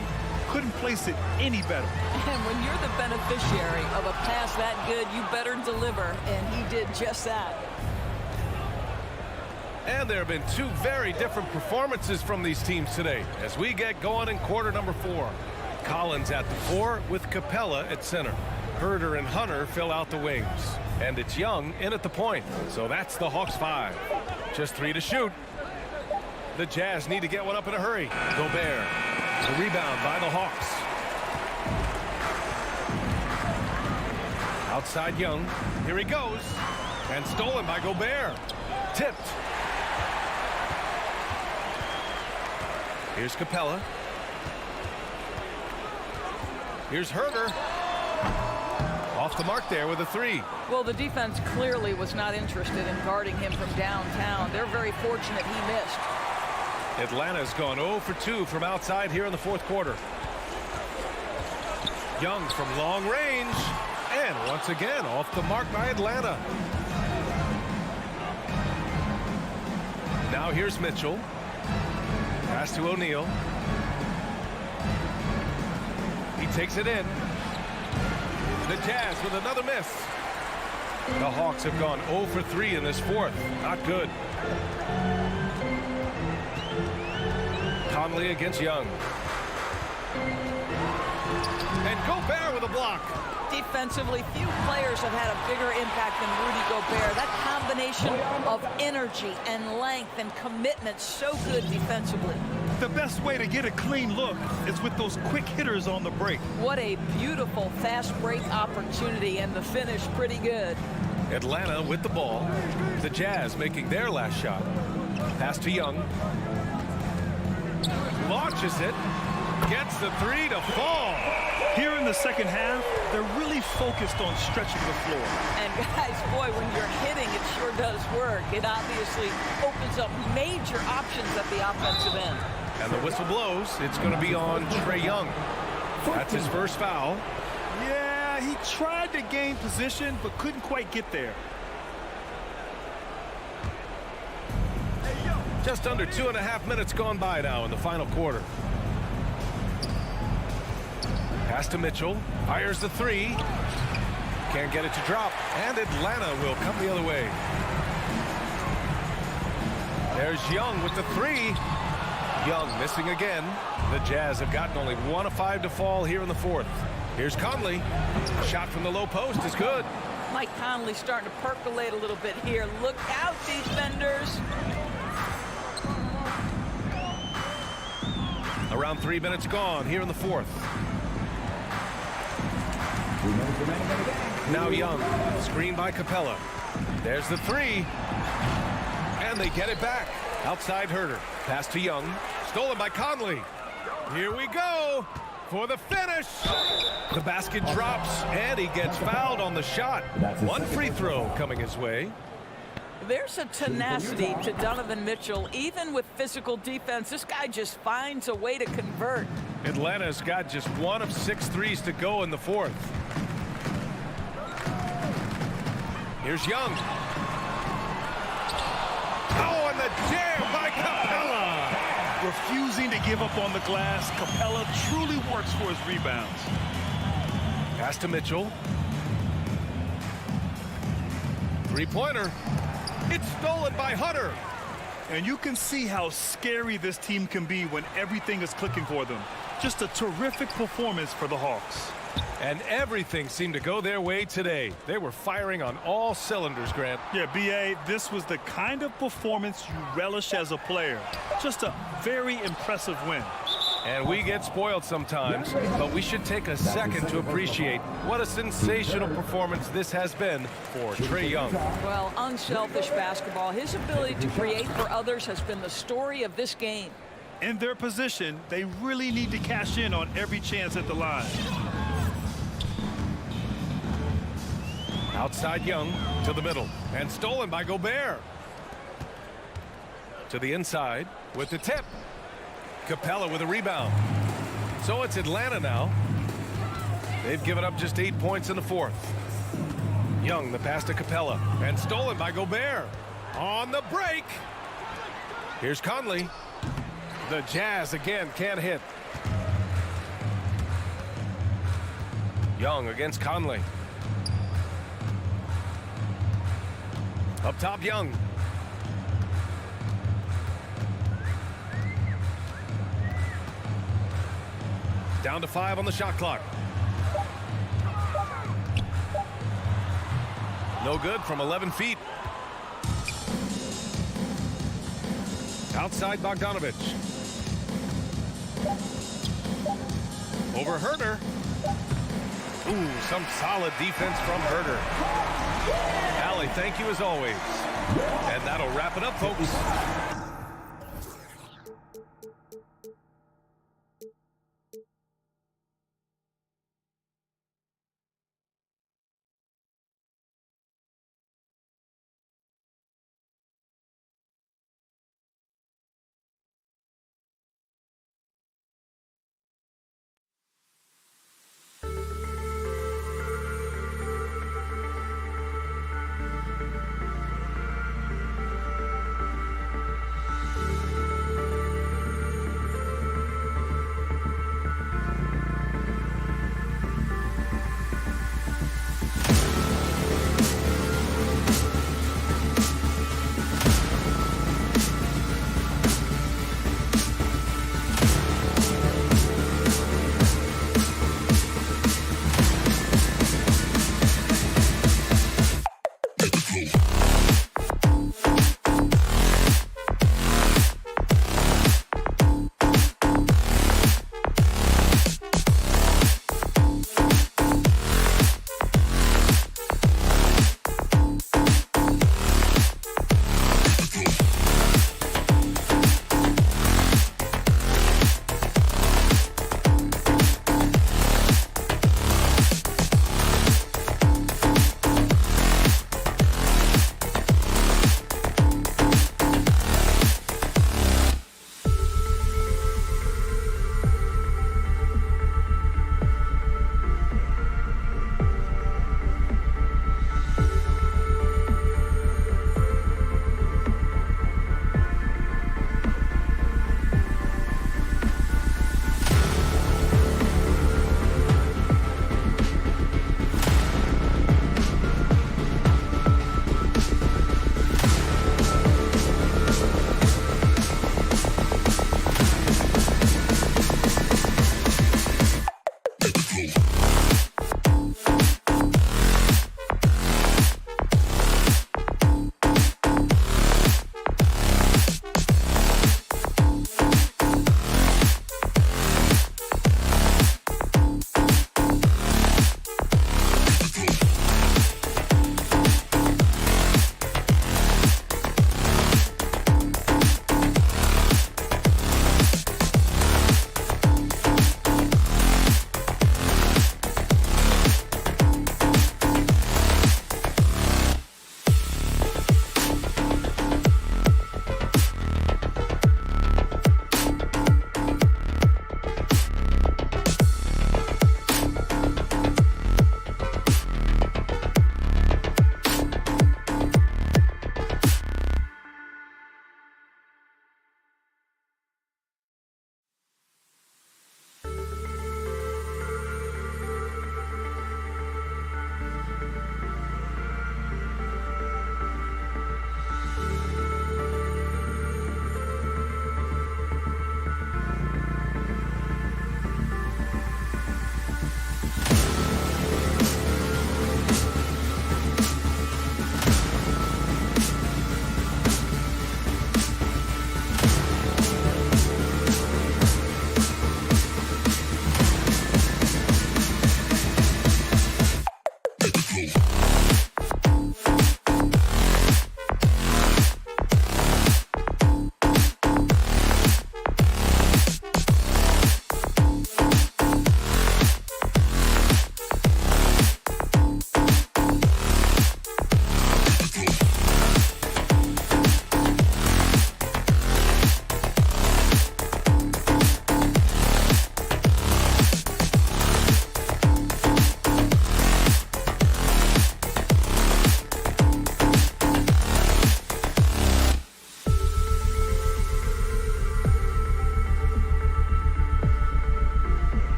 Couldn't place it any better. And when you're the beneficiary of a pass that good, you better deliver, and he did just that. And there have been 2 very different performances from these teams today as we get going in quarter number 4. Collins at the 4 with Capella at center. Herder and Hunter fill out the wings. And it's Young in at the point. So that's the Hawks 5. Just 3 to shoot. The Jazz need to get one up in a hurry. Gobert. The rebound by the Hawks. Outside Young. Here he goes. And stolen by Gobert. Tipped. Here's Capella. Here's Herder. Off the mark there with a 3. Well, the defense clearly was not interested in guarding him from downtown. They're very fortunate he missed. Atlanta's gone 0 for 2 from outside here in the 4th quarter. Young from long range. And once again, off the mark by Atlanta. Now here's Mitchell. Pass to O'Neal. He takes it in. The Jazz with another miss. The Hawks have gone 0 for 3 in this fourth. Not good. Conley against Young. And Gobert with a block. Defensively, few players have had a bigger impact than Rudy Gobert. That combination of energy and length and commitment, so good defensively. The best way to get a clean look is with those quick hitters on the break. What a beautiful fast break opportunity, and the finish pretty good. Atlanta with the ball. The Jazz making their last shot. Pass to Young. Launches it. Gets the three to fall. Here in the second half, they're really focused on stretching the floor. And guys, boy, when you're hitting, it sure does work. It obviously opens up major options at the offensive end. And the whistle blows. It's going to be on Trae Young. That's his first foul. Yeah, he tried to gain position, but couldn't quite get there. Just under 2.5 minutes gone by now in the final quarter. Pass to Mitchell. Fires the three. Can't get it to drop. And Atlanta will come the other way. There's Young with the three. Young missing again. The Jazz have gotten only 1 of 5 to fall here in the fourth. Here's Conley. Shot from the low post is good. Mike Conley starting to percolate a little bit here. Look out, defenders. Around 3 minutes gone here in the fourth. Now Young. Screen by Capella. There's the three. And they get it back. Outside Herter. Pass to Young. Stolen by Conley. Here we go for the finish. The basket drops, and he gets fouled on the shot. One free throw coming his way. There's a tenacity to Donovan Mitchell. Even with physical defense, this guy just finds a way to convert. Atlanta's got just 1 of 6 threes to go in the fourth. Here's Young. Oh, and the jam by Capella. Refusing to give up on the glass, Capella truly works for his rebounds. Pass to Mitchell. Three-pointer. It's stolen by Hunter. And you can see how scary this team can be when everything is clicking for them. Just a terrific performance for the Hawks. And everything seemed to go their way today. They were firing on all cylinders, Grant. Yeah, B.A., this was the kind of performance you relish as a player. Just a very impressive win. And we get spoiled sometimes, but we should take a second to appreciate what a sensational performance this has been for Trae Young. Well, unselfish basketball. His ability to create for others has been the story of this game. In their position, they really need to cash in on every chance at the line. Outside Young to the middle and stolen by Gobert. To the inside with the tip. Capella with a rebound. So it's Atlanta now. They've given up just 8 points in the fourth. Young, the pass to Capella, and stolen by Gobert. On the break. Here's Conley. The Jazz again can't hit. Young against Conley. Up top, Young. Down to 5 on the shot clock. No good from 11 feet. Outside Bogdanovich. Over Herter. Ooh, some solid defense from Herter. Allie, thank you as always. And that'll wrap it up, folks.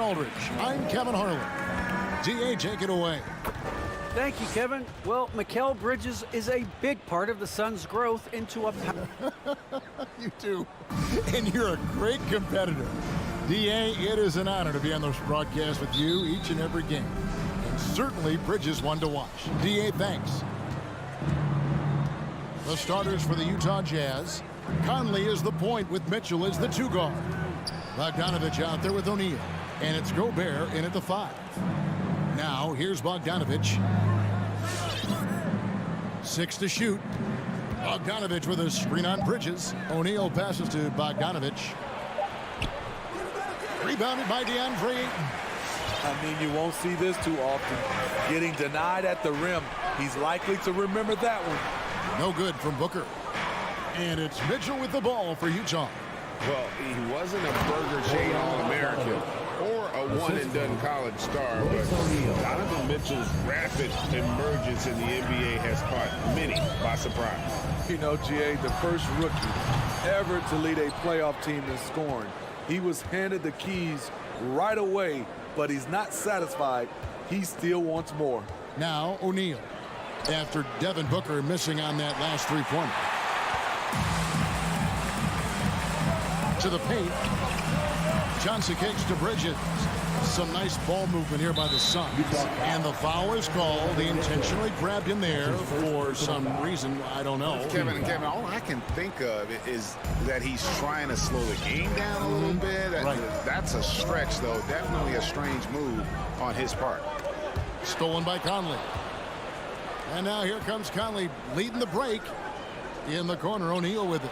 Aldridge, I'm Kevin Harlan. DA, take it away. Thank you, Kevin. Well, Mikal Bridges is a big part of the Suns' growth into a... You do. And you're a great competitor. DA, it is an honor to be on this broadcast with you each and every game. And certainly Bridges one to watch. DA, thanks. The starters for the Utah Jazz. Conley is the point with Mitchell as the 2 guard. Bogdanovich out there with O'Neal. And it's Gobert in at the 5. Now, here's Bogdanovich. 6 to shoot. Bogdanovich with a screen on Bridges. O'Neal passes to Bogdanovich. Rebounded by DeAndre Ayton. I mean, you won't see this too often. Getting denied at the rim. He's likely to remember that one. No good from Booker. And it's Mitchell with the ball for Utah. Well, he wasn't a Burger Shade All-American or a one-and-done college star, but Donovan Mitchell's rapid emergence in the NBA has caught many by surprise. You know, GA, the first rookie ever to lead a playoff team in scoring. He was handed the keys right away, but he's not satisfied. He still wants more. Now O'Neal, after Devin Booker missing on that last 3-pointer. To the paint. Johnson kicks to Bridges. Some nice ball movement here by the Suns. And the foul is called. They intentionally grabbed him there for some reason. I don't know. Kevin, all I can think of is that he's trying to slow the game down a little bit. Right. That's a stretch, though. Definitely a strange move on his part. Stolen by Conley. And now here comes Conley leading the break. In the corner, O'Neal with it.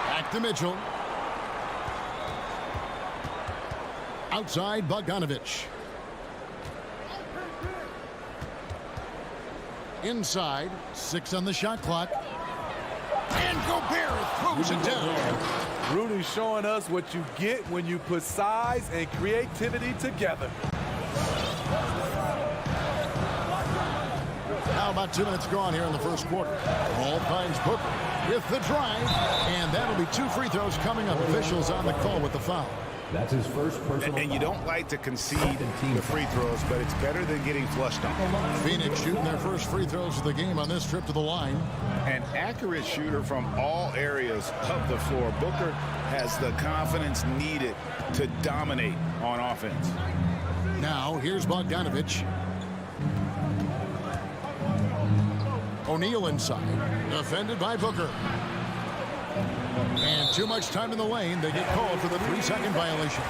Back to Mitchell. Outside, Bogdanovich. Inside, 6 on the shot clock. And Gobert throws it down. Rudy's showing us what you get when you put size and creativity together. Now about 2 minutes gone here in the first quarter. Ball finds Booker with the drive. And that'll be 2 free throws coming up. Officials on the call with the foul. That's his first personal And you don't like to concede the free throws, but it's better than getting flushed on. Phoenix shooting their first free throws of the game on this trip to the line. An accurate shooter from all areas of the floor. Booker has the confidence needed to dominate on offense. Now here's Bogdanovich. O'Neal inside, defended by Booker. And too much time in the lane. They get called for the 3-second violation.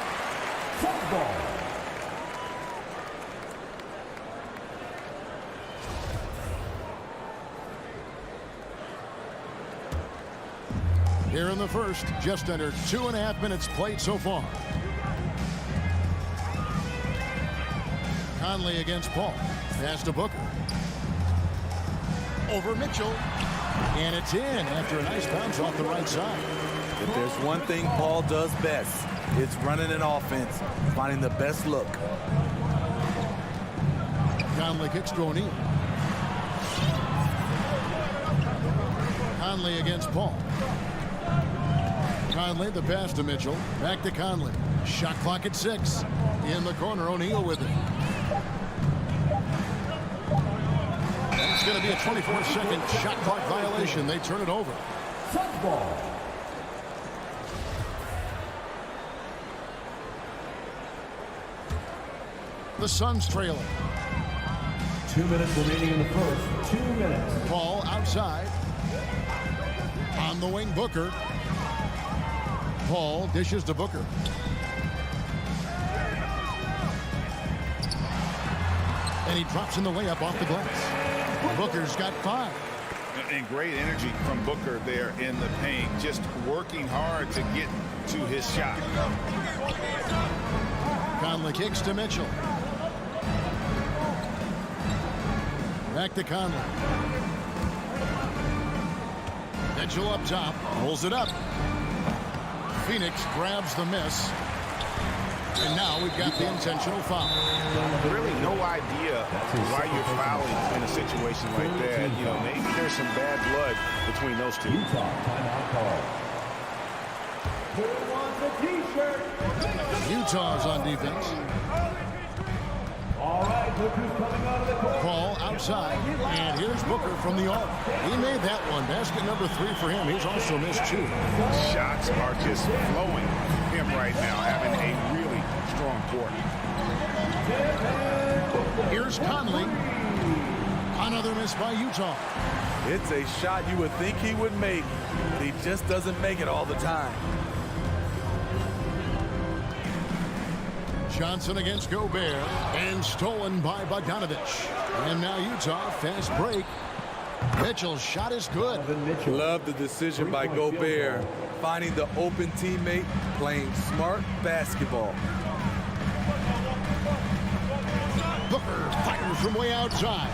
Here in the first, just under 2.5 minutes played so far. Conley against Paul. Pass to Booker. Over Mitchell. And it's in after a nice bounce off the right side. If there's one thing Paul does best, it's running an offense, finding the best look. Conley kicks to O'Neal. Conley against Paul. Conley, the pass to Mitchell. Back to Conley. Shot clock at 6. In the corner, O'Neal with it. It's going to be a 24-second shot clock violation. They turn it over. The Suns trailing. 2 minutes remaining in the first. 2 minutes. Paul outside. On the wing, Booker. Paul dishes to Booker. And he drops in the layup off the glass. Booker's got 5. And great energy from Booker there in the paint. Just working hard to get to his shot. Conley kicks to Mitchell. Back to Conley. Mitchell up top. Pulls it up. Phoenix grabs the miss. And now we've got the intentional foul. Really no idea why you're fouling in a situation like that. You know, maybe there's some bad blood between those two. Utah timeout call. Who wants a T-shirt? Utah's on defense. All right, look who's coming out of the court. Ball outside, and here's Booker from the arc. He made that one. Basket number 3 for him. He's also missed 2. Shots are just flowing him right now, having a really strong quarter. Here's Conley. Another miss by Utah. It's a shot you would think he would make. He just doesn't make it all the time. Johnson against Gobert, and stolen by Bogdanovich. And now Utah, fast break. Mitchell's shot is good. Love the decision by Gobert, finding the open teammate, playing smart basketball. Booker fires from way outside.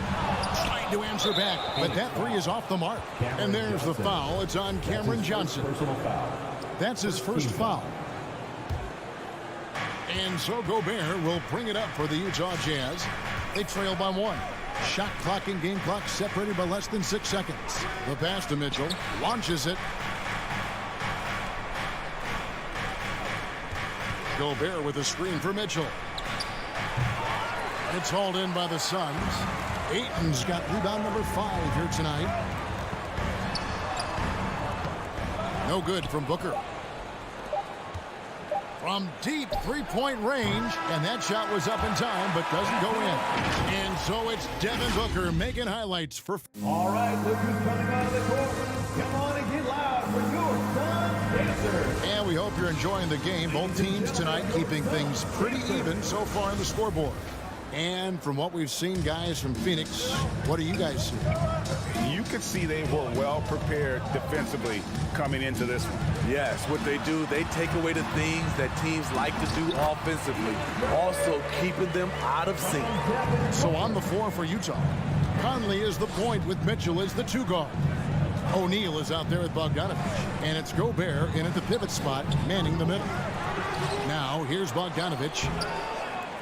Trying to answer back, but that 3 is off the mark. And there's the foul. It's on Cameron Johnson. That's his first foul. And so Gobert will bring it up for the Utah Jazz. They trail by 1. Shot clock and game clock separated by less than 6 seconds. The pass to Mitchell. Launches it. Gobert with a screen for Mitchell. It's hauled in by the Suns. Ayton's got rebound number 5 here tonight. No good from Booker. From deep three-point range, and that shot was up in time, but doesn't go in. And so it's Devin Booker making highlights for... All right, look who's coming out of the court. Come on and get loud for your Suns Pacers. And we hope you're enjoying the game. Both teams tonight keeping things pretty even so far on the scoreboard. And from what we've seen, guys, from Phoenix, what do you guys see? You could see they were well prepared defensively coming into this one. Yes, what they do, they take away the things that teams like to do offensively, also keeping them out of sync. So on the floor for Utah, Conley is the point with Mitchell as the 2 guard. O'Neal is out there with Bogdanovich, and it's Gobert in at the pivot spot, manning the middle. Now here's Bogdanovich.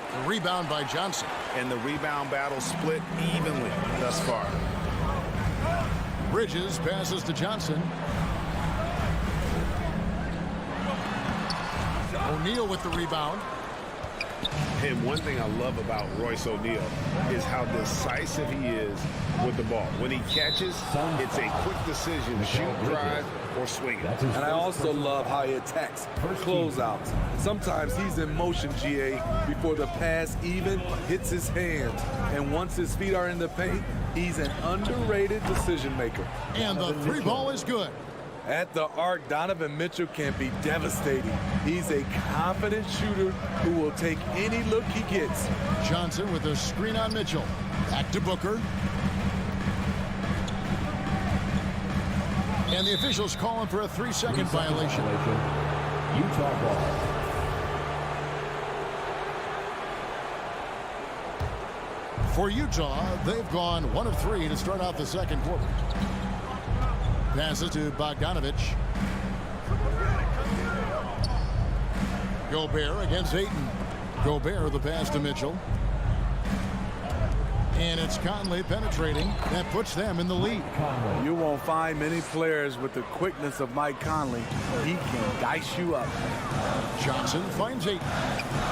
The rebound by Johnson. And the rebound battle split evenly thus far. Bridges passes to Johnson. O'Neal with the rebound. And one thing I love about Royce O'Neal is how decisive he is with the ball. When he catches, it's a quick decision, shoot, drive, or swing it. And I also love how he attacks closeouts. Sometimes he's in motion, GA, before the pass even hits his hands. And once his feet are in the paint, he's an underrated decision maker. And the 3 ball is good. At the arc, Donovan Mitchell can be devastating. He's a confident shooter who will take any look he gets. Johnson with a screen on Mitchell. Back to Booker. And the officials calling for a 3-second violation. Utah ball. For Utah, they've gone 1 of 3 to start out the second quarter. Passes to Bogdanovich. Gobert against Ayton. Gobert the pass to Mitchell. And it's Conley penetrating. That puts them in the lead. You won't find many players with the quickness of Mike Conley. He can dice you up. Johnson finds Ayton.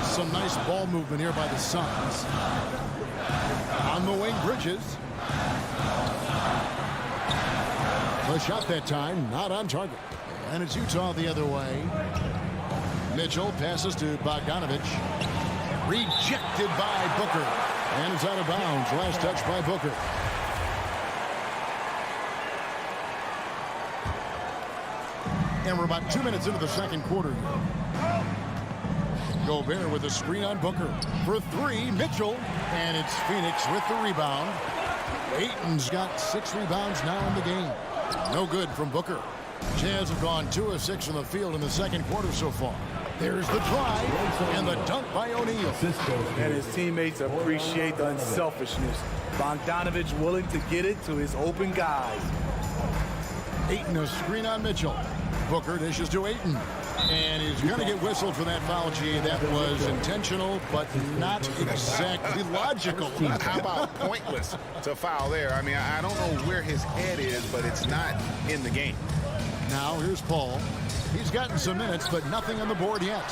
Some nice ball movement here by the Suns. On the wing, Bridges. The shot that time, not on target. And it's Utah the other way. Mitchell passes to Bogdanovich. Rejected by Booker. And it's out of bounds. Last touch by Booker. And we're about 2 minutes into the second quarter here. Gobert with a screen on Booker. For 3, Mitchell. And it's Phoenix with the rebound. Ayton's got 6 rebounds now in the game. No good from Booker. Jazz have gone 2 of 6 from the field in the second quarter so far. There's the drive and the dunk by O'Neal. And his teammates appreciate the unselfishness. Bogdanovich willing to get it to his open guys. Ayton a screen on Mitchell. Booker dishes to Ayton. And he's going to get whistled for that foul, G. That was intentional, but not exactly logical. How about pointless to foul there? I mean, I don't know where his head is, but it's not in the game. Now here's Paul. He's gotten some minutes, but nothing on the board yet.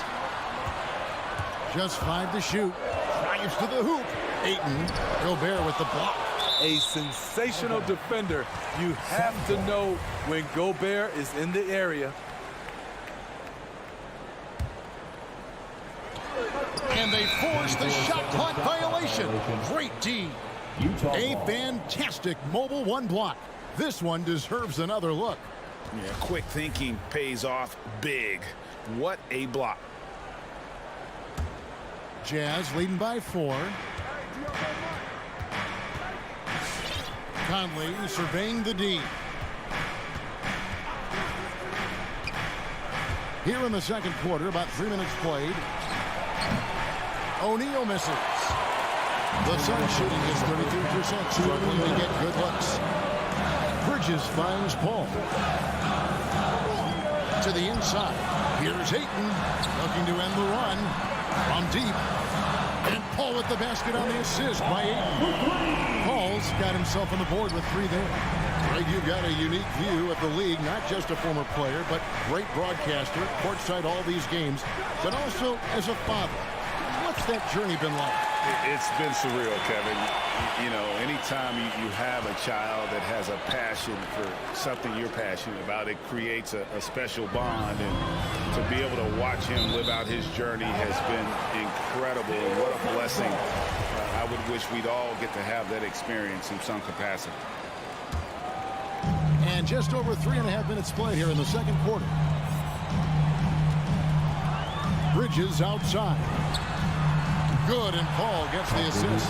Just 5 to shoot. Drives to the hoop. Ayton. Gobert with the block. A sensational defender. You have to know when Gobert is in the area. And they force the shot clock violation. Great D. A fantastic mobile one block. This one deserves another look. Yeah, quick thinking pays off big. What a block. Jazz leading by 4. Conley surveying the D. Here in the second quarter, about 3 minutes played. O'Neal misses. The Suns shooting is 33%, struggling to get good looks. Bridges finds Paul. To the inside. Here's Ayton, looking to end the run. From deep. And Paul with the basket on the assist by Ayton. Paul's got himself on the board with 3 there. Greg, you've got a unique view of the league, not just a former player, but great broadcaster, courtside all these games, but also as a father. What's that journey been like? It's been surreal, Kevin. You know, anytime you have a child that has a passion for something you're passionate about, it creates a special bond. And to be able to watch him live out his journey has been incredible. And what a blessing. I would wish we'd all get to have that experience in some capacity. And just over 3.5 minutes played here in the second quarter. Bridges outside. Good, and Paul gets the assist.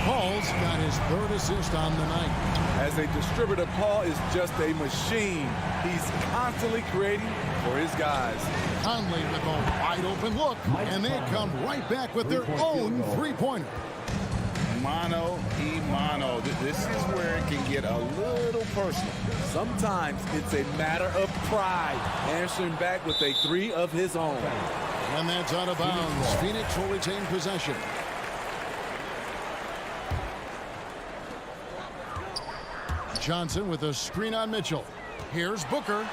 Paul's got his 3rd assist on the night. As a distributor, Paul is just a machine. He's constantly creating for his guys. Conley with a wide open look, and they come right back with their own 3-pointer. Mano y mano. This is where it can get a little personal. Sometimes it's a matter of pride, answering back with a 3 of his own. And that's out of bounds. Phoenix will retain possession. Johnson with a screen on Mitchell. Here's Booker.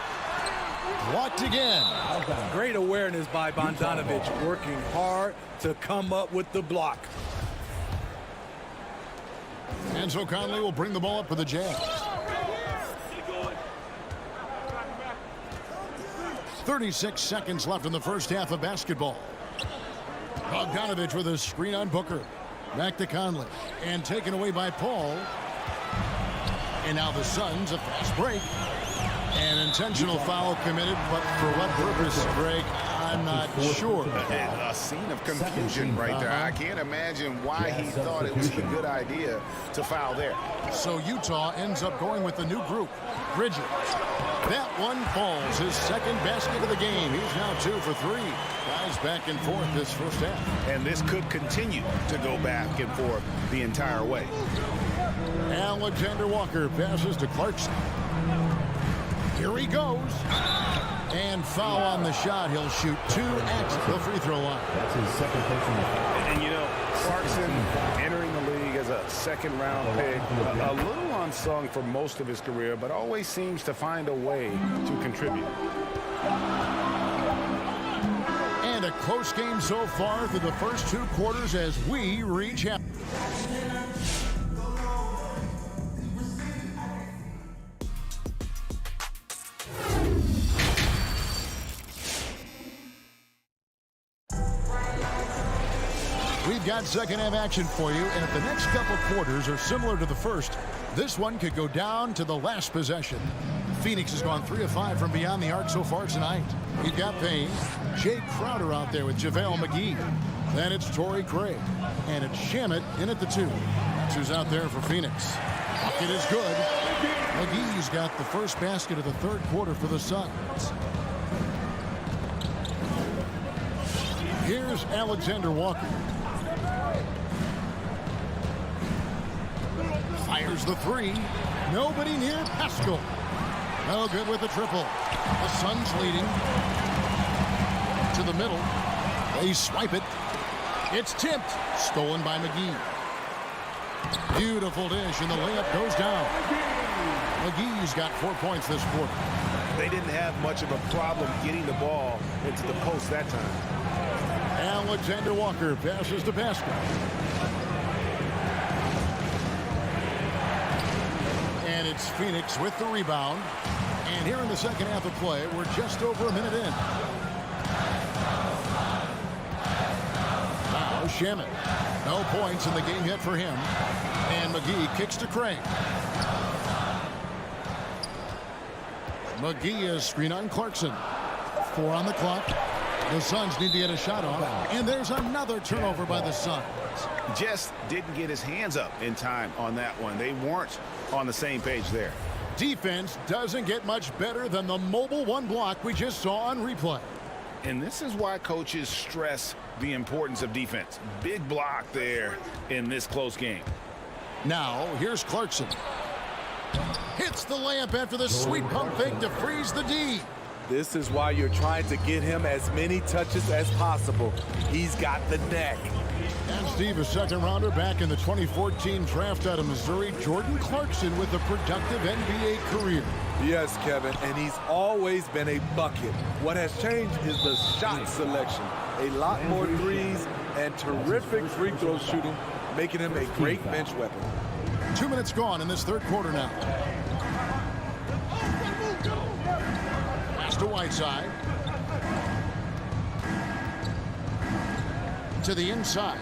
Blocked again. Great awareness by Bogdanovic, working hard to come up with the block. And so Conley will bring the ball up for the Jazz. 36 seconds left in the first half of basketball. Bogdanovic with a screen on Booker. Back to Conley. And taken away by Paul. And now the Suns, a fast break. An intentional foul committed, but for what purpose, Greg? I'm not sure. A scene of confusion right there. I can't imagine why he thought it was a good idea to foul there. So Utah ends up going with the new group. Bridges. That one falls. His 2nd basket of the game. He's now 2 for 3. Guys back and forth this first half. And this could continue to go back and forth the entire way. Alexander Walker passes to Clarkson. Here he goes. And foul on the shot. He'll shoot 2 at the free throw line. That's his 2nd personal. And you know, Clarkson entering the league as a 2nd-round pick, a little unsung for most of his career, but always seems to find a way to contribute. And a close game so far through the first 2 quarters as we reach half. We've got second half action for you, and if the next couple quarters are similar to the first, this one could go down to the last possession. Phoenix has gone 3 of 5 from beyond the arc so far tonight. We've got Payne, Jay Crowder out there with JaVale McGee. Then it's Torrey Craig, and it's Shamet in at the 2. That's who's out there for Phoenix. Bucket is good. McGee's got the first basket of the 3rd quarter for the Suns. Here's Alexander Walker. Fires the 3. Nobody near Pascal. No good with the triple. The Suns leading. To the middle. They swipe it. It's tipped. Stolen by McGee. Beautiful dish, and the layup goes down. McGee's got 4 points this quarter. They didn't have much of a problem getting the ball into the post that time. Alexander Walker passes to Pascal. And it's Phoenix with the rebound. And here in the second half of play, we're just over a minute in. Now Shaman. No points in the game yet for him. And McGee kicks to Craig. McGee is screen on Clarkson. 4 on the clock. The Suns need to get a shot off. And there's another turnover by the Suns. Just didn't get his hands up in time on that one. They weren't on the same page there. Defense doesn't get much better than the mobile one block we just saw on replay. And this is why coaches stress the importance of defense. Big block there in this close game. Now, here's Clarkson. Hits the layup after the sweet pump fake to freeze the D. This is why you're trying to get him as many touches as possible. He's got the neck. And Steve, a second rounder back in the 2014 draft out of Missouri, Jordan Clarkson with a productive NBA career. Yes, Kevin, and he's always been a bucket. What has changed is the shot selection. A lot more threes and terrific free throw shooting, making him a great bench weapon. 2 minutes gone in this third quarter now. Pass to Whiteside. To the inside.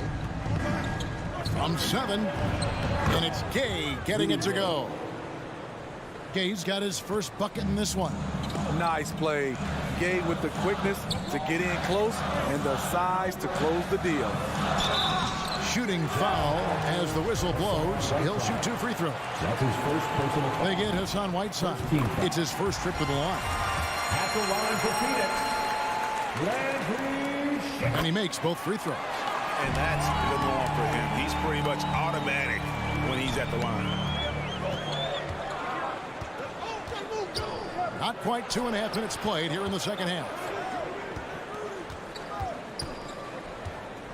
From 7. And it's Gay getting it to go. Gay's got his first bucket in this one. Nice play. Gay with the quickness to get in close and the size to close the deal. Shooting foul as the whistle blows. He'll shoot 2 free throws. That's his first personal foul. They get Hassan Whiteside. It's his first trip to the line. At the line for Phoenix, Landry Shamet. And he makes both free throws. And that's the norm for him. He's pretty much automatic when he's at the line. Not quite 2.5 minutes played here in the second half.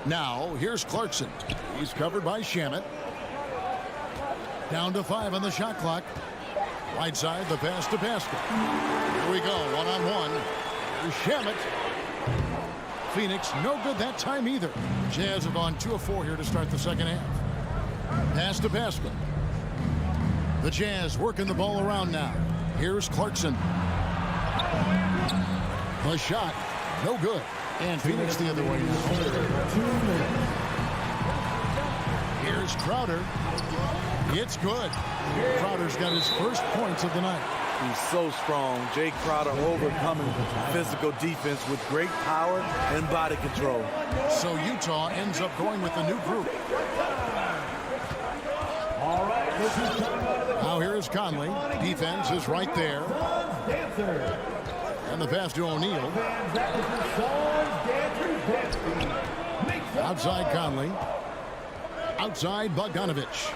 Now, here's Clarkson. He's covered by Shamet. Down to 5 on the shot clock. Whiteside, the pass to Pascal. Here we go, one-on-one. Here's Shamet. Phoenix, no good that time either. Jazz have gone 2 of 4 here to start the second half. Pass to Pascal. The Jazz working the ball around now. Here's Clarkson. The shot, no good. And Phoenix the other way. Here's Crowder. It's good. Crowder's got his first points of the night. He's so strong. Jay Crowder overcoming physical defense with great power and body control. So Utah ends up going with the new group. All right, this is coming out of the now here is Conley. Defense is right there. dancer. And the pass to O'Neal. Outside Conley. Outside Bogdanovich.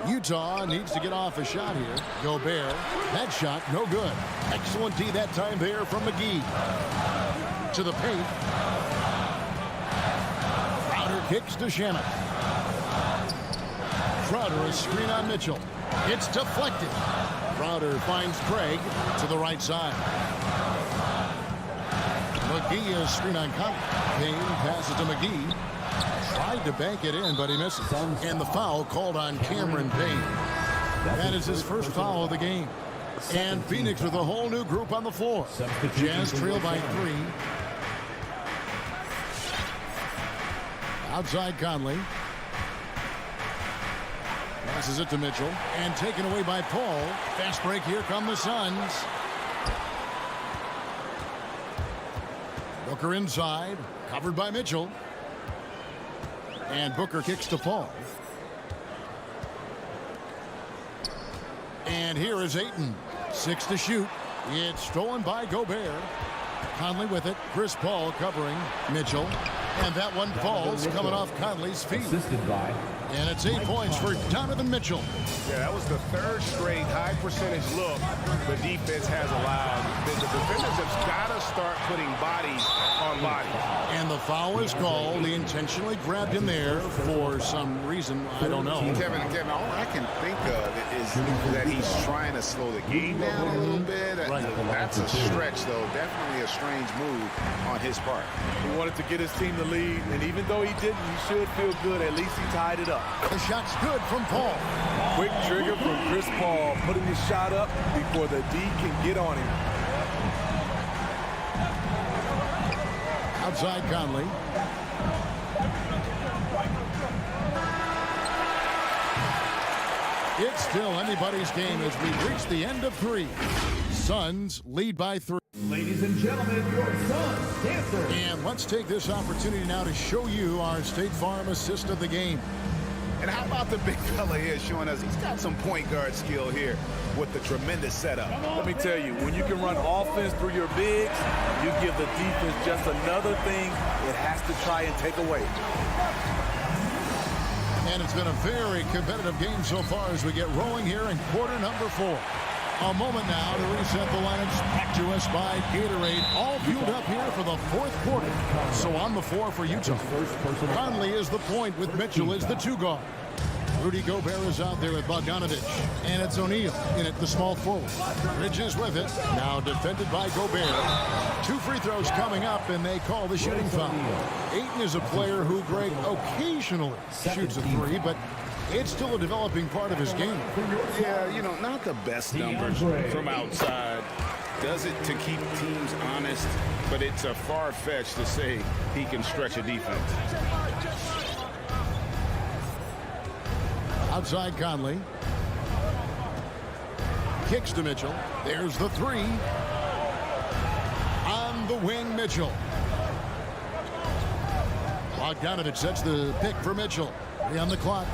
Utah needs to get off a shot here. Gobert. That shot, no good. Excellent D that time there from McGee. To the paint. Crowder kicks to Shamet. Crowder, a screen on Mitchell. It's deflected. Crowder finds Craig to the right side. McGee is screen on Conley. Payne passes to McGee. Tried to bank it in, but he misses. And the foul called on Cameron Payne. That is his first foul of the game. And Phoenix with a whole new group on the floor. Jazz trail by 3. Outside Conley. Passes it to Mitchell. And taken away by Paul. Fast break. Here come the Suns. Booker inside. Covered by Mitchell. And Booker kicks to Paul. And here is Ayton. 6 to shoot. It's stolen by Gobert. Conley with it. Chris Paul covering Mitchell. And that one falls coming off Conley's feet. Assisted by. And it's 8 points for Donovan Mitchell. Yeah, that was the third straight high percentage look the defense has allowed. The defenders have got to start putting bodies on bodies. And the foul is called. He intentionally grabbed him there for some reason. I don't know. Kevin, all I can think of is that he's trying to slow the game down a little bit. Right. That's a stretch, though. Definitely a strange move on his part. He wanted to get his team the lead, and even though he didn't, he should feel good. At least he tied it up. The shot's good from Paul. Quick trigger from Chris Paul, putting his shot up before the D can get on him. Outside Conley. It's still anybody's game as we reach the end of 3. Suns lead by 3. Ladies and gentlemen, your Suns dancer. And let's take this opportunity now to show you our State Farm assist of the game. And how about the big fella here showing us he's got some point guard skill here with the tremendous setup. Let me tell you, when you can run offense through your bigs, you give the defense just another thing it has to try and take away. And it's been a very competitive game so far as we get rolling here in quarter number 4. A moment now to reset the lineups back to us by Gatorade. All fueled up here for the 4th quarter. So on the floor for Utah. Conley is the point with Mitchell as the 2 guard. Rudy Gobert is out there with Bogdanovich. And it's O'Neal in at the small forward. Bridges with it. Now defended by Gobert. 2 free throws coming up, and they call the shooting foul. Ayton is a player who, Greg, occasionally shoots a 3, but it's still a developing part of his game. Yeah, you know, not the best numbers from outside. Does it to keep teams honest, but it's a far-fetched to say he can stretch a defense. Outside Conley. Kicks to Mitchell. There's the 3. On the wing, Mitchell. Bogdanovich sets the pick for Mitchell. 3 on the clock.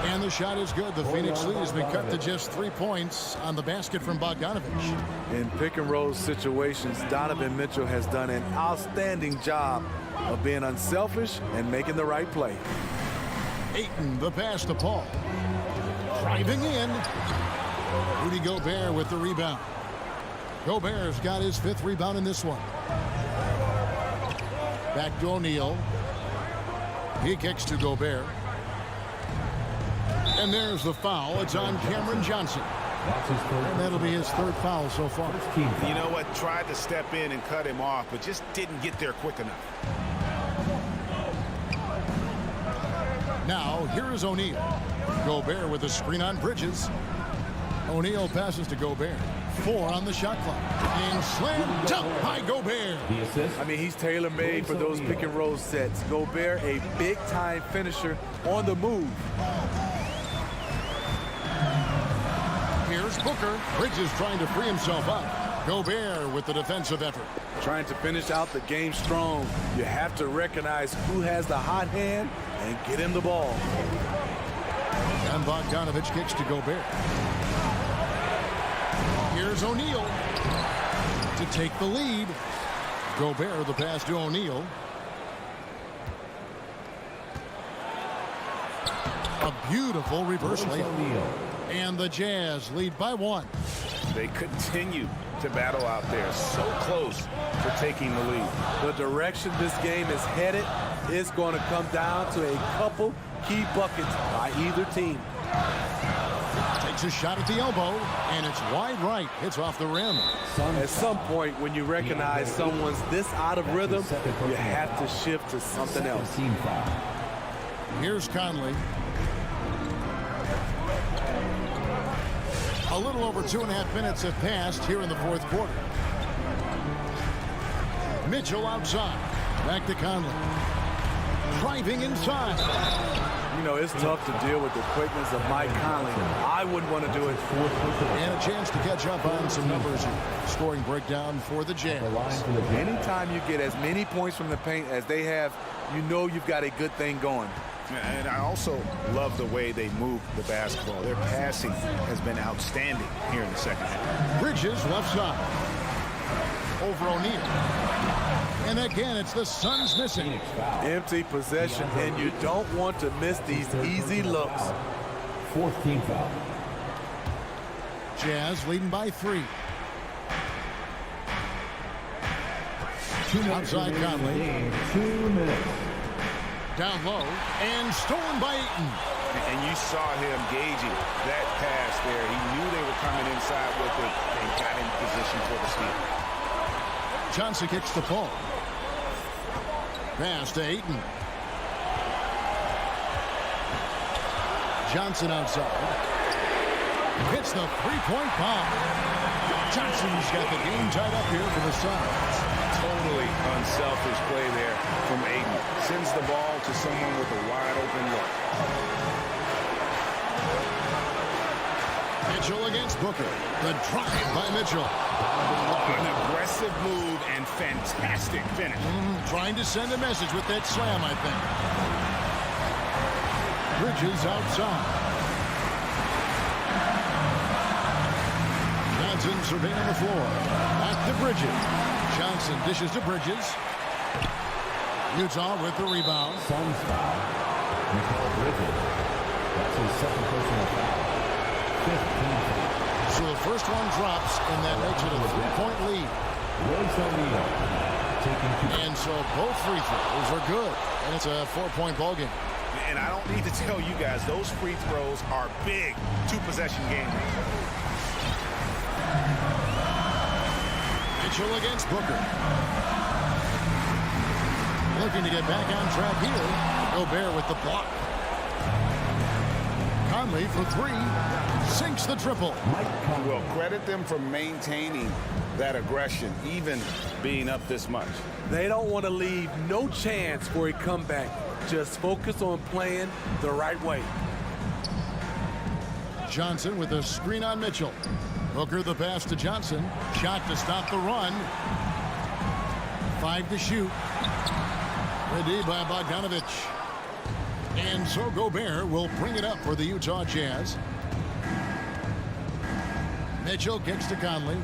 And the shot is good. The Phoenix lead has been cut to just 3 points on the basket from Bogdanovich. In pick and roll situations, Donovan Mitchell has done an outstanding job of being unselfish and making the right play. Ayton, the pass to Paul. Driving in. Rudy Gobert with the rebound. Gobert's got his 5th rebound in this one. Back to O'Neal. He kicks to Gobert. And there's the foul. It's on Cameron Johnson. And that'll be his 3rd foul so far. You know what? Tried to step in and cut him off, but just didn't get there quick enough. Now, here is O'Neal. Gobert with a screen on Bridges. O'Neal passes to Gobert. 4 on the shot clock. And slam dunk by Gobert. I mean, he's tailor-made for those pick and roll sets. Gobert, a big-time finisher on the move. Here's Booker. Bridges trying to free himself up. Gobert with the defensive effort. Trying to finish out the game strong. You have to recognize who has the hot hand and get him the ball. And Bogdanovich kicks to Gobert. Here's O'Neal to take the lead. Gobert the pass to O'Neal. A beautiful reverse layup. And the Jazz lead by 1. They continue to battle out there. So close for taking the lead. The direction this game is headed is going to come down to a couple key buckets by either team. Takes a shot at the elbow, and it's wide right. Hits off the rim. At some point, when you recognize someone's this out of rhythm, you have to shift to something else. Here's Conley. A little over 2.5 minutes have passed here in the 4th quarter. Mitchell outside. Back to Conley. Driving inside. You know, it's tough to deal with the quickness of Mike Conley. I wouldn't want to do it. And a chance to catch up on some numbers. Scoring breakdown for the Jazz. Anytime you get as many points from the paint as they have, you know you've got a good thing going. And I also love the way they move the basketball. Their passing has been outstanding here in the second half. Bridges left side. Over O'Neal. And again, it's the Suns missing. Empty possession, and you don't want to miss these easy looks. 4th team foul. Jazz leading by 3. Outside Conley. Game, 2 minutes. Down low and stolen by Ayton. And you saw him gauging that pass there. He knew they were coming inside with it and got in position for the steal. Johnson kicks the ball. Pass to Ayton. Johnson outside. Hits the three-point bomb. Johnson's got the game tied up here for the Suns. Totally unselfish play there from Ayton. Sends the ball to someone with a wide open look. Mitchell against Booker. The drive by Mitchell. An aggressive move and fantastic finish. Trying to send a message with that slam, I think. Bridges outside. Johnson surveying the floor. Back to Bridges. Johnson dishes to Bridges. Utah with the rebound. Suns foul. Mikal Bridges. That's his second personal foul. 15. So the first one drops, and that makes it a 3-point lead. Royce O'Neal taking 2. And so both free throws are good, and it's a 4-point ball game. And I don't need to tell you guys, those free throws are big two-possession game. Mitchell against Booker. Looking to get back on track here. Gobert with the block. Conley for 3. Sinks the triple. Well, credit them for maintaining that aggression, even being up this much. They don't want to leave no chance for a comeback. Just focus on playing the right way. Johnson with a screen on Mitchell. Booker the pass to Johnson. Shot to stop the run. 5 to shoot. Ready by Bogdanovich. And so Gobert will bring it up for the Utah Jazz. Mitchell kicks to Conley.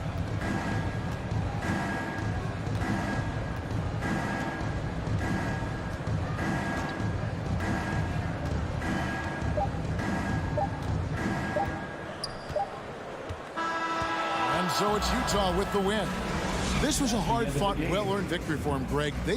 And so it's Utah with the win. This was a hard-fought, well-earned victory for him, Greg. They